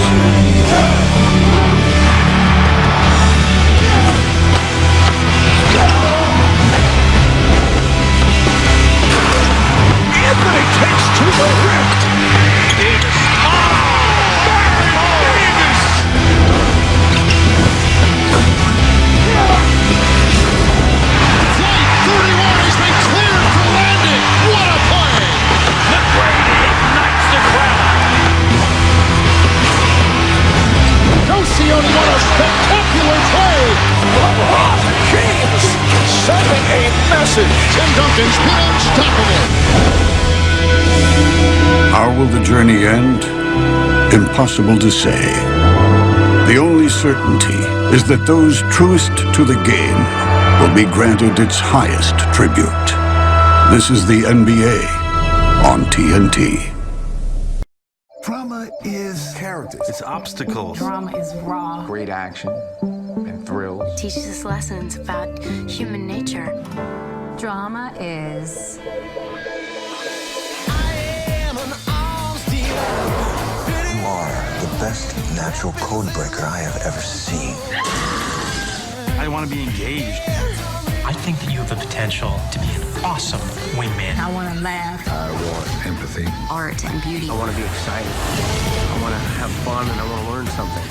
Takes to the rim. Davis. Davis. Flight 31 has been cleared for landing. What a play! McGrady ignites the crowd. Nocioni, what a spectacular play! LeBron James sending a message. Tim Duncan's been unstoppable. How will the journey end? Impossible to say. The only certainty is that those truest to the game will be granted its highest tribute. This is the NBA on TNT. Drama is characters. It's obstacles. Drama is raw. Great action and thrills. Teaches us lessons about human nature. Drama is... You are the best natural code breaker I have ever seen. I want to be engaged. I think that you have the potential to be an awesome wingman. I want to laugh. I want empathy. Art and beauty. I want to be excited. I want to have fun and I want to learn something.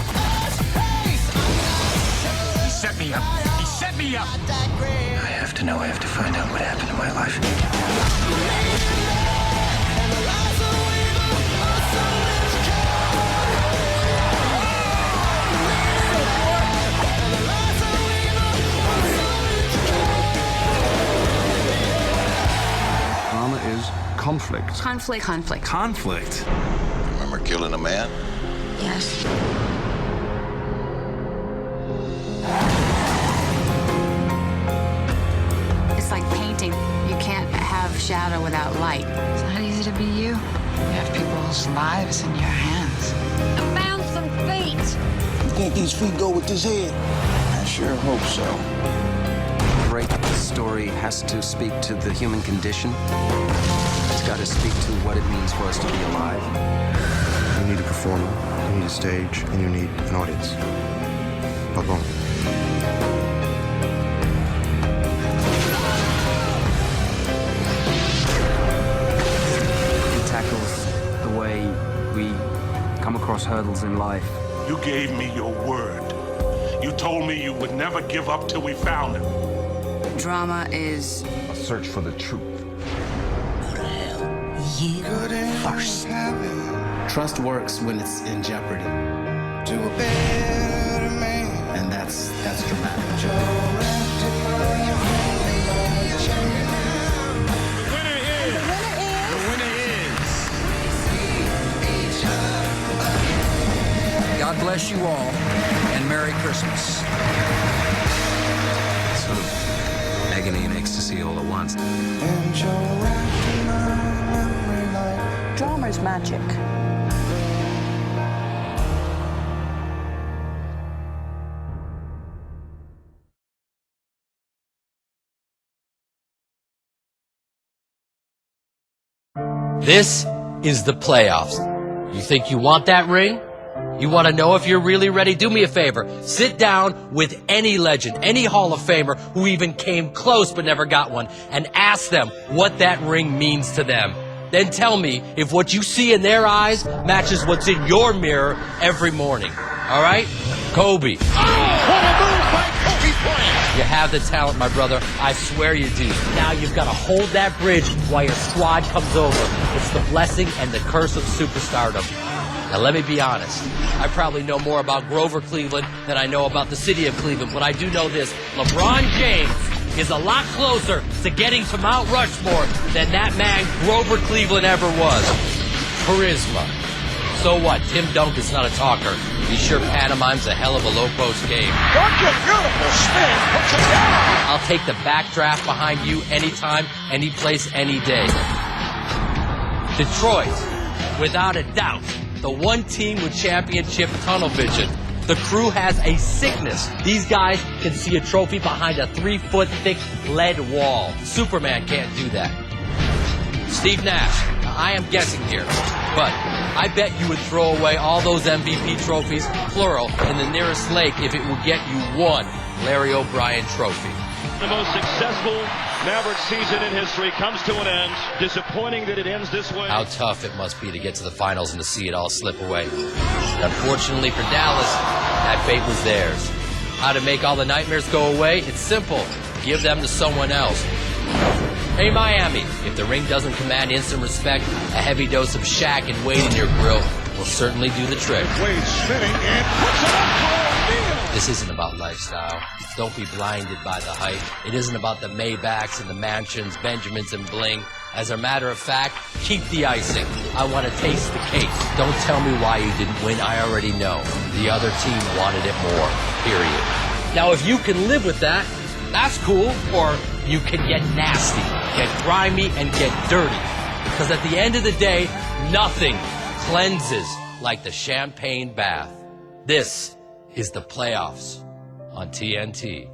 He set me up. He set me up. I have to know. I have to find out what happened in my life. Drama is conflict. Conflict. Remember killing a man? Yes. It's like painting. You can't have shadow without light. It's not easy to be you. You have people's lives in your hands. I found some feet. You think these feet go with this head? I sure hope so. Great story has to speak to the human condition. It's got to speak to what it means for us to be alive. You need a performer, you need a stage, and you need an audience. Pardon. It tackles the way we come across hurdles in life. You gave me your word. You told me you would never give up till we found him. Drama is A search for the truth. you first. Trust works when it's in jeopardy. And that's dramatic. God bless you all, and Merry Christmas. Sort of agony and ecstasy all at once. Drama's magic. This is the playoffs. You think you want that ring? You want to know if you're really ready? Do me a favor. Sit down with any legend, any Hall of Famer who even came close but never got one, and ask them what that ring means to them. Then tell me if what you see in their eyes matches what's in your mirror every morning. All right? Kobe. You have the talent, my brother. I swear you do. Now you've got to hold that bridge while your squad comes over. It's the blessing and the curse of superstardom. Now let me be honest. I probably know more about Grover Cleveland than I know about the city of Cleveland, but I do know this. LeBron James is a lot closer to getting to Mount Rushmore than that man Grover Cleveland ever was. Charisma. So what? Tim Duncan's not a talker. He sure pantomimes a hell of a low-post game. Beautiful spin. I'll take the backdraft behind you anytime, any place, any day. Detroit, without a doubt, the one team with championship tunnel vision. The crew has a sickness. These guys can see a trophy behind a 3-foot thick lead wall. Superman can't do that. Steve Nash, I am guessing here, but I bet you would throw away all those MVP trophies, plural, in the nearest lake if it would get you one Larry O'Brien trophy. The most successful Maverick season in history comes to an end. Disappointing that it ends this way. How tough it must be to get to the finals and to see it all slip away. Unfortunately for Dallas, that fate was theirs. How to make all the nightmares go away? It's simple. Give them to someone else. Hey, Miami, if the ring doesn't command instant respect, a heavy dose of Shaq and Wade in your grill will certainly do the trick. Wade spinning and puts it up for O'Neal. This isn't about lifestyle. Don't be blinded by the hype. It isn't about the Maybachs and the mansions, Benjamins and bling. As a matter of fact, keep the icing. I want to taste the cake. Don't tell me why you didn't win. I already know. The other team wanted it more. Period. Now, if you can live with that, that's cool. Or you can get nasty, get grimy, and get dirty. Because at the end of the day, nothing cleanses like the champagne bath. This is the playoffs on TNT.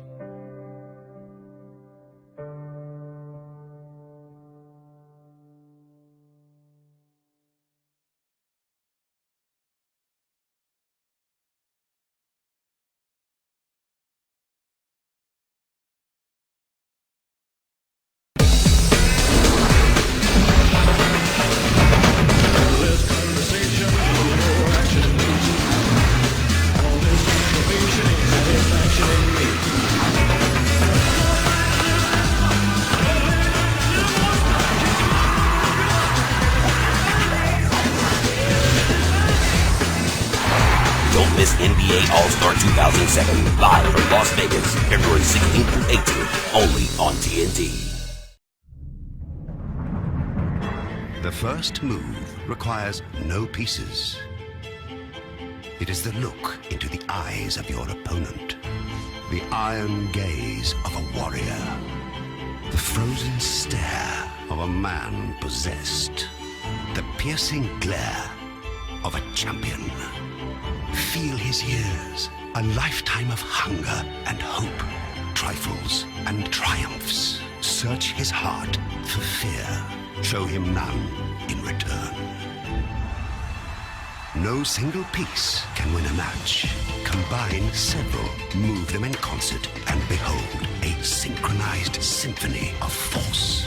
NBA All-Star 2007, live from Las Vegas, February 16th through 18th, only on TNT. The first move requires no pieces. It is the look into the eyes of your opponent, the iron gaze of a warrior, the frozen stare of a man possessed, the piercing glare of a champion. Feel his years, a lifetime of hunger and hope, trifles and triumphs. Search his heart for fear. Show him none in return. No single piece can win a match. Combine several, move them in concert, and behold a synchronized symphony of force.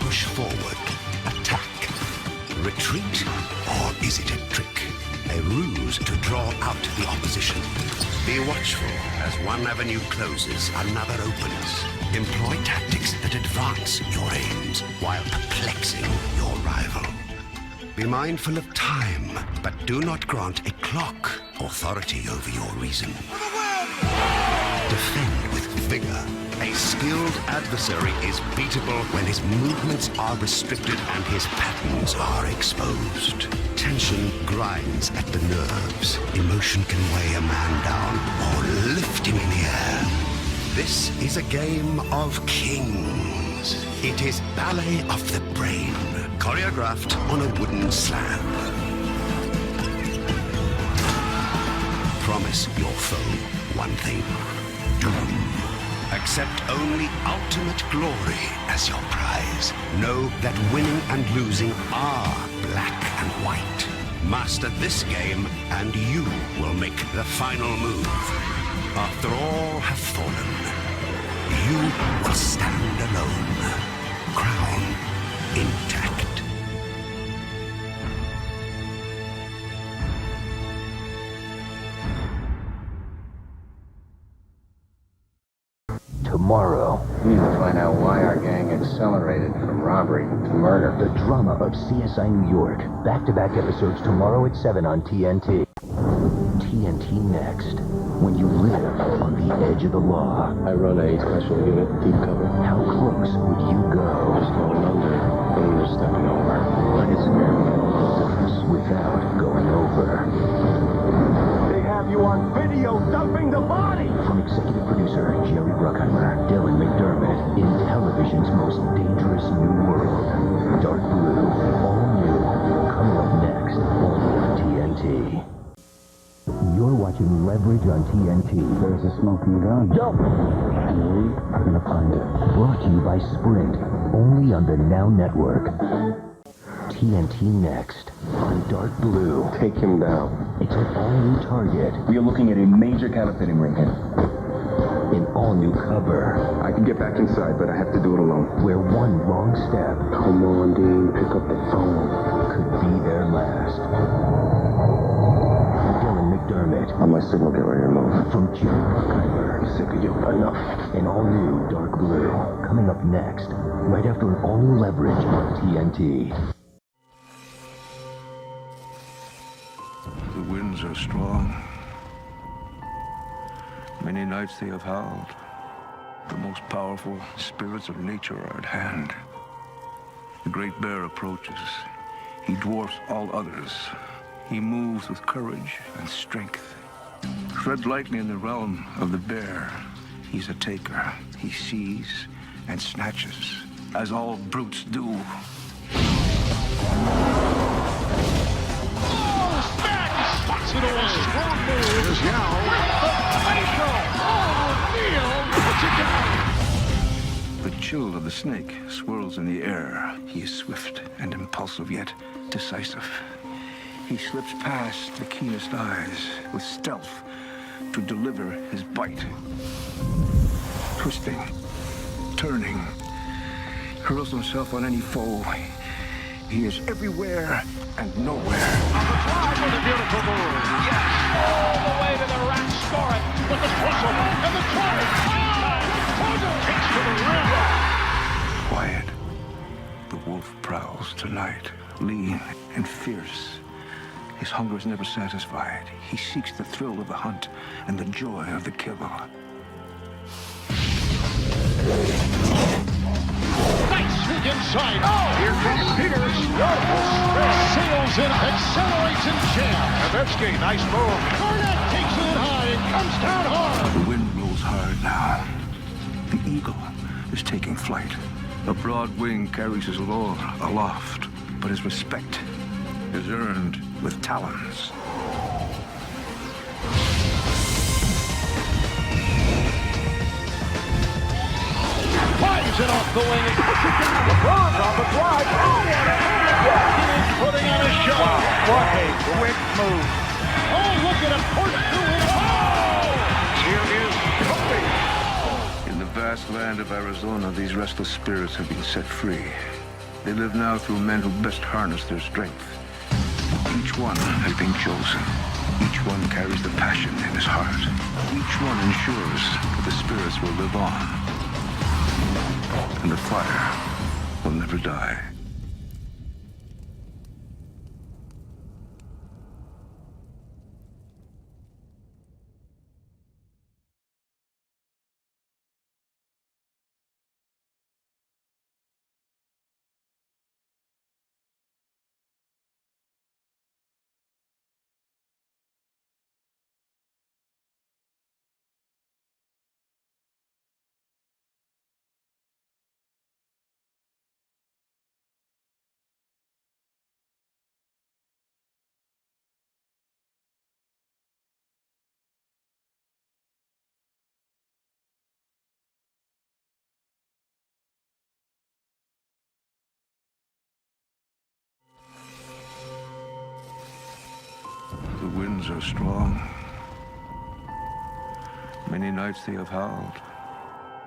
Push forward, attack, retreat, or is it a trick? A ruse to draw out the opposition. Be watchful as one avenue closes, another opens. Employ tactics that advance your aims while perplexing your rival. Be mindful of time, but do not grant a clock authority over your reason. Defend with vigor. A skilled adversary is beatable when his movements are restricted and his patterns are exposed. Tension grinds at the nerves. Emotion can weigh a man down or lift him in the air. This is a game of kings. It is ballet of the brain, choreographed on a wooden slab. Promise your foe one thing: doom. Accept only ultimate glory as your prize. Know that winning and losing are black and white. Master this game, and you will make the final move. After all have fallen, you will stand alone, crown intact. Tomorrow, we need to find out why our gang accelerated from robbery to murder. The drama of CSI New York. Back-to-back episodes tomorrow at 7 on TNT. TNT Next. When you live on the edge of the law. I run a special unit, deep cover. How close would you go? Just going under, and you're stepping over. Like it's scary. Without going over. They have you on video dumping the body! From executive producer Jerry Bruckheimer, Dylan McDermott, in television's most dangerous new world. Dark Blue, all new, coming up next, only on TNT. You're watching Leverage on TNT. There's a smoking gun. Jump! And we are gonna find it. Brought to you by Sprint, only on the Now Network. TNT Next, on Dark Blue. Take him down. It's an all-new target. We are looking at a major counterfeiting ring here. An all-new cover. I can get back inside, but I have to do it alone. Where one wrong step... Come on, Dean, pick up the phone. ...could be their last. Dylan McDermott. On my signal, get ready to move. From Jerry Bruckheimer. I'm sick of you. Enough. An all-new Dark Blue. Coming up next, right after an all-new Leverage on TNT. The winds are strong. Many nights they have howled. The most powerful spirits of nature are at hand. The great bear approaches. He dwarfs all others. He moves with courage and strength. Tread lightly in the realm of the bear. He's a taker. He sees and snatches, as all brutes do. Spots it all. Strong move. Here's Yao. The chill of the snake swirls in the air. He is swift and impulsive, yet decisive. He slips past the keenest eyes with stealth to deliver his bite. Twisting, turning, hurls himself on any foe. He is everywhere and nowhere. On the drive with a beautiful move. Yes. All the way to the rack, score it with the crossover and the try. Takes to the rim. Quiet. The wolf prowls tonight, lean and fierce. His hunger is never satisfied. He seeks the thrill of the hunt and the joy of the kill. Nice sneak inside. Oh, here comes Peters. Sails in, accelerates and jams. Nevetsky, nice move. Barnett takes it high and comes down hard. The wind blows hard now. The eagle is taking flight. A broad wing carries his lure aloft, but his respect is earned with talons. Flies it off the wing and puts it down. LeBron's on the fly. Oh, what a move! Putting on a show. Wow, what a quick move. Oh, look at him. Push through it. Oh! Here is Kobe. In the vast land of Arizona, these restless spirits have been set free. They live now through men who best harness their strength. Each one has been chosen. Each one carries the passion in his heart. Each one ensures that the spirits will live on. And the fire will never die. The winds are strong. Many nights they have howled.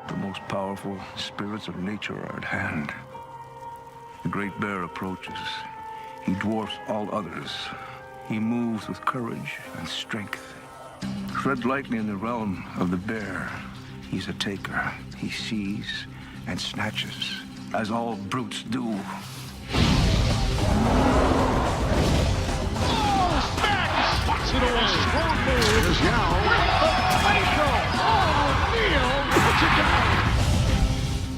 The most powerful spirits of nature are at hand. The great bear approaches. He dwarfs all others. He moves with courage and strength. Tread lightly in the realm of the bear. He's a taker. He sees and snatches, as all brutes do. It was strong move. Here's Yao. Facial. Oh, Neil puts it down.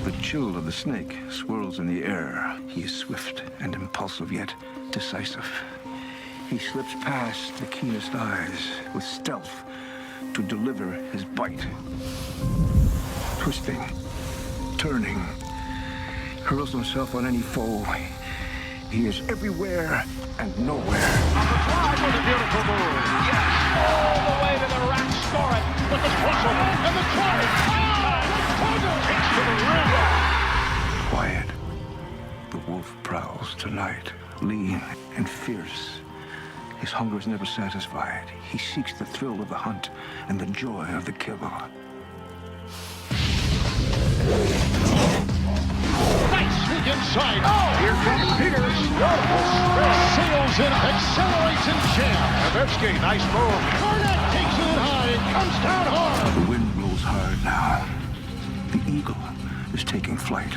The chill of the snake swirls in the air. He is swift and impulsive, yet decisive. He slips past the keenest eyes with stealth to deliver his bite. Twisting, turning, hurls himself on any foe. He is everywhere and nowhere. On the fly with a beautiful move. Yes. All the way to the rack, score it with the special and the charge. Takes to the rim. Quiet. The wolf prowls tonight, lean and fierce. His hunger is never satisfied. He seeks the thrill of the hunt and the joy of the kill. Nice sneak inside. Oh, here comes Peters. Sails in, accelerates and jams. Nevetsky, nice move. Barnett takes it high and comes down hard. The wind blows hard now. The eagle is taking flight.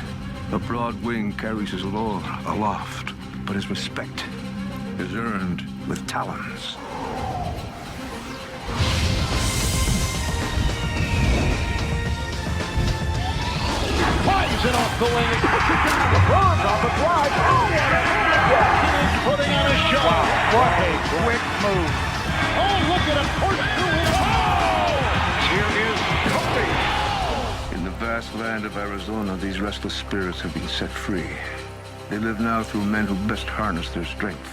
A broad wing carries his lure aloft, but his respect is earned with talons. Flies it off the wing and puts it down. LeBron's on the fly. Oh, what a move! Putting on a show. Wow, what a quick move. Oh, look at him push through it. Oh! Here is Kobe. In the vast land of Arizona, these restless spirits have been set free. They live now through men who best harness their strength.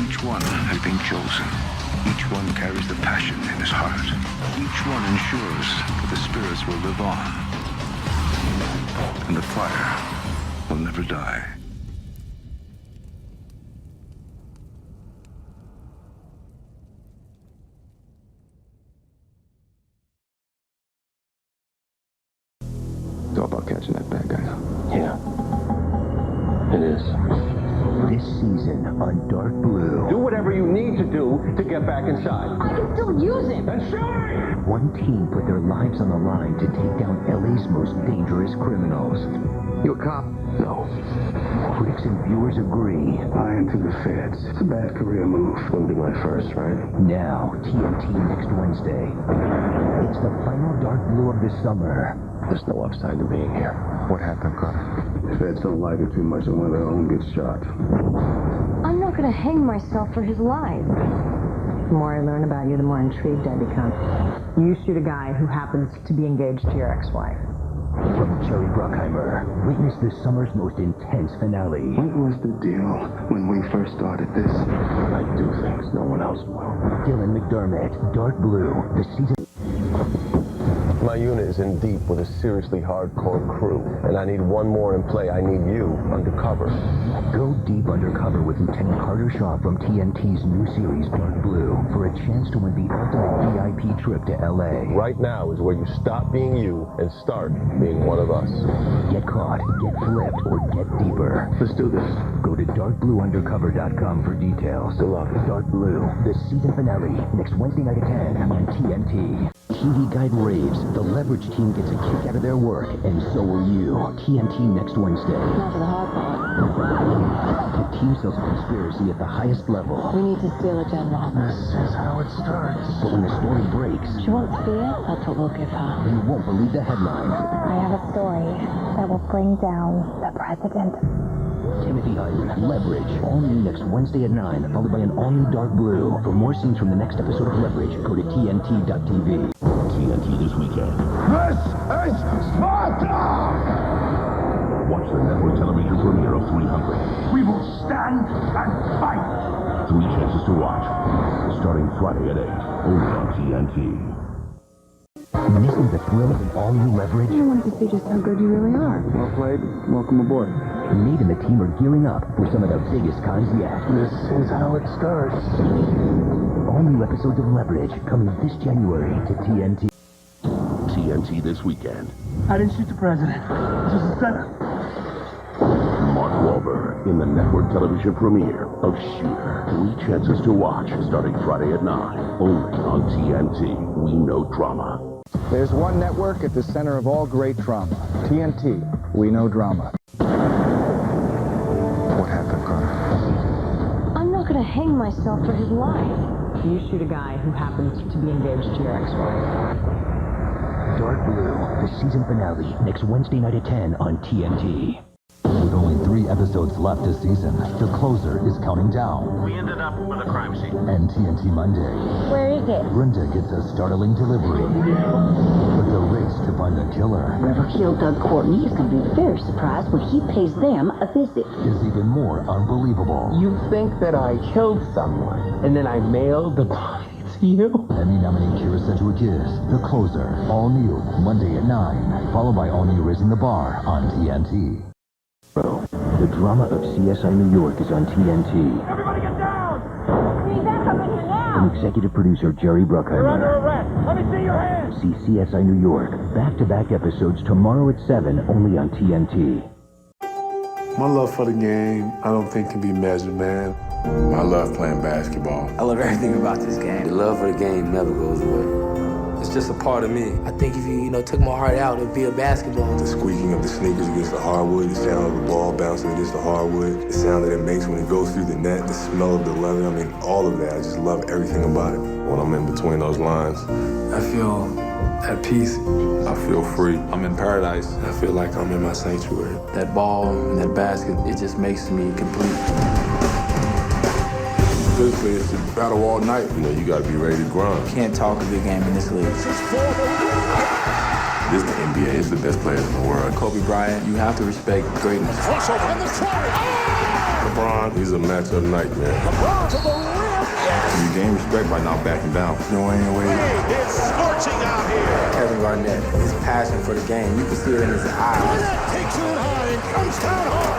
Each one has been chosen. Each one carries the passion in his heart. Each one ensures that the spirits will live on. And the fire will never die. It's all about catching that bad guy. Yeah. It is. This season on Dark Blue. Do whatever you need to do to get back inside. I can still use him. Then shoot him! One team put their lives on the line to take down LA's most dangerous criminals. You a cop? No. Critics and viewers agree. Lying to the feds. It's a bad career move. Wouldn't be my first, right? Now, TNT next Wednesday. It's the final dark blue of the summer. There's no upside to being here. What happened, Carter? The feds don't like it too much, and one of their own gets shot. I'm not going to hang myself for his life. The more I learn about you, the more intrigued I become. You shoot a guy who happens to be engaged to your ex-wife. From Jerry Bruckheimer, witness this summer's most intense finale. What was the deal when we first started this? I do things no one else will. Dylan McDermott, Dark Blue, the season... My unit is in deep with a seriously hardcore crew, and I need one more in play. I need you undercover. Go deep undercover with Lieutenant Carter Shaw from TNT's new series, Dark Blue, for a chance to win the ultimate VIP trip to LA. Right now is where you stop being you and start being one of us. Get caught, get flipped, or get deeper. Let's do this. Go to darkblueundercover.com for details. Good luck. Dark Blue, the season finale, next Wednesday night at 10 on TNT. TV Guide raves. The Leverage team gets a kick out of their work, and so will you. TNT next Wednesday. Not for the hard part. The team sells a conspiracy at the highest level. We need to steal a general. This is how it starts. But when the story breaks, She wants fear. That's what we'll give her. you won't believe the headline. I have a story that will bring down the president. Timothy Hutton, Leverage, all new next Wednesday at 9, followed by an all-new Dark Blue. For more scenes from the next episode of Leverage, go to TNT.tv. TNT this weekend. This is Sparta! Watch the network television premiere of 300. We will stand and fight! 3 chances to watch. Starting Friday at 8, only on TNT. Missing the thrill of an all-new Leverage? I wanted to see just how good you really are. Well played. Welcome aboard. Nate and the team are gearing up for some of the biggest cons yet. This is how it starts. All new episodes of Leverage coming this January to TNT. TNT this weekend. I didn't shoot the president. This was a setup. Mark Wahlberg in the network television premiere of Shooter. 3 chances to watch starting Friday at 9. Only on TNT. We know drama. There's one network at the center of all great drama. TNT. We know drama. What happened, Carter? I'm not going to hang myself for his life. You shoot a guy who happens to be engaged to your ex-wife. Dark Blue, the season finale, next Wednesday night at 10 on TNT. With only 3 episodes left this season, the closer is counting down. We ended up with a crime scene. And TNT Monday. Where is it? Brenda gets a startling delivery. But the race to find the killer Whoever killed Doug Courtney is going to be very surprised when he pays them a visit. is even more unbelievable. You think that I killed someone, and then I mailed the body to you? Emmy nominee Kira Sedgwick is The Closer, all new, Monday at 9, followed by all new Raising the Bar on TNT. The drama of CSI New York is on TNT. Everybody get down! He's not coming here now! From executive producer Jerry Bruckheimer. You're under arrest! Let me see your hands! See CSI New York, back-to-back episodes tomorrow at 7, only on TNT. My love for the game, I don't think can be measured, man. I love playing basketball. I love everything about this game. The love for the game never goes away. It's just a part of me. I think if you took my heart out, it'd be a basketball. The squeaking of the sneakers against the hardwood, the sound of the ball bouncing against the hardwood, the sound that it makes when it goes through the net, the smell of the leather, all of that. I just love everything about it. When I'm in between those lines, I feel at peace. I feel free. I'm in paradise. I feel like I'm in my sanctuary. That ball and that basket, it just makes me complete. Physically, it's a battle all night. You gotta be ready to grind. Can't talk a big game in this league. This is the NBA. It's the best players in the world. Kobe Bryant, you have to respect greatness. LeBron, he's a match of the night, man. LeBron to the rim! Yes! You gain respect by not backing down. No ain't no way. It's scorching out here! Kevin Garnett, his passion for the game, you can see it in his eyes. Garnett takes it high and comes down hard!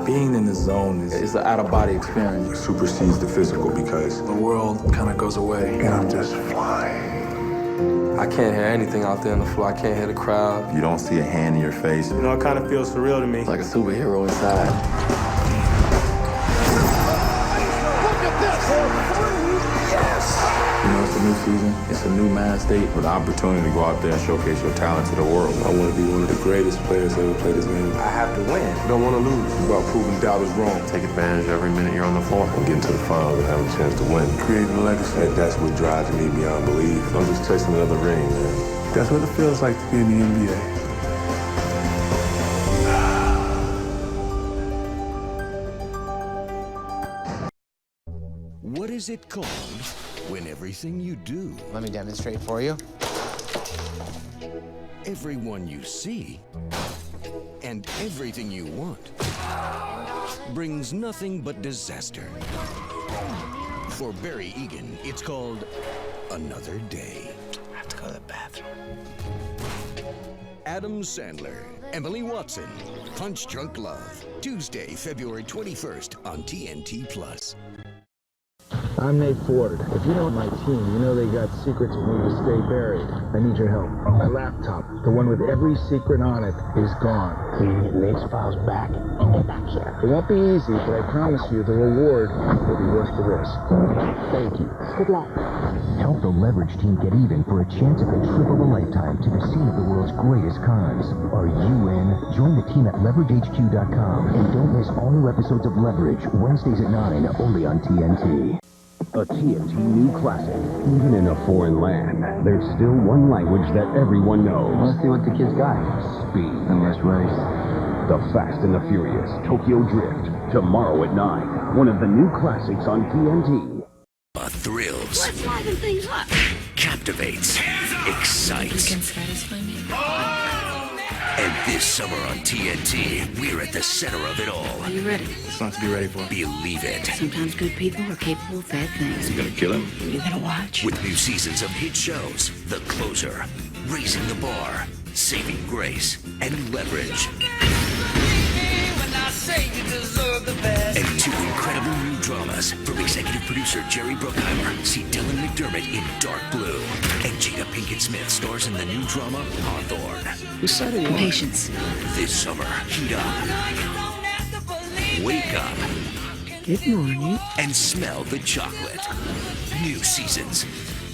Being in the zone is an out-of-body experience. It supersedes the physical because the world kind of goes away. And I'm just flying. I can't hear anything out there on the floor. I can't hear the crowd. You don't see a hand in your face. It kind of feels surreal to me. Like a superhero inside. Look at this for 3! Yes! For new season. It's a new mind state with the opportunity to go out there and showcase your talent to the world. I want to be one of the greatest players to ever play this game. I have to win. I don't want to lose. It's about proving doubters wrong. Take advantage of every minute you're on the floor. And getting to the finals and having a chance to win. Creating a legacy. That's what drives me beyond belief. I'm just chasing another ring, man. That's what it feels like to be in the NBA. What is it called when everything you do, Let me demonstrate for you. everyone you see, and everything you want brings nothing but disaster? For Barry Egan, it's called Another Day. I have to go to the bathroom. Adam Sandler, Emily Watson, Punch Drunk Love. Tuesday, February 21st on TNT+. I'm Nate Ford. If you know my team, you know they got secrets for me to stay buried. I need your help. My laptop, the one with every secret on it, is gone. Can you get Nate's files back and get back here? It won't be easy, but I promise you the reward will be worth the risk. Thank you. Good luck. Help the Leverage team get even for a chance of a trip of a lifetime to the scene of the world's greatest cons. Are you in? Join the team at LeverageHQ.com and don't miss all new episodes of Leverage, Wednesdays at 9, only on TNT. A TNT new classic. Even in a foreign land, there's still one language that everyone knows. Let's see what the kids got. Speed. And let's race. The Fast and the Furious, Tokyo Drift. Tomorrow at 9. One of the new classics on TNT. Thrills. Let's liven things up. Captivates. Excites. You can satisfy me. And this summer on TNT, we're at the center of it all. Are you ready? It's not to be ready for. Believe it. Sometimes good people are capable of bad things. You gonna kill him? You're gonna watch. With new seasons of hit shows, The Closer, Raising the Bar, Saving Grace, and Leverage. And two incredible new dramas from executive producer Jerry Bruckheimer. See Dylan McDermott in Dark Blue. And Jada Pinkett Smith stars in the new drama Hawthorne. Patience. This summer, heat up. Wake up. Good morning. And smell the chocolate. New seasons,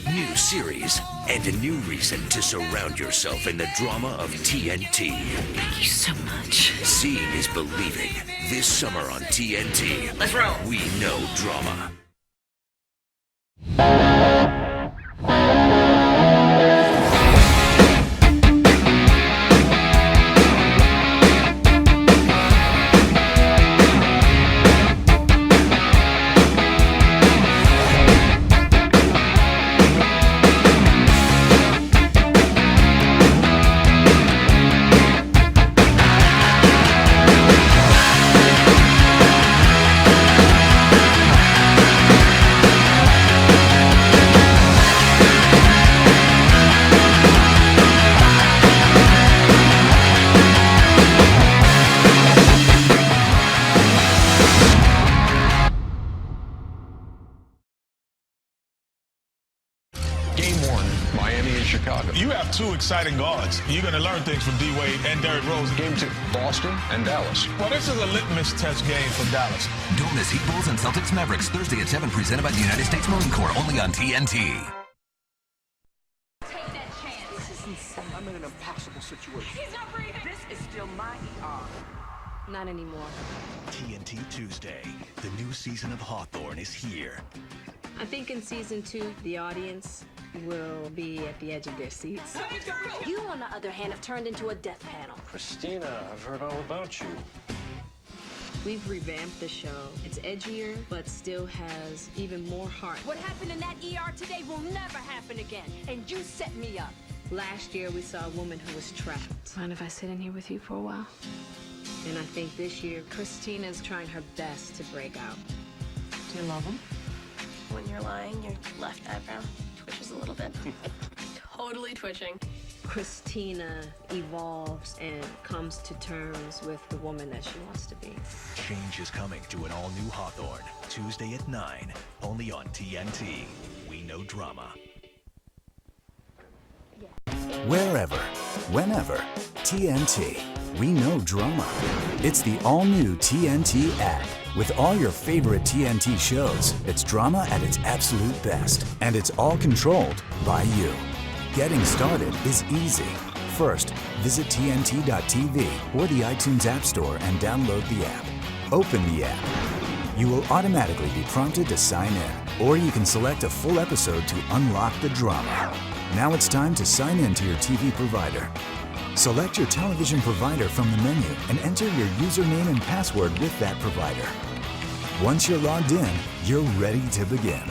new series, and a new reason to surround yourself in the drama of TNT. Thank you so much. Seeing is believing. This summer on TNT. Let's roll. We know drama. You have two exciting guards. You're going to learn things from D-Wade and Derrick Rose. Game 2, Boston and Dallas. Well, this is a litmus test game for Dallas. Don't miss Heat Bulls and Celtics Mavericks Thursday at 7, presented by the United States Marine Corps, only on TNT. Take that chance. This is insane. I'm in an impossible situation. He's not breathing. This is still my ER. Not anymore. TNT Tuesday. The new season of Hawthorne is here. I think in season 2, the audience will be at the edge of their seats. You, on the other hand, have turned into a death panel. Christina, I've heard all about you. We've revamped the show. It's edgier, but still has even more heart. What happened in that ER today will never happen again, and you set me up. Last year, we saw a woman who was trapped. Mind if I sit in here with you for a while? And I think this year, Christina's trying her best to break out. Do you love him? When you're lying, your left eyebrow twitches a little bit. Totally twitching. Christina evolves and comes to terms with the woman that she wants to be. Change is coming to an all-new Hawthorne. Tuesday at 9, only on TNT. We know drama. Wherever, whenever, TNT. We know drama. It's the all-new TNT app. With all your favorite TNT shows, it's drama at its absolute best, and it's all controlled by you. Getting started is easy. First, visit TNT.tv or the iTunes App Store and download the app. Open the app. You will automatically be prompted to sign in, or you can select a full episode to unlock the drama. Now it's time to sign in to your TV provider. Select your television provider from the menu and enter your username and password with that provider. Once you're logged in, you're ready to begin.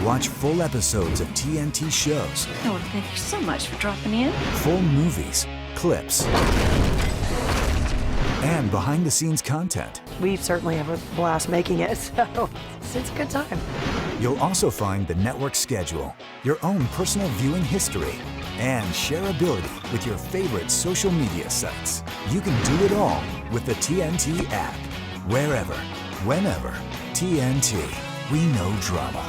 Watch full episodes of TNT shows. Oh, thank you so much for dropping in. Full movies, clips, and behind-the-scenes content. We certainly have a blast making it, so it's a good time. You'll also find the network schedule, your own personal viewing history, and shareability with your favorite social media sites. You can do it all with the TNT app. Wherever, whenever, TNT. We know drama.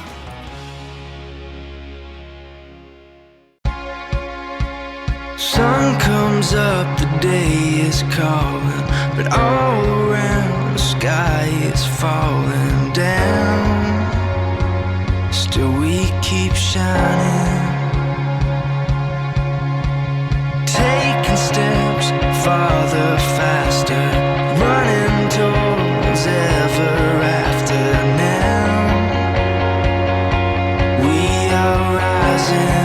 Sun comes up, the day is calling, but all around the sky is falling down. Still we keep shining, taking steps farther, faster, running towards ever after. Now we are rising.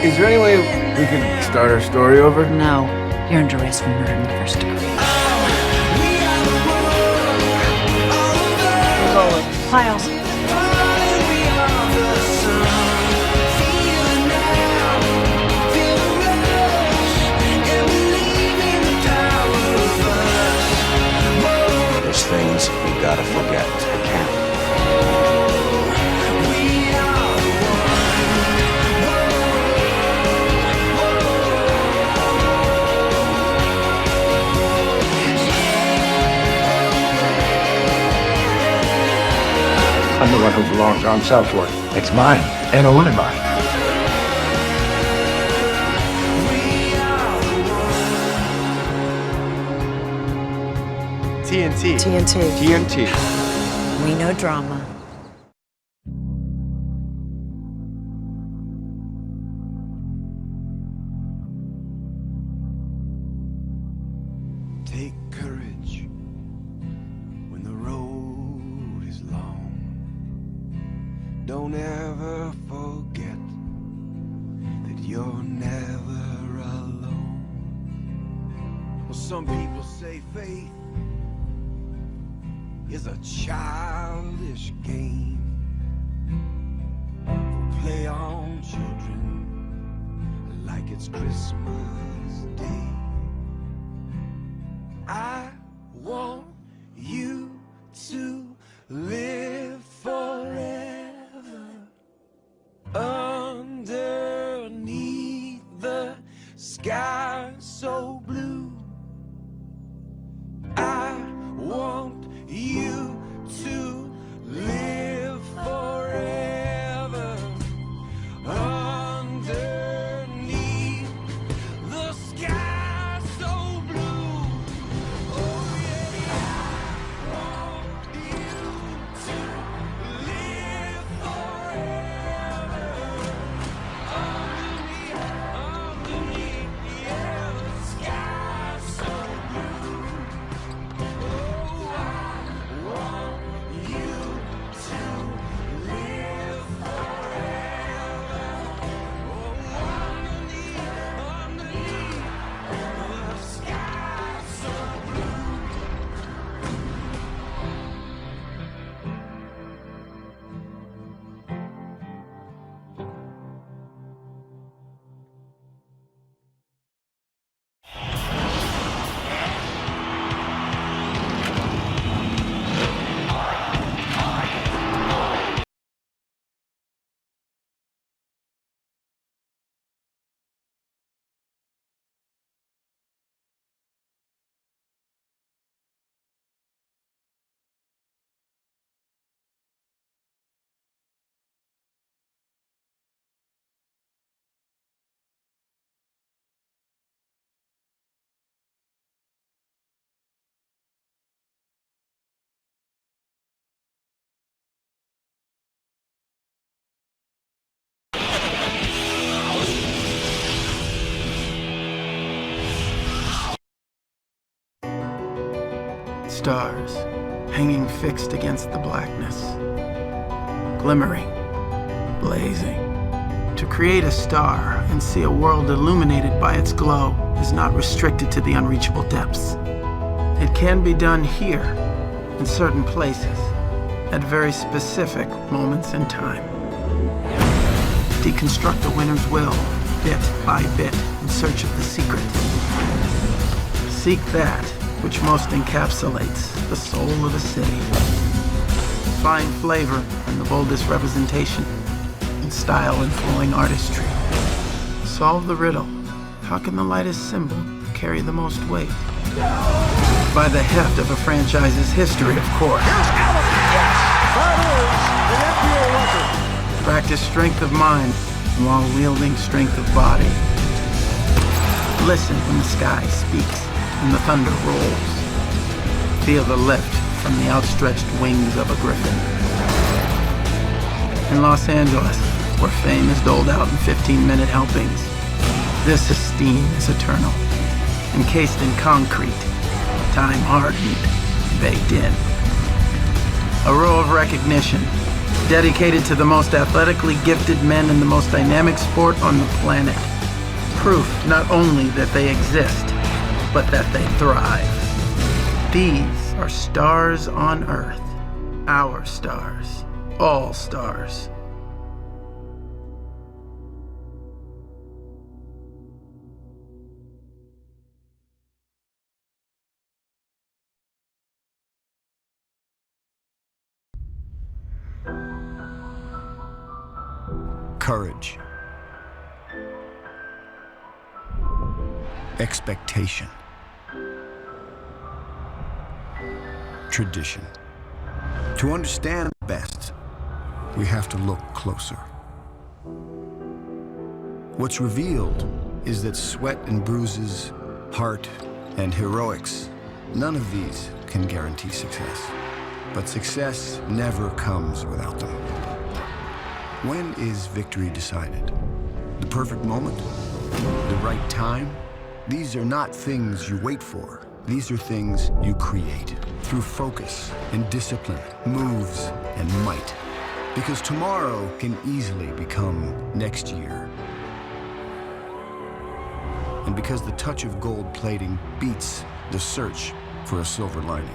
Is there any way we can start our story over? No. You're under arrest for murder in the first degree. Files. There's things we gotta forget. I can't. I'm the one who belongs on Southward. It's mine, and only mine. TNT. TNT. We know drama. Take courage when the road is long. Don't ever forget that you're never alone. Well, some people say faith is a childish game. We'll play on children like it's Christmas Day. I want you to live forever underneath the sky so blue. I want you to live forever underneath the sky. stars, hanging fixed against the blackness, glimmering, blazing. To create a star and see a world illuminated by its glow is not restricted to the unreachable depths. It can be done here, in certain places, at very specific moments in time. Deconstruct the winner's will, bit by bit, in search of the secret. Seek that which most encapsulates the soul of the city. Find flavor in the boldest representation, and style in flowing artistry. Solve the riddle. How can the lightest symbol carry the most weight? By the heft of a franchise's history, of course. That is the NBA record. Practice strength of mind while wielding strength of body. Listen when the sky speaks and the thunder rolls. Feel the lift from the outstretched wings of a griffin. In Los Angeles, where fame is doled out in 15-minute helpings, this esteem is eternal, encased in concrete, time-hardened, baked in. A row of recognition, dedicated to the most athletically gifted men in the most dynamic sport on the planet. Proof not only that they exist, but that they thrive. These are stars on Earth. Our stars. All stars. Courage. Expectation. Tradition. To understand best, we have to look closer. What's revealed is that sweat and bruises, heart and heroics, none of these can guarantee success. But success never comes without them. When is victory decided? The perfect moment? The right time? These are not things you wait for. These are things you create through focus and discipline, moves and might. Because tomorrow can easily become next year. And because the touch of gold plating beats the search for a silver lining.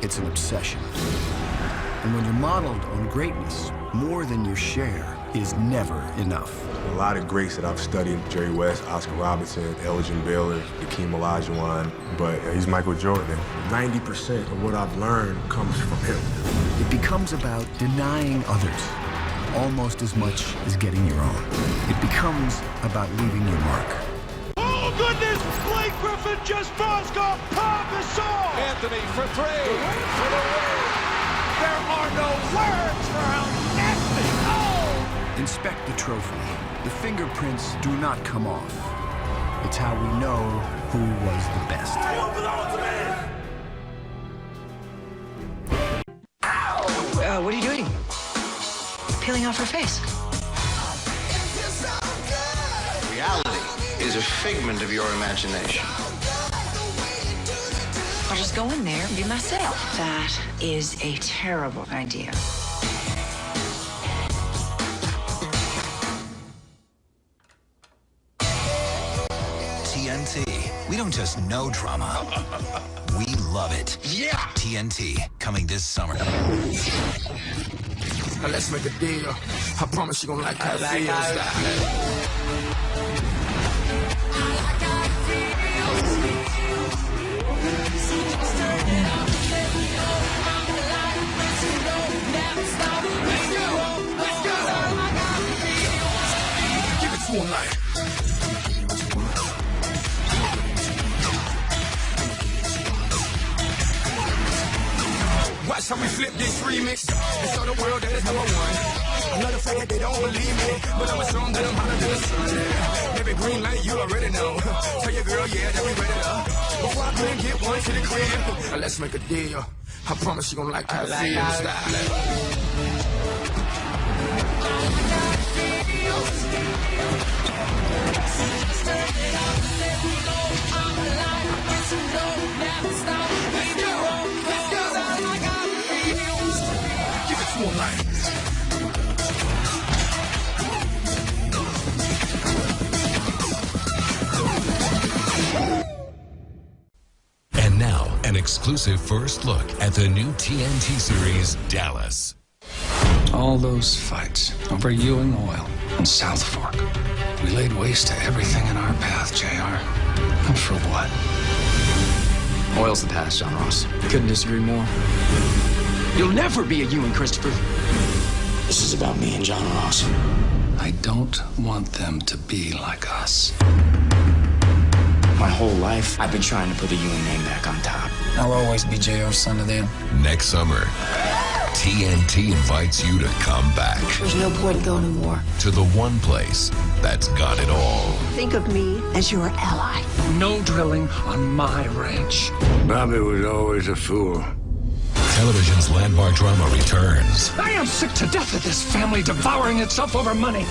It's an obsession. And when you're modeled on greatness, more than your share is never enough. A lot of greats that I've studied, Jerry West, Oscar Robertson, Elgin Baylor, Hakeem Olajuwon, but he's Michael Jordan. 90% of what I've learned comes from him. It becomes about denying others almost as much as getting your own. It becomes about leaving your mark. Oh, goodness! Blake Griffin just buzzed off Pau Gasol! Anthony for three. For the win! There are no words for how nasty! Oh! Inspect the trophy. The fingerprints do not come off. It's how we know who was the best. What are you doing? Peeling off her face. Reality is a figment of your imagination. I'll just go in there and be myself. That is a terrible idea. TNT. We don't just know drama. We love it. Yeah! TNT, coming this summer. Now let's make a deal. I promise you gon' like how it feels. Give it to him like. Watch how we flip this remix and show the world that it's number one. Another fact that they don't believe me, but I'ma show them that I'm hotter than the sun. Baby, green light, you already know. Tell your girl, yeah, that we ready to. Before I couldn't get one to the crib, now let's make a deal. I promise you gon' like how it feels. Style. an exclusive first look at the new TNT series, Dallas. All those fights over Ewing Oil and South Fork. We laid waste to everything in our path, JR. And for what? Oil's the past, John Ross. Couldn't disagree more. You'll never be a Ewing, Christopher. This is about me and John Ross. I don't want them to be like us. My whole life, I've been trying to put the Ewing name back on top. I'll always be JR's son to them. Next summer, TNT invites you to come back. There's no point going to war. To the one place that's got it all. Think of me as your ally. No drilling on my ranch. Bobby was always a fool. Television's landmark drama returns. I am sick to death of this family devouring itself over money.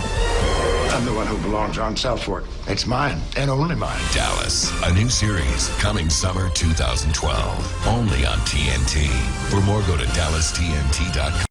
I'm the one who belongs on South Fork. It's mine, and only mine. Dallas, a new series coming summer 2012. Only on TNT. For more, go to DallasTNT.com.